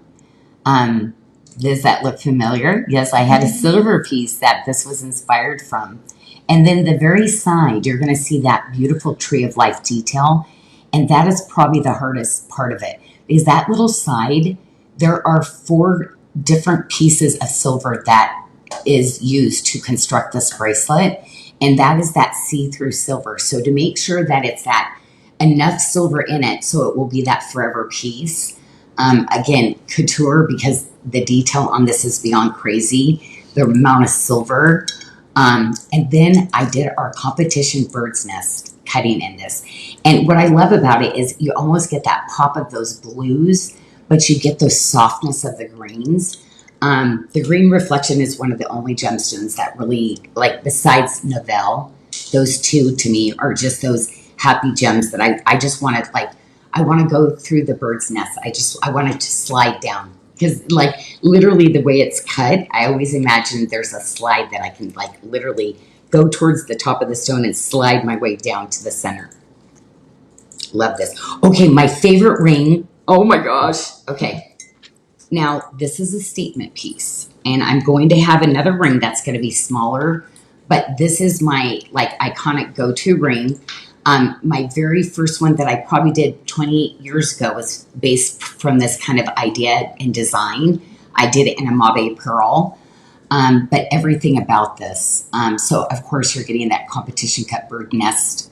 Does that look familiar? Yes, I had a silver piece that this was inspired from. And then the very side, you're going to see that beautiful tree of life detail. And that is probably the hardest part of it. Is that little side, there are 4 different pieces of silver that is used to construct this bracelet. And that is that see-through silver. So to make sure that it's that enough silver in it so it will be that forever piece. Again, couture, because the detail on this is beyond crazy. The amount of silver. And then I did our competition bird's nest cutting in this. And what I love about it is you almost get that pop of those blues, but you get the softness of the greens. The green reflection is one of the only gemstones that really, like besides Novell, those 2 to me are just those happy gems that I just want to like, I want to go through the bird's nest. I want it to slide down because like literally the way it's cut, I always imagine there's a slide that I can like literally go towards the top of the stone and slide my way down to the center. Love this. Okay, my favorite ring. Oh my gosh. Okay. Now this is a statement piece and I'm going to have another ring that's going to be smaller, but this is my like iconic go-to ring. My very first one that I probably did 28 years ago was based from this kind of idea and design. I did it in a mauve pearl, but everything about this. So of course you're getting that competition cut bird nest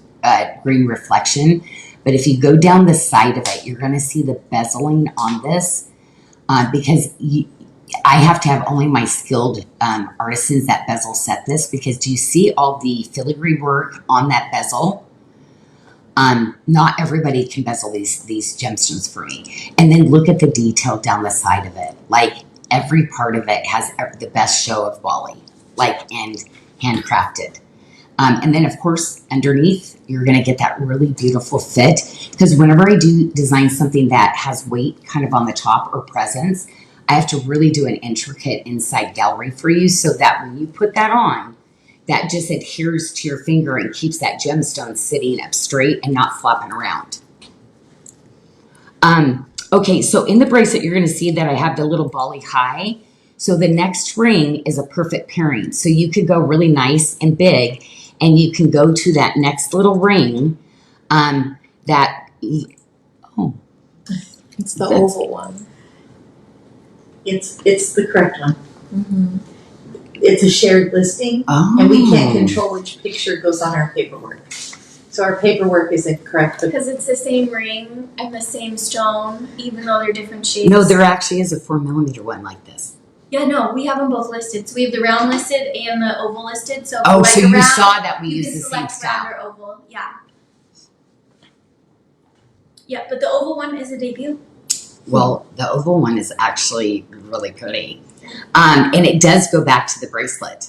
green reflection. But if you go down the side of it, you're going to see the bezeling on this because I have to have only my skilled artisans that bezel set this because do you see all the filigree work on that bezel? Not everybody can bezel these gemstones for me. And then look at the detail down the side of it. Like every part of it has the best show of Bali, like and handcrafted. And then of course underneath you're going to get that really beautiful fit because whenever I do design something that has weight kind of on the top or presence, I have to really do an intricate inside gallery for you so that when you put that on, that just adheres to your finger and keeps that gemstone sitting up straight and not flopping around. Okay, so in the bracelet, you're going to see that I have the little Bali high. So the next ring is a perfect pairing. So you could go really nice and big, and you can go to that next little ring It's the oval one. It's the correct one. Mm-hmm. It's a shared listing, Oh. and we can't control which picture goes on our paperwork. So our paperwork isn't correct. But Because it's the same ring and the same stone, even though they're different shapes. No, there actually is a 4mm one like this. Yeah, no, we have them both listed. So we have the round listed and the oval listed. So if Oh, you like so a you round, saw that we you use can the same select style. round or oval. Yeah. Yeah, but the oval one is a debut. Well, the oval one is actually really pretty. And it does go back to the bracelet.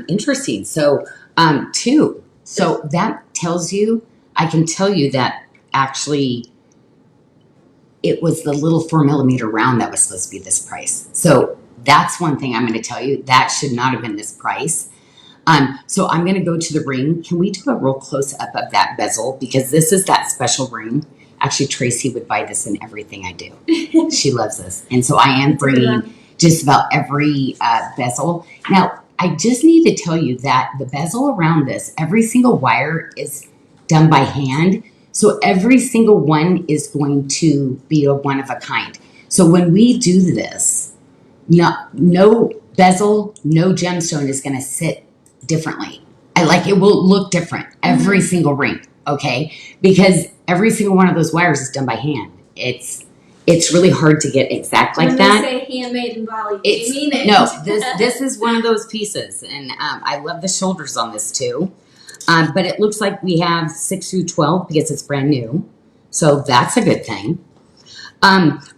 Interesting. So, two. So that tells you, I can tell you that actually it was the little 4mm round that was supposed to be this price. So that's one thing I'm going to tell you. That should not have been this price. So I'm going to go to the ring. Can we do a real close up of that bezel? Because this is that special ring. Actually, Tracy would buy this in everything I do. She loves this. And so I am bringing just about every bezel. Now, I just need to tell you that the bezel around this, every single wire is done by hand. So every single one is going to be a one of a kind. So when we do this, no bezel, no gemstone is going to sit differently. It will look different every single ring, okay? Because every single one of those wires is done by hand. It's really hard to get exact like that. When they say handmade in Bali, do you mean it? No, this is one of those pieces, and I love the shoulders on this too. But it looks like we have 6 through 12 because it's brand new, so that's a good thing.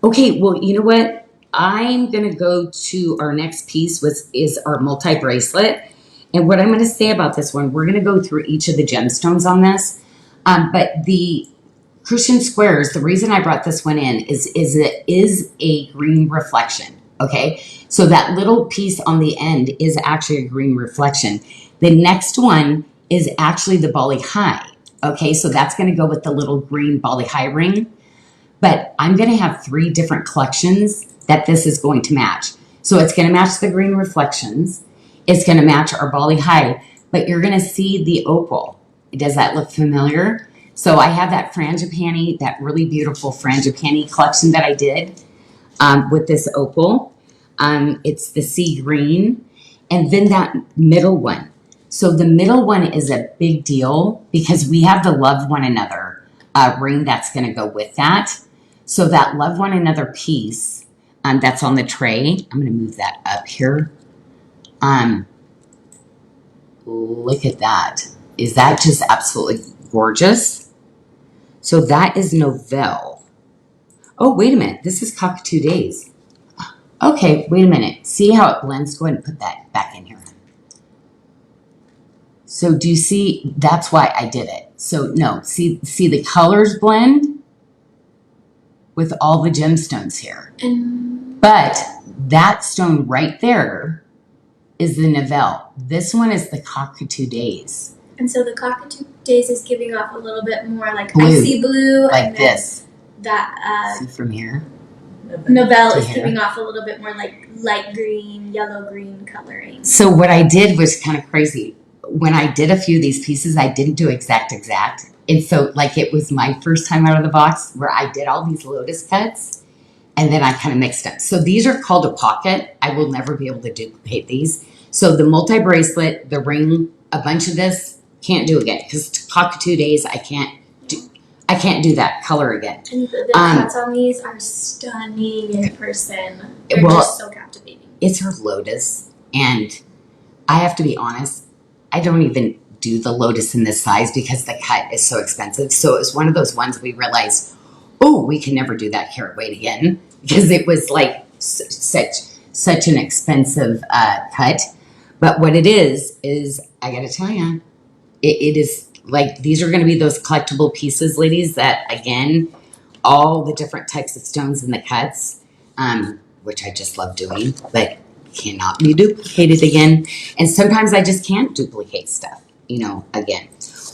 Okay, well, you know what? I'm going to go to our next piece, which is our multi-bracelet. And what I'm going to say about this one, we're going to go through each of the gemstones on this. But the cushion squares, the reason I brought this one in is it is a green reflection. Okay, so that little piece on the end is actually a green reflection. The next one is actually the Bali High. Okay, so that's going to go with the little green Bali High ring. But I'm going to have 3 different collections that this is going to match. So it's going to match the green reflections. It's going to match our Bali High, but you're going to see the opal. Does that look familiar? So I have that frangipani, that really beautiful frangipani collection that I did with this opal. It's the sea green, and then that middle one. So the middle one is a big deal because we have the Love One Another ring that's going to go with that. So that Love One Another piece that's on the tray, I'm going to move that up here. Look at that. Is that just absolutely gorgeous? So that is Novell. Oh, wait a minute. This is Cockatoo Days. Okay, wait a minute. See how it blends? Go ahead and put that back in here. So do you see? That's why I did it. So no, see the colors blend with all the gemstones here. But that stone right there is the Novell. This one is the Cockatoo Days. And so the Cockatoo Days is giving off a little bit more like blue, icy blue. like and this. That see from here. Novell is giving off a little bit more like light green, yellow green coloring. So what I did was kind of crazy. When I did a few of these pieces, I didn't do exact. And so like it was my first time out of the box where I did all these lotus cuts. And then I kind of mixed them. So these are called a pocket. I will never be able to duplicate these. So the multi-bracelet, the ring, a bunch of this, can't do again. Because Cockatoo Days, I can't do that color again. And the cuts on these are stunning in person. They're just so captivating. It's her lotus. And I have to be honest, I don't even do the lotus in this size because the cut is so expensive. So it was one of those ones we realized, oh, we can never do that carat weight again because it was like such an expensive cut. But what it is I got to tell you, it is like these are going to be those collectible pieces, ladies, that, again, all the different types of stones in the cuts, which I just love doing, but cannot be duplicated again. And sometimes I just can't duplicate stuff, again.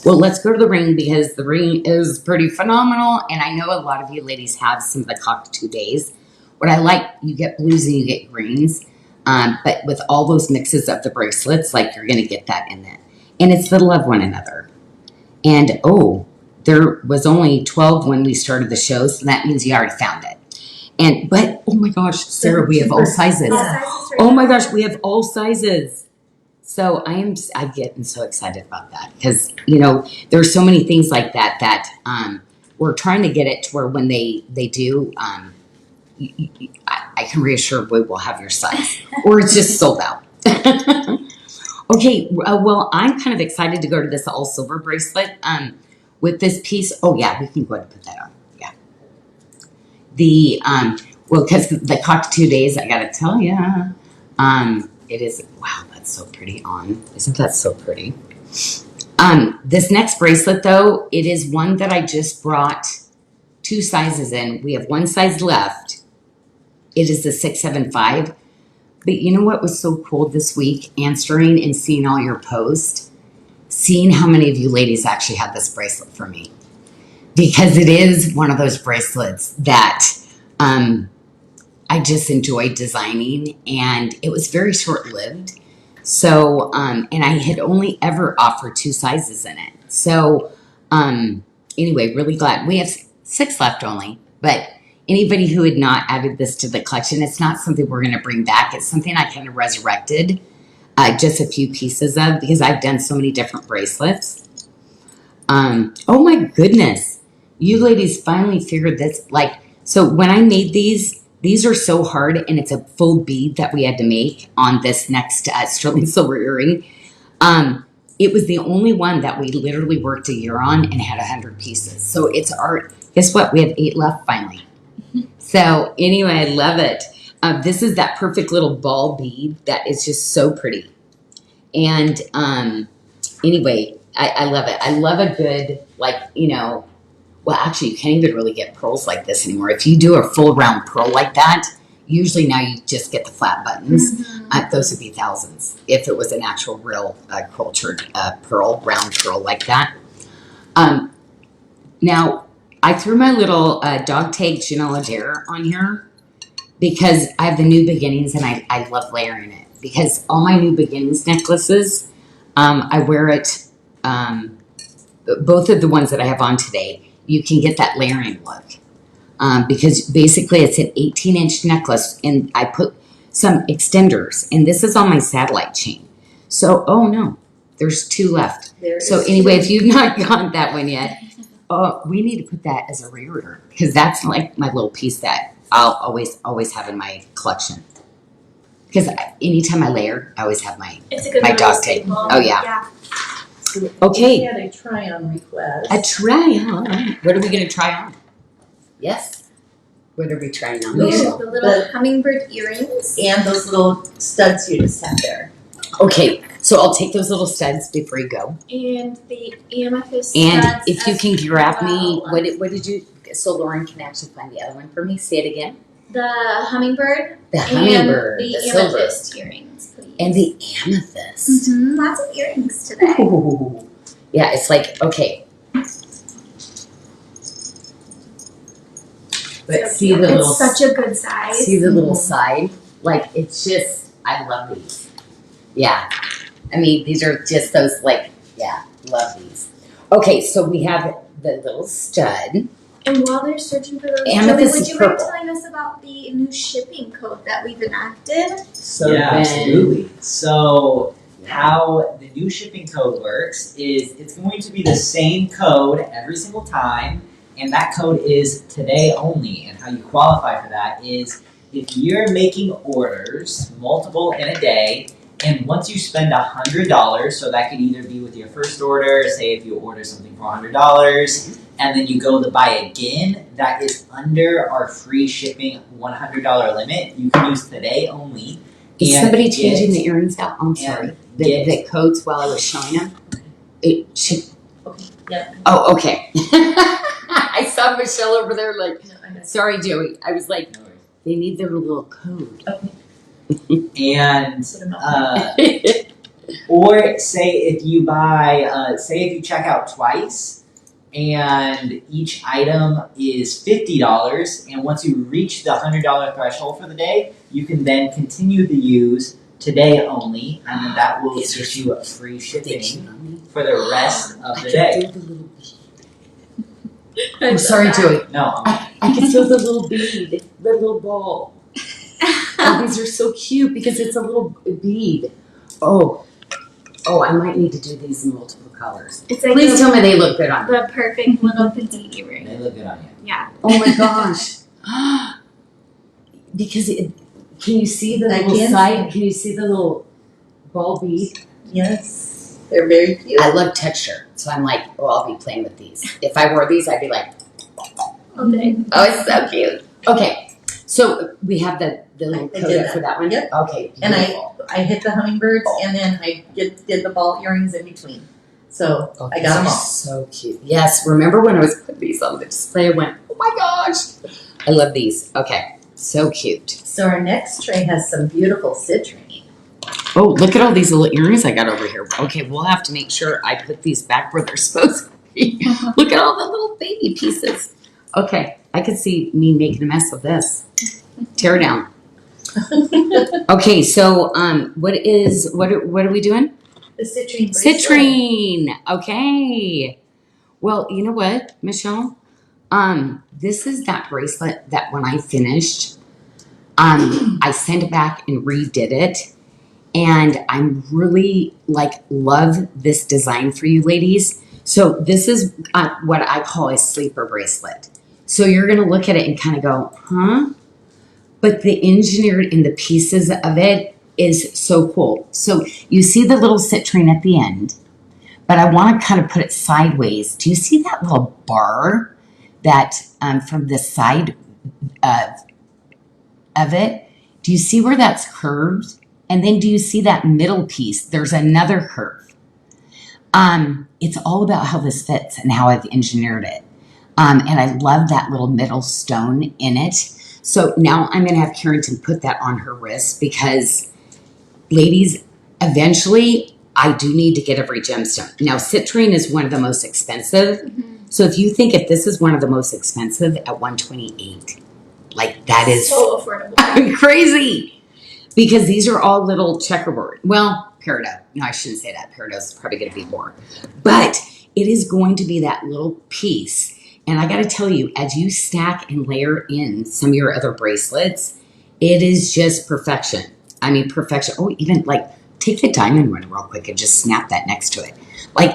Well, let's go to the ring because the ring is pretty phenomenal. And I know a lot of you ladies have some of the Cockatoo Days. What I like, you get blues and you get greens. But with all those mixes of the bracelets, like you're going to get that in there. And it's the Love One Another. And, there was only 12 when we started the show. So that means you already found it. But, oh my gosh, Sarah, we have all sizes. Oh my gosh, we have all sizes. So I'm getting so excited about that because, there's so many things like that we're trying to get it to where when they do, I can reassure we will have your size or it's just sold out. Okay, well, I'm kind of excited to go to this all silver bracelet with this piece. Oh yeah, we can go ahead and put that on. Yeah. Because the Cockatoo Days, I gotta tell you, it is, wow, that's so pretty on. Isn't that so pretty? This next bracelet, though, it is one that I just brought 2 sizes in. We have 1 size left. It is the 675. But you know what was so cool this week? Answering and seeing all your posts. Seeing how many of you ladies actually had this bracelet for me. Because it is one of those bracelets that I just enjoyed designing. And it was very short-lived. So, and I had only ever offered 2 sizes in it. So, anyway, really glad. We have 6 left only, but anybody who had not added this to the collection, it's not something we're going to bring back. It's something I kind of resurrected just a few pieces of because I've done so many different bracelets. Oh my goodness. You ladies finally figured this. Like, so when I made these are so hard, and it's a full bead that we had to make on this next sterling silver earring. It was the only one that we literally worked a year on and had 100 pieces. So it's art. Guess what? We have 8 left finally. So anyway, I love it. This is that perfect little ball bead that is just so pretty. And anyway, I love it. I love a good, like, you know, well, actually, you can't even really get pearls like this anymore. If you do a full round pearl like that, usually now you just get the flat buttons. Those would be thousands if it was an actual real cultured pearl, round pearl like that. Now, I threw my little dog tag Janyl Adair on here because I have the New Beginnings and I love layering it. Because all my New Beginnings necklaces, I wear it, both of the ones that I have on today, you can get that layering look. Because basically it's an 18-inch necklace and I put some extenders, and this is on my satellite chain. So, oh no, there's 2 left. So anyway, if you've not got that one yet, we need to put that as a reorder because that's like my little piece that I'll always have in my collection. Because anytime I layer, I always have my dog tag. Oh yeah. Okay. We had a try-on request. A try-on. What are we going to try on? Yes. What are we trying on? Ooh, the little hummingbird earrings. And those little studs you just have there. Okay, so I'll take those little studs before you go. And the amethyst And studs if you can grab me, well. what did you? So Lauren can actually find the other one for me. Say it again. The hummingbird. The hummingbird, and the the silver, amethyst earrings, please. and the amethyst. Lots of earrings today. Ooh. Yeah, it's like okay. But see the little. It's such a good size. See the little side? Like, it's just, I love these. Yeah. I mean, these are just those, like, yeah, love these. Okay, so we have the little stud. And while they're searching for those, Amethyst Joey, would is you mind purple. telling us about the new shipping code that we've enacted? So yeah, then, absolutely. So how the new shipping code works is it's going to be the same code every single time, and that code is today only. And how you qualify for that is if you're making orders, multiple in a day, and once you spend $100, so that could either be with your first order, say if you order something for $100, and then you go to buy again, that is under our free shipping $100 limit. You can use today only. is and somebody get- changing the earrings out? I'm sorry. The codes while I was showing them? It should. Okay, yeah. Oh, okay. I saw Michelle over there like, No, I know. sorry, Joey. I was like, No worries. they need their little code. And Put 'em up. or say if you buy, say if you check out twice, and each item is $50, and once you reach the $100 threshold for the day, you can then continue to use today only, and then that will get you a free shipping for the rest of the day. Oh, sorry, Joey. No, I can feel the little bead, the little ball. Oh, these are so cute because it's a little bead. Oh, I might need to do these in multiple colors. It's like Please tell me they look good on me. the perfect little petite earring. they look good on you. Yeah. Oh my gosh. Because can you see the I little can side? Can you see the little ball bead? Yes, they're very cute. I love texture, so I'm like, oh, I'll be playing with these. If I wore these, I'd be like, All day. oh, it's so cute. Okay, so we have the little I coda did that. for that one. Yep. Okay, And beautiful. I hit the hummingbirds and then I did the ball earrings in between. So Oh, I these got them are all. so cute. Yes, remember when I was putting these on the display? I went, oh my gosh. I love these. Okay, so cute. So our next tray has some beautiful citrine. Oh, look at all these little earrings I got over here. Okay, we'll have to make sure I put these back where they're supposed to be. Look at all the little baby pieces. Okay, I could see me making a mess of this. Tear down. Okay, so what are we doing? The citrine bracelet. Citrine. Okay. Well, you know what, Michelle? This is that bracelet that when I finished, I sent it back and redid it. And I'm really love this design for you ladies. So this is what I call a sleeper bracelet. So you're going to look at it and kind of go, huh? But the engineered in the pieces of it is so cool. So you see the little citrine at the end, but I want to kind of put it sideways. Do you see that little bar that from the side of it? Do you see where that's curved? And then do you see that middle piece? There's another curve. It's all about how this fits and how I've engineered it. And I love that little middle stone in it. So now I'm going to have Carrington put that on her wrist because, ladies, eventually I do need to get every gemstone. Now, citrine is one of the most expensive. Mm-hmm. So if you think if this is one of the most expensive at $128, that is so affordable. Crazy. Because these are all little checkerboard. Well, peridot. No, I shouldn't say that. Peridot is probably going to be more. But it is going to be that little piece. And I got to tell you, as you stack and layer in some of your other bracelets, it is just perfection. I mean, perfection. Oh, even take the diamond one real quick and just snap that next to it.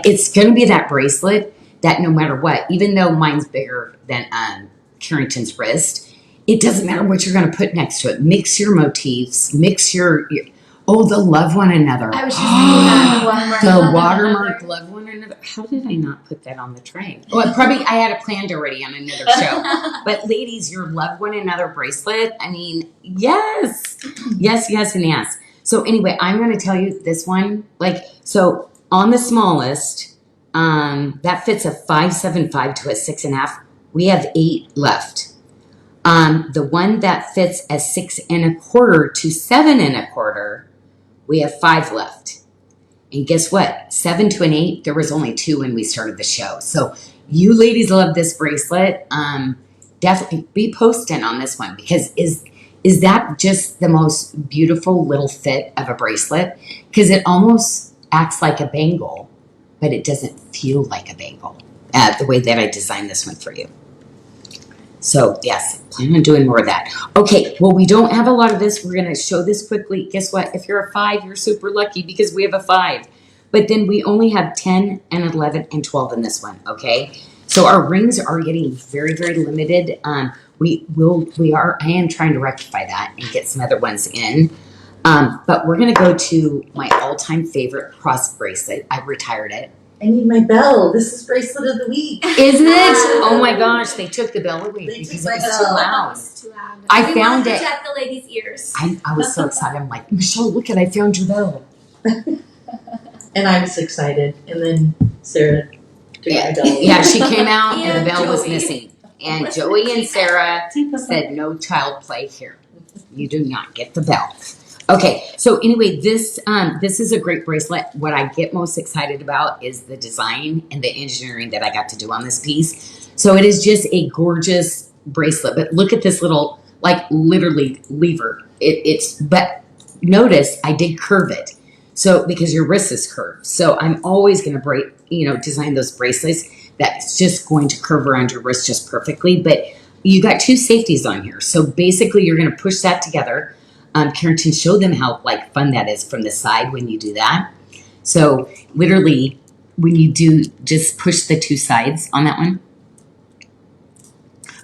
It's going to be that bracelet that no matter what, even though mine's bigger than Carrington's wrist, it doesn't matter what you're going to put next to it. Mix your motifs. Mix your the love one another. I was just thinking that. The watermark love one another. How did I not put that on the tray? Well, I had it planned already on another show. But ladies, your love one another bracelet. I mean, yes. Yes, yes, and yes. So anyway, I'm going to tell you this one. So on the smallest, that fits a 5.75 to a 6.5. We have 8 left. The one that fits a 6.25 to 7.25, we have 5 left. And guess what? 7 to an 8, there was only 2 when we started the show. So you ladies love this bracelet. Definitely be posting on this one because is that just the most beautiful little fit of a bracelet? Because it almost acts like a bangle, but it doesn't feel like a bangle the way that I designed this one for you. So, yes, plan on doing more of that. Okay, well, we don't have a lot of this. We're going to show this quickly. Guess what? If you're a 5, you're super lucky because we have a 5. But then we only have 10 and 11 and 12 in this one, okay? So our rings are getting very, very limited. I am trying to rectify that and get some other ones in. But we're going to go to my all-time favorite cross bracelet. I retired it. I need my bell. This is bracelet of the week. Isn't it? Oh my gosh, they took the bell away because it was too loud. I found it. Protect the ladies' ears. I was so excited. I'm like, Michelle, look at, I found your bell. And I was excited. And then Sarah took my bell. Yeah, she came out and the bell was Joey. missing. And Joey and Sarah said, no child play here. You do not get the bell. Okay, so anyway, this is a great bracelet. What I get most excited about is the design and the engineering that I got to do on this piece. So it is just a gorgeous bracelet. But look at this little, literally lever. But notice I did curve it. So because your wrist is curved. So I'm always going to design those bracelets that's just going to curve around your wrist just perfectly. But you got 2 safeties on here. So basically you're going to push that together. Carrington showed them how fun that is from the side when you do that. So literally when you do, just push the 2 sides on that one.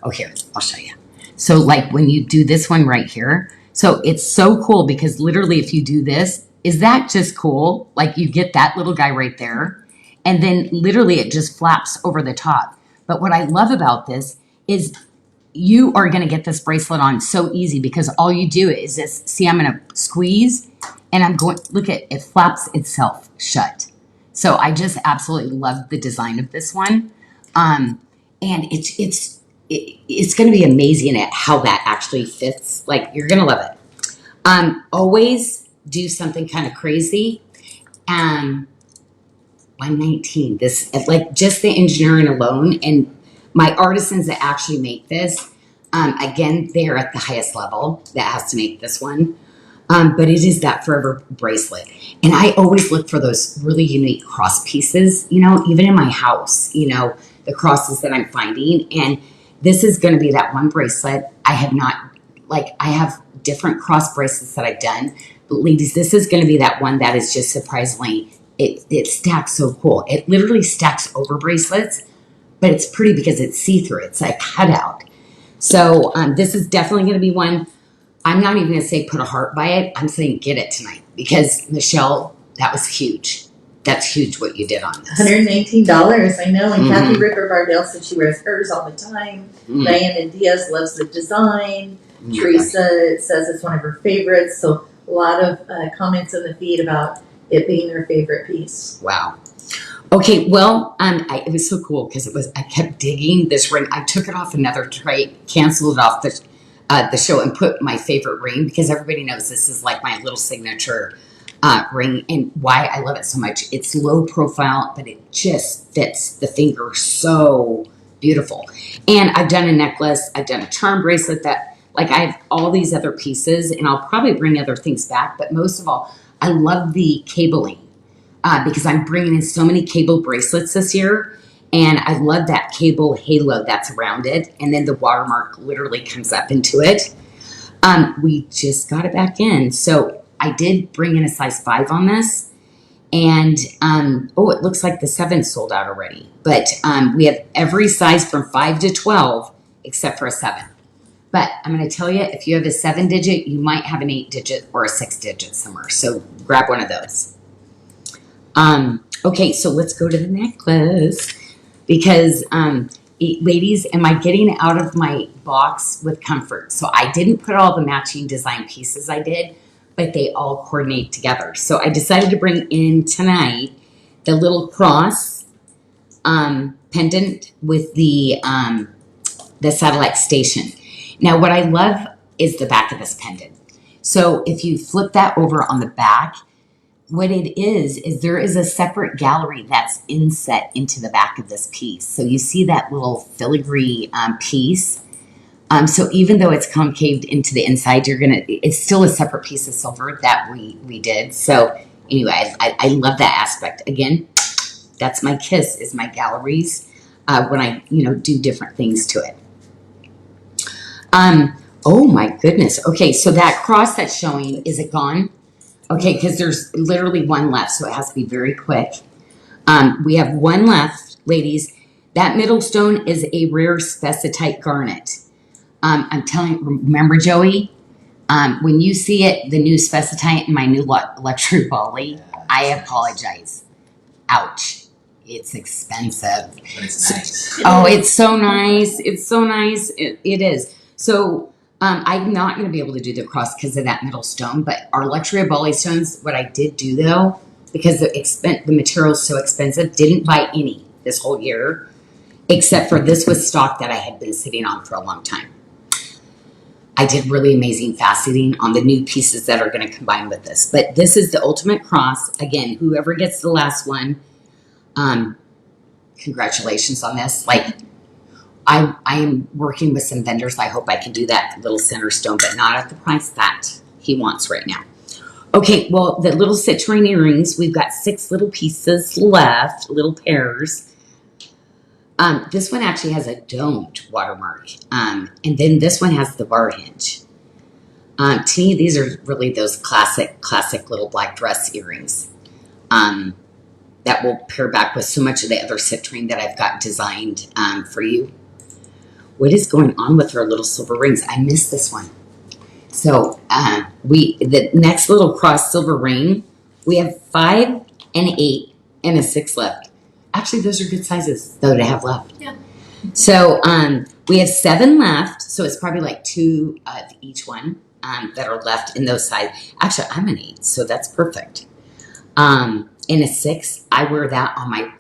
Oh, here, I'll show you. So when you do this one right here, so it's so cool because literally if you do this, is that just cool? You get that little guy right there and then literally it just flaps over the top. But what I love about this is you are going to get this bracelet on so easy because all you do is this. See, I'm going to squeeze and I'm going, look at it flaps itself shut. So I just absolutely love the design of this one. And it's going to be amazing at how that actually fits. You're going to love it. Always do something kind of crazy. 119, this, just the engineering alone and my artisans that actually make this, again, they're at the highest level that has to make this one. But it is that forever bracelet. And I always look for those really unique cross pieces, even in my house, the crosses that I'm finding. And this is going to be that one bracelet. I have different cross bracelets that I've done. But ladies, this is going to be that one that is just surprisingly, it stacks so cool. It literally stacks over bracelets, but it's pretty because it's see-through. It's like cutout. So this is definitely going to be one. I'm not even going to say put a heart by it. I'm saying get it tonight because Michelle, that was huge. That's huge what you did on this. $119, I know. And Kathy Ripper Bardell said she wears hers all the time. Diana Diaz loves the design. Teresa says it's one of her favorites. So a lot of comments in the feed about it being their favorite piece. Wow. Okay, well, it was so cool because I kept digging this ring. I took it off another tray, canceled it off the show, and put my favorite ring because everybody knows this is like my little signature ring, and why I love it so much. It's low profile, but it just fits the finger so beautiful. And I've done a necklace, I've done a charm bracelet that, like, I have all these other pieces, and I'll probably bring other things back, but most of all, I love the cabling because I'm bringing in so many cable bracelets this year, and I love that cable halo that's around it, and then the watermark literally comes up into it. We just got it back in, so I did bring in a size 5 on this, and it looks like the 7 sold out already, but we have every size from 5 to 12 except for a 7. But I'm going to tell you, if you have a 7-digit, you might have an 8-digit or a 6-digit somewhere. So grab one of those. Okay, so let's go to the necklace. Because, ladies, am I getting out of my box with comfort? So I didn't put all the matching design pieces I did, but they all coordinate together. So I decided to bring in tonight the little cross pendant with the satellite station. Now, what I love is the back of this pendant. So if you flip that over on the back, what it is there is a separate gallery that's inset into the back of this piece. So you see that little filigree piece. So even though it's concaved into the inside, it's still a separate piece of silver that we did. So anyway, I love that aspect. Again, that's my kiss, is my galleries when I do different things to it. Oh my goodness. Okay, so that cross that's showing, is it gone? Okay, because there's literally one left, so it has to be very quick. We have one left, ladies. That middle stone is a rare specitite garnet. I'm telling you, remember, Joey? When you see it, the new specitite in my new luxury Bali, I apologize. Ouch. It's expensive. But it's nice. Oh, it's so nice. It's so nice. It is. So I'm not going to be able to do the cross because of that middle stone, but our luxury Bali stones, what I did do though, because the material is so expensive, didn't buy any this whole year, except for this was stock that I had been sitting on for a long time. I did really amazing faceting on the new pieces that are going to combine with this. But this is the ultimate cross. Again, whoever gets the last one, congratulations on this. Like, I am working with some vendors. I hope I can do that little center stone, but not at the price that he wants right now. Okay, well, the little citrine earrings, we've got 6 little pieces left, little pairs. This one actually has a domed watermark. And then this one has the bar hinge. To me, these are really those classic little black dress earrings. That will pair back with so much of the other citrine that I've got designed for you. What is going on with our little silver rings? I missed this one. So the next little cross silver ring, we have 5 and 8 and a 6 left. Actually, those are good sizes though to have left. Yeah. So we have 7 left. So it's probably like 2 of each one that are left in those sizes. Actually, I'm an 8, so that's perfect. In a 6, I wear that on my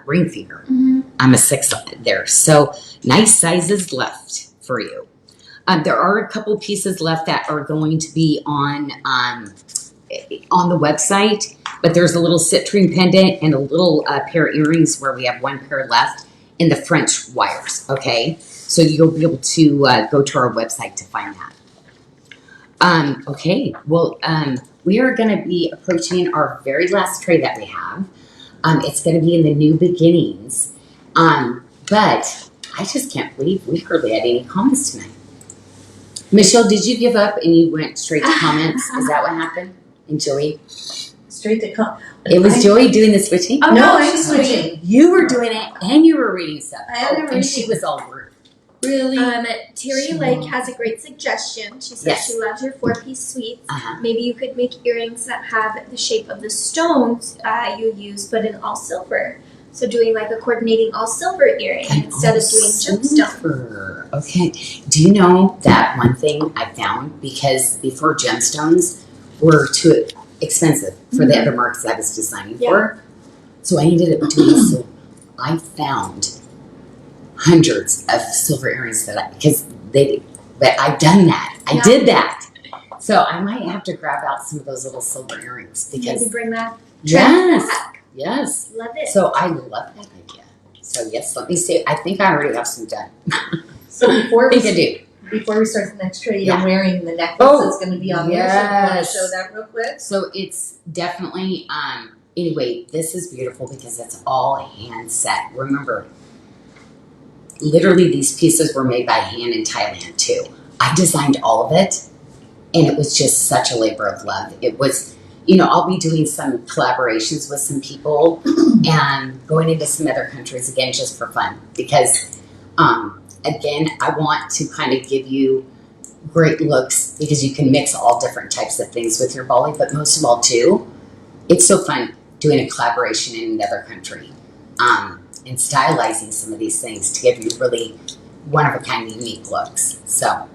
ring finger. Mm-hmm. I'm a 6 there. So nice sizes left for you. There are a couple pieces left that are going to be on the website, but there's a little citrine pendant and a little pair of earrings where we have 1 pair left in the French wires, okay? So you'll be able to go to our website to find that. Okay, well, we are going to be approaching our very last tray that we have. It's going to be in the New Beginnings. But I just can't believe we hardly had any comments tonight. Michelle, did you give up and you went straight to comments? Is that what happened? And Joey? Straight to come. It was Joey doing the switching? Oh, No, no, I'm she's switching. You were doing it and you were reading stuff. I am and reading. she was all rude. Really? Terry Lake has a great suggestion. She says Yes. she loves your 4-piece suites. Uh-huh. Maybe you could make earrings that have the shape of the stones you use, but in all silver. So doing like a coordinating all silver earring instead of doing gemstone. Silver. Okay. Do you know that one thing I found? Because before gemstones were too expensive for the other marks I was designing for. So I ended up doing so. I found hundreds of silver earrings but I've done that. I did that. So I might have to grab out some of those little silver earrings Maybe because bring that yes, back. yes. Love it. So I love that idea. So yes, let me see. I think I already have some done. So before I think I do. Before we start the next trade, Yeah. I'm wearing the necklace Oh, that's going to be on there. So I want to yes. show that real quick. So it's definitely anyway, this is beautiful because it's all hand set. Remember, literally these pieces were made by hand in Thailand too. I designed all of it and it was just such a labor of love. It was, I'll be doing some collaborations with some people and going into some other countries again just for fun because again, I want to kind of give you great looks because you can mix all different types of things with your volley, but most of all too, it's so fun doing a collaboration in another country and stylizing some of these things to give you really one-of-a-kind unique looks. So,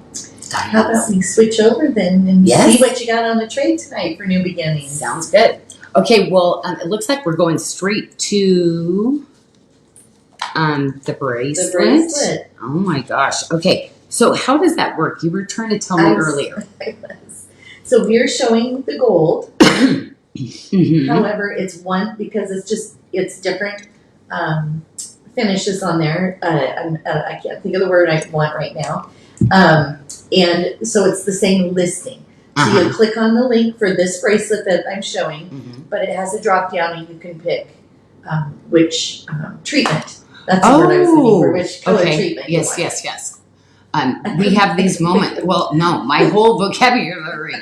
How about we switch over then and Yes. see what you got on the trade tonight for new beginnings? Sounds good. Okay, well, it looks like we're going straight to the bracelet. The bracelet. Oh my gosh. Okay, so how does that work? You were trying to tell me earlier. So we're showing the gold. Mhm. However, it's one because it's different finishes on there. I can't think of the word I want right now. And so it's the same listing. So you Uh-huh. click on the link for this bracelet that I'm showing, Mhm. but it has a drop down and you can pick which treatment. That's the word I was looking for. Which color treatment? you Yes, want. yes, yes. We have these moments. Well, no, my whole vocabulary.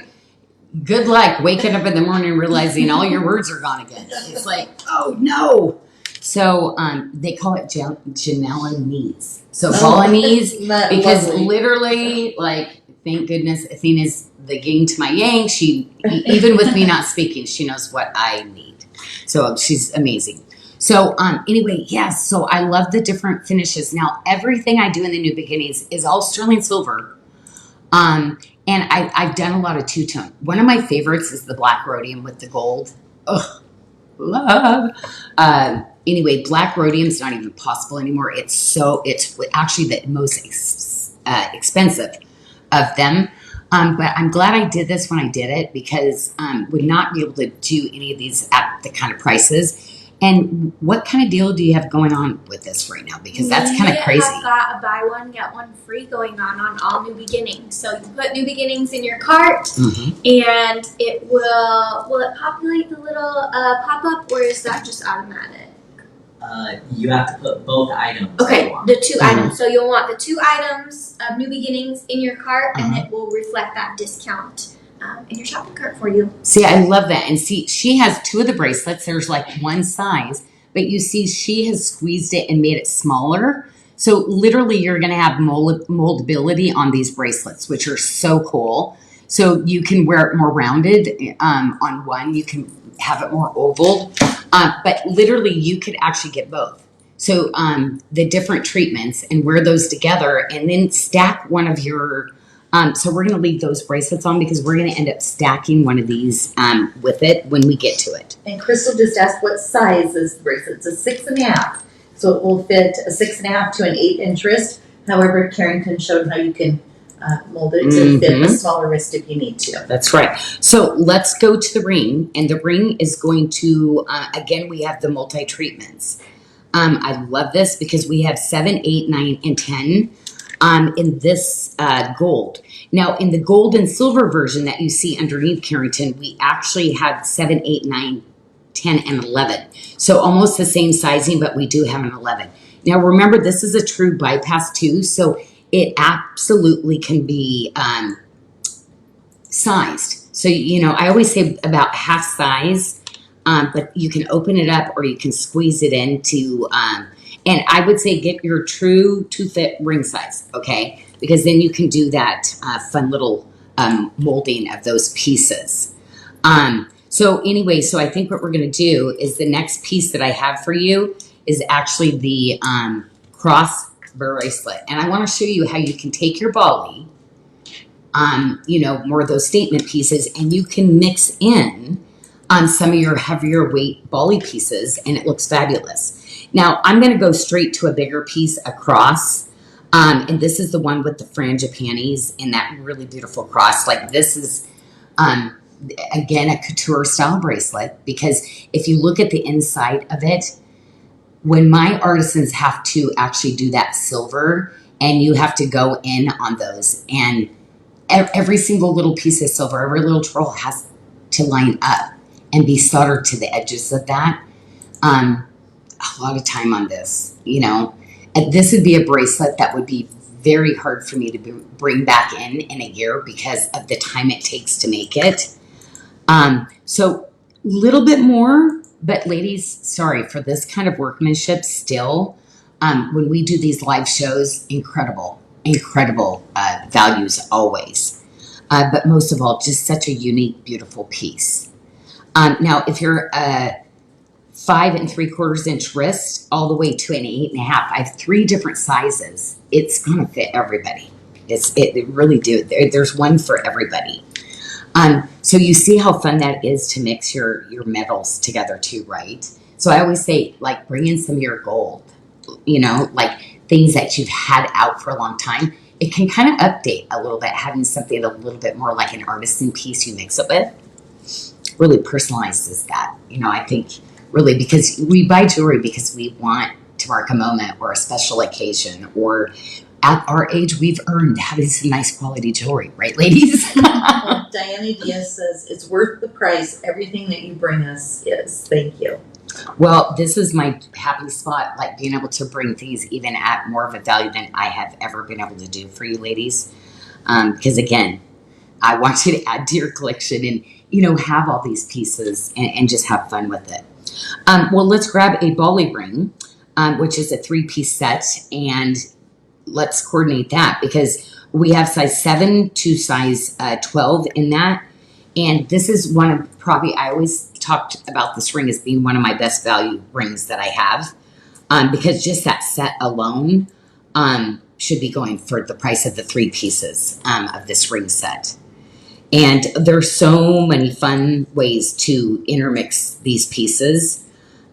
Good luck waking up in the morning and realizing all your words are gone again. It's like, oh no. So they call it Janelle. So Balinese, Not because lovely. literally, like, thank goodness Athena's the yin to my yang. She, even with me not speaking, she knows what I need. So she's amazing. So anyway, yes, so I love the different finishes. Now, everything I do in the new beginnings is all sterling silver. And I've done a lot of two-tone. One of my favorites is the black rhodium with the gold. Ugh, love. Anyway, black rhodium's not even possible anymore. It's actually the most expensive of them. But I'm glad I did this when I did it because would not be able to do any of these at the kind of prices. And what kind of deal do you have going on with this right now? Because that's kind of crazy. We have got a buy one, get one free going on all new beginnings. So you put new beginnings in your cart and it will it populate the little pop-up or is that just automatic? You have to put both items. Okay, on. the two items. So you'll want the 2 items of new beginnings in your cart and it will reflect that discount in your shopping cart for you. See, I love that. And see, she has 2 of the bracelets. There's like one size, but you see she has squeezed it and made it smaller. So literally you're going to have moldability on these bracelets, which are so cool. So you can wear it more rounded on one. You can have it more oval. But literally you could actually get both. So the different treatments and wear those together and then stack one of your so we're going to leave those bracelets on because we're going to end up stacking one of these with it when we get to it. And Crystal just asked what size is the bracelet. It's a 6.5. So it will fit a 6.5 to an 8-inch wrist. However, Carrington showed how you can mold it to fit a smaller wrist if you need to. That's right. So let's go to the ring. And the ring is going to, again, we have the multi-treatments. I love this because we have 7, 8, 9, and 10 in this gold. Now, in the gold and silver version that you see underneath Carrington, we actually have 7, 8, 9, 10, and 11. So almost the same sizing, but we do have an 11. Now remember, this is a true bypass too, so it absolutely can be sized. So, you know, I always say about half size, but you can open it up or you can squeeze it into, and I would say get your true to fit ring size, okay? Because then you can do that fun little molding of those pieces. So anyway, so I think what we're going to do is the next piece that I have for you is actually the cross bracelet. And I want to show you how you can take your volley, you know, more of those statement pieces, and you can mix in on some of your heavier weight volley pieces, and it looks fabulous. Now, I'm going to go straight to a bigger piece across, and this is the one with the frangipanis and that really beautiful cross. Like this is, again, a couture style bracelet, because if you look at the inside of it, when my artisans have to actually do that silver, and you have to go in on those, and every single little piece of silver, every little twirl has to line up and be soldered to the edges of that. A lot of time on this, you know. And this would be a bracelet that would be very hard for me to bring back in a year because of the time it takes to make it. So a little bit more, but ladies, sorry, for this kind of workmanship still, when we do these live shows, incredible values always. But most of all, just such a unique, beautiful piece. Now, if you're a 5 3/4 inch wrist all the way to an 8 1/2, I have 3 different sizes. It's gonna fit everybody. It really do. There's one for everybody. So you see how fun that is to mix your metals together too, right? So I always say, like, bring in some of your gold, you know, like things that you've had out for a long time. It can kind of update a little bit, having something a little bit more like an artisan piece you mix it with. Really personalizes that, you know, I think really, because we buy jewelry because we want to mark a moment or a special occasion, or at our age, we've earned having some nice quality jewelry, right, ladies? Well, Diana Diaz says it's worth the price. Everything that you bring us is. Thank you. Well, this is my happy spot, like being able to bring things even at more of a value than I have ever been able to do for you ladies. Because again, I want you to add to your collection and, you know, have all these pieces and just have fun with it. Well, let's grab a volley ring, which is a 3-piece set, and let's coordinate that, because we have size 7 to size 12 in that. And this is one of, probably, I always talked about this ring as being one of my best value rings that I have, because just that set alone should be going for the price of the 3 pieces of this ring set. And there's so many fun ways to intermix these pieces.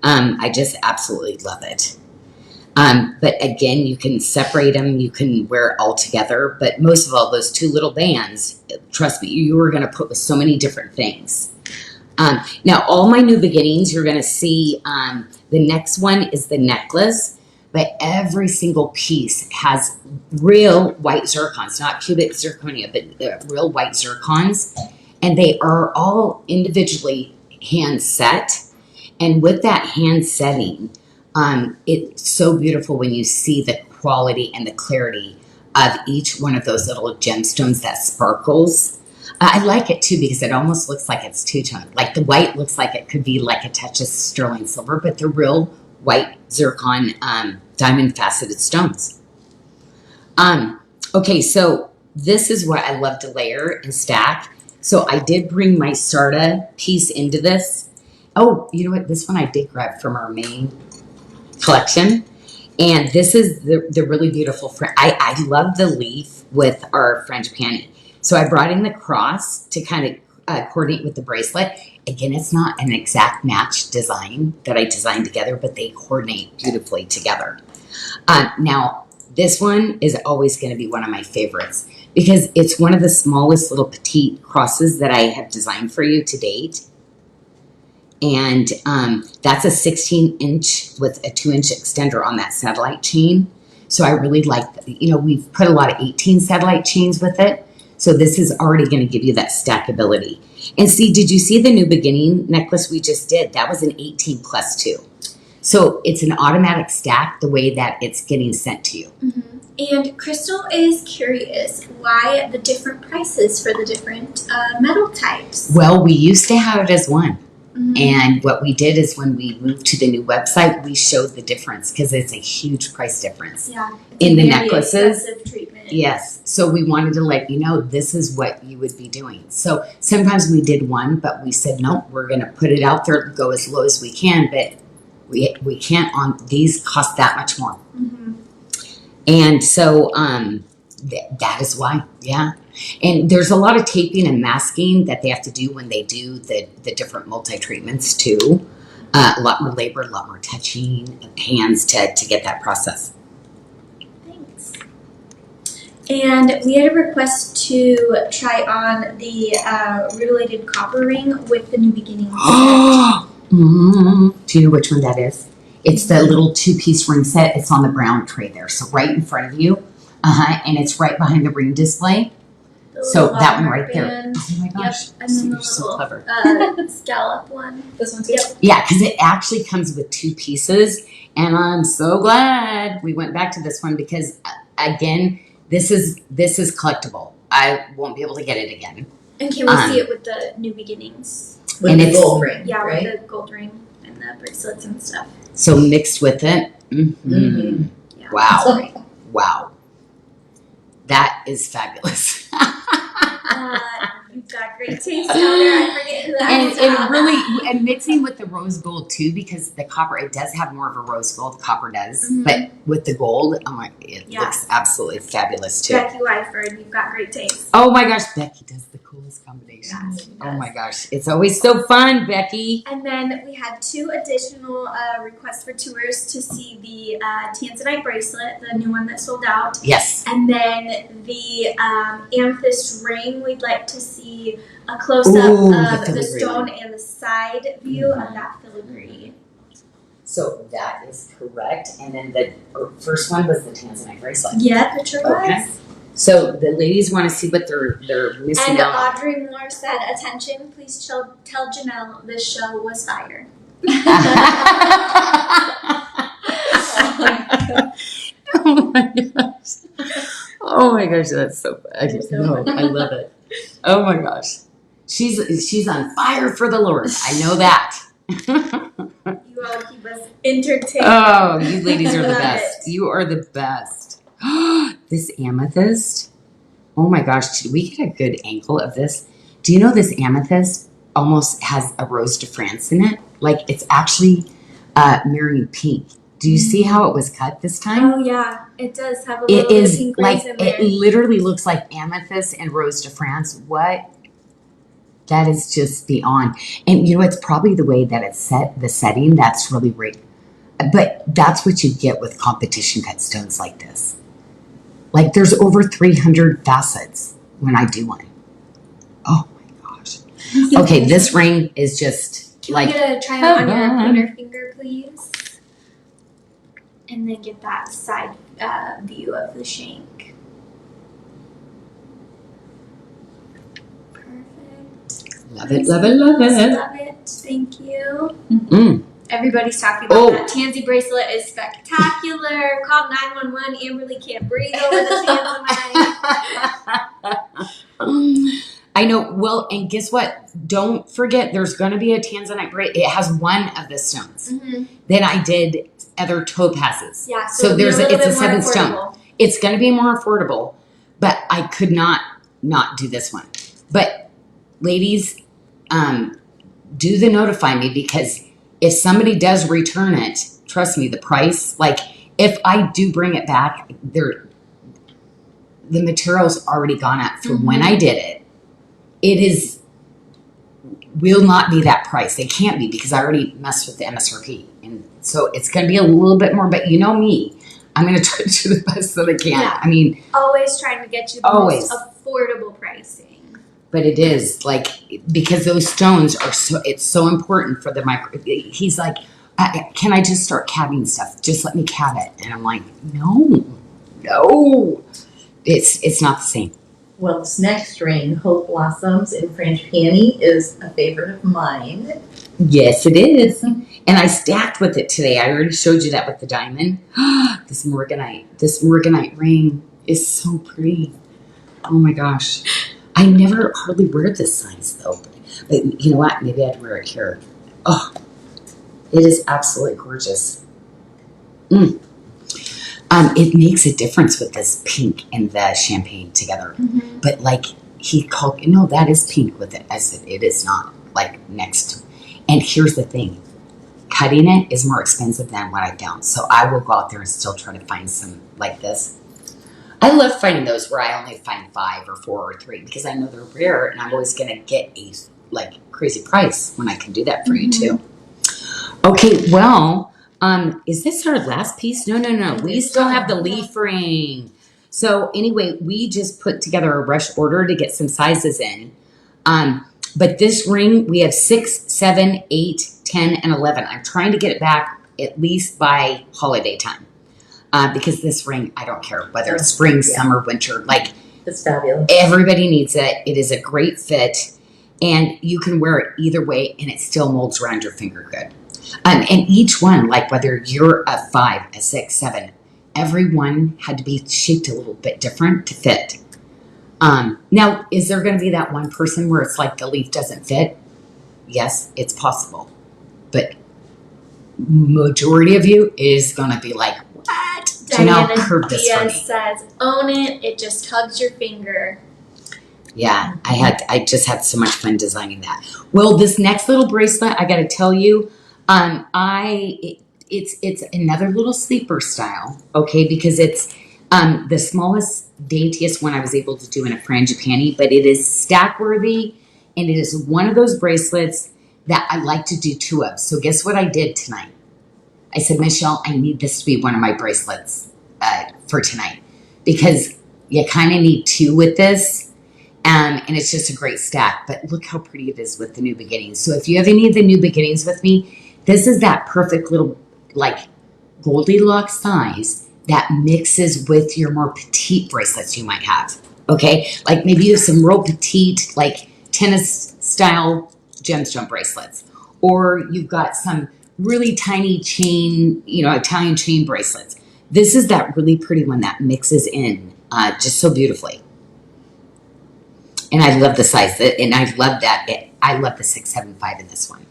I just absolutely love it. But again, you can separate them, you can wear it all together, but most of all, those 2 little bands, trust me, you are going to put with so many different things. Now, all my new beginnings, you're going to see, the next one is the necklace, but every single piece has real white zircons, not cubic zirconia, but real white zircons, and they are all individually hand set. And with that hand setting, it's so beautiful when you see the quality and the clarity of each one of those little gemstones that sparkles. I like it too because it almost looks like it's two-tone. Like the white looks like it could be like a touch of sterling silver, but they're real white zircon diamond faceted stones. Okay, so this is what I love to layer and stack. So I did bring my Sarda piece into this. Oh, you know what? This one I did grab from our main collection. And this is the really beautiful, I love the leaf with our frangipani. So I brought in the cross to kind of coordinate with the bracelet. Again, it's not an exact match design that I designed together, but they coordinate beautifully together. Now, this one is always going to be one of my favorites because it's one of the smallest little petite crosses that I have designed for you to date. And that's a 16-inch with a 2-inch extender on that satellite chain. So I really like, you know, we've put a lot of 18 satellite chains with it. So this is already going to give you that stackability. And see, did you see the new beginning necklace we just did? That was an 18 plus 2. So it's an automatic stack the way that it's getting sent to you. Mm-hmm. And Crystal is curious why the different prices for the different metal types. Well, we used to have it as one. Mm-hmm. And what we did is when we moved to the new website, we showed the difference because it's a huge price difference. Yeah. In the Very necklaces. expensive treatment. Yes. So we wanted to let you know this is what you would be doing. So sometimes we did one, but we said, no, we're going to put it out there, go as low as we can, but we can't on these cost that much more. Mm-hmm. And so that is why, yeah. And there's a lot of taping and masking that they have to do when they do the different multi-treatments too. A lot more labor, a lot more touching hands to get that process. Thanks. And we had a request to try on the Rutilated copper ring with the New Beginnings. Do you know which one that is? It's the little 2-piece ring set. It's on the brown tray there. So right in front of you. And it's right behind the ring display. So that one right there. Band. Oh my gosh. Yep. And then You're the so little clever. scallop one. This one too? Yep. Yeah, because it actually comes with 2 pieces. And I'm so glad we went back to this one because, again, this is collectible. I won't be able to get it again. And can we see it with the New Beginnings? With And the it's- gold ring, Yeah, right? with the gold ring and the bracelets and stuff. So mixed with it. Mm-hmm. Yeah. Wow. Wow. That is fabulous. You've got great taste down there. I forget who that is. and really, and mixing with the rose gold too, because the copper, it does have more of a rose gold, copper does, Mhm. but with the gold, it Yeah. looks absolutely fabulous too. Becky Wyford, you've got great taste. Oh my gosh, Becky does the coolest combinations. Yeah, she Oh does. my gosh, it's always so fun, Becky. And then we had 2 additional requests for tours to see the Tanzanite bracelet, the new one that sold out. Yes. And then the amethyst ring, we'd like to see a close-up Ooh, the of the filigree stone one. and the side view of that filigree. So that is correct. And then the first one was the Tanzanite bracelet. Yeah, the sure was. Okay. So the ladies want to see what they're missing And out on. Audrey Moore said, "Attention, please tell Janyl this show was fire." Oh my gosh. Oh my gosh, that's so funny. No, I love it. Oh my gosh. She's on fire for the Lord. I know that. You all keep us entertained. Oh, you ladies are the Love best. it. You are the best. This amethyst. Oh my gosh, did we get a good angle of this? Do you know this amethyst almost has a rose de France in it? Like it's actually marrying pink. Do you see how it was cut this time? Oh yeah, it does have a It little bit of is pink like, rose in there. it literally looks like amethyst and rose de France. What? That is just beyond. And you know, it's probably the way that it's set, the setting, that's really great. But that's what you get with competition cut stones like this. Like there's over 300 facets when I do one. Oh my gosh. Okay, this ring is just Can like, we get a try on your Come on. pointer finger, please? And then get that side view of the shank. Perfect. love it, love it, love it. Love it. Thank you. Mm. Everybody's talking about Oh. that tansy bracelet is spectacular. Call 911. Amberly can't breathe over the tanzanite. I know. Well, and guess what? Don't forget, there's going to be a Tanzanite bracelet. It has one of the stones. Mm-hmm. Then I did other topazes. Yeah, So it'll be there's little it's a bit more 7th stone. affordable. It's going to be more affordable, but I could not do this one. But ladies, do the notify me, because if somebody does return it, trust me, the price, like if I do bring it back, the material's already gone up from when I did it. It will not be that price. It can't be, because I already messed with the MSRP. And so it's going to be a little bit more, but you know me, I'm going to try to do the best that I can. Yeah. I mean, Always trying to get you the Always. most affordable pricing. but it is like, because those stones are it's so important for the micro. He's like, can I just start cabbing stuff? Just let me cab it. And I'm like, no, it's not the same. Well, this next ring, Hope Blossoms in French Peony, is a favorite of mine. Yes, it is. And I stacked with it today. I already showed you that with the diamond. This Morganite ring is so pretty. Oh my gosh. I never hardly wear this size though. But you know what? Maybe I'd wear it here. Oh, it is absolutely gorgeous. It makes a difference with this pink and the champagne together. Mm-hmm. But like he called, no, that is pink with it. I said, it is not like next. And here's the thing. Cutting it is more expensive than what I found. So I will go out there and still try to find some like this. I love finding those where I only find 5 or 4 or 3 because I know they're rare and I'm always going to get a like crazy price when I can do that for you too. Okay, well, is this our last piece? No. We still have the leaf ring. So anyway, we just put together a rush order to get some sizes in. But this ring, we have 6, 7, 8, 10, and 11. I'm trying to get it back at least by holiday time. Because this ring, I don't care whether it's spring, summer, winter, like It's fabulous. everybody needs it. It is a great fit and you can wear it either way and it still molds around your finger good. And each one, like whether you're a 5, a 6, 7, every one had to be shaped a little bit different to fit. Now, is there going to be that one person where it's like the leaf doesn't fit? Yes, it's possible. But majority of you is going to be like, what? Diana curve this for me. Diaz says, own it. It just hugs your finger. Yeah, I just had so much fun designing that. Well, this next little bracelet, I got to tell you, it's another little sleeper style, okay? Because it's the smallest, daintiest one I was able to do in a frangipani, but it is stack worthy, and it is one of those bracelets that I like to do 2 of. So guess what I did tonight? I said, Michelle, I need this to be one of my bracelets for tonight because you kind of need 2 with this. And it's just a great stack. But look how pretty it is with the New Beginnings. So if you have any of the New Beginnings with me, this is that perfect little like Goldilocks size that mixes with your more petite bracelets you might have. Okay? Like maybe you have some real petite, like tennis style gemstone bracelets. Or you've got some really tiny chain, Italian chain bracelets. This is that really pretty one that mixes in just so beautifully. And I love the size, and I love that. I love the 675 in this one.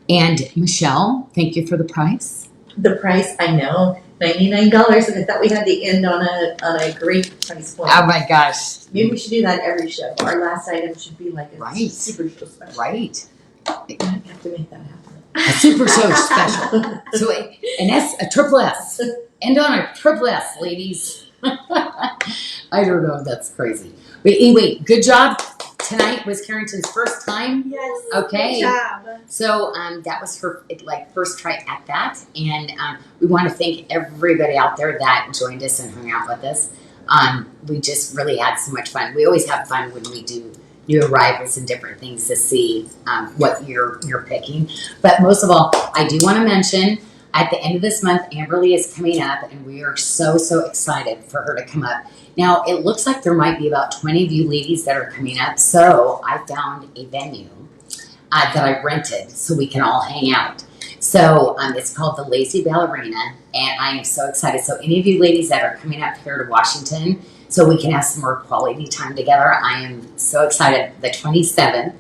And Michelle, thank you for the price. The price, I know, $99, and I thought we had to end on a great price point. Oh my gosh. Maybe we should do that every show. Our last item should be like a Right. super show special. Right. I have to make that happen. A super show special. So a triple S. End on a triple S, ladies. I don't know. That's crazy. But anyway, good job. Tonight was Carrington's first time. Yes. Okay. Good job. So that was her first try at that, and we want to thank everybody out there that joined us and hung out with us. We just really had so much fun. We always have fun when we do new arrivals and different things to see what you're picking. But most of all, I do want to mention at the end of this month, Amberly is coming up, and we are so excited for her to come up. Now, it looks like there might be about 20 of you ladies that are coming up, so I found a venue that I rented so we can all hang out. So it's called the Lazy Ballerina, and I am so excited. So any of you ladies that are coming up here to Washington, so we can have some more quality time together, I am so excited. The 27th.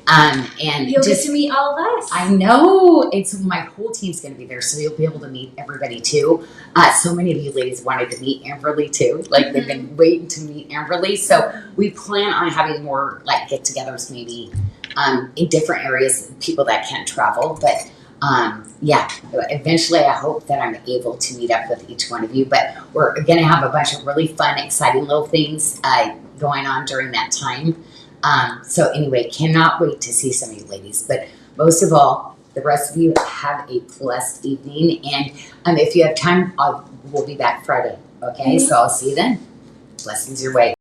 And You'll just get to meet all of us. I know. It's my whole team's going to be there, so you'll be able to meet everybody too. So many of you ladies wanted to meet Amberly too. Like they've been waiting to meet Amberly. So we plan on having more like get-togethers, maybe in different areas, people that can't travel. But yeah, eventually I hope that I'm able to meet up with each one of you. But we're going to have a bunch of really fun, exciting little things going on during that time. So anyway, cannot wait to see some of you ladies. But most of all, the rest of you have a blessed evening. And if you have time, we'll be back Friday. Okay, so I'll see you then. Blessings your way.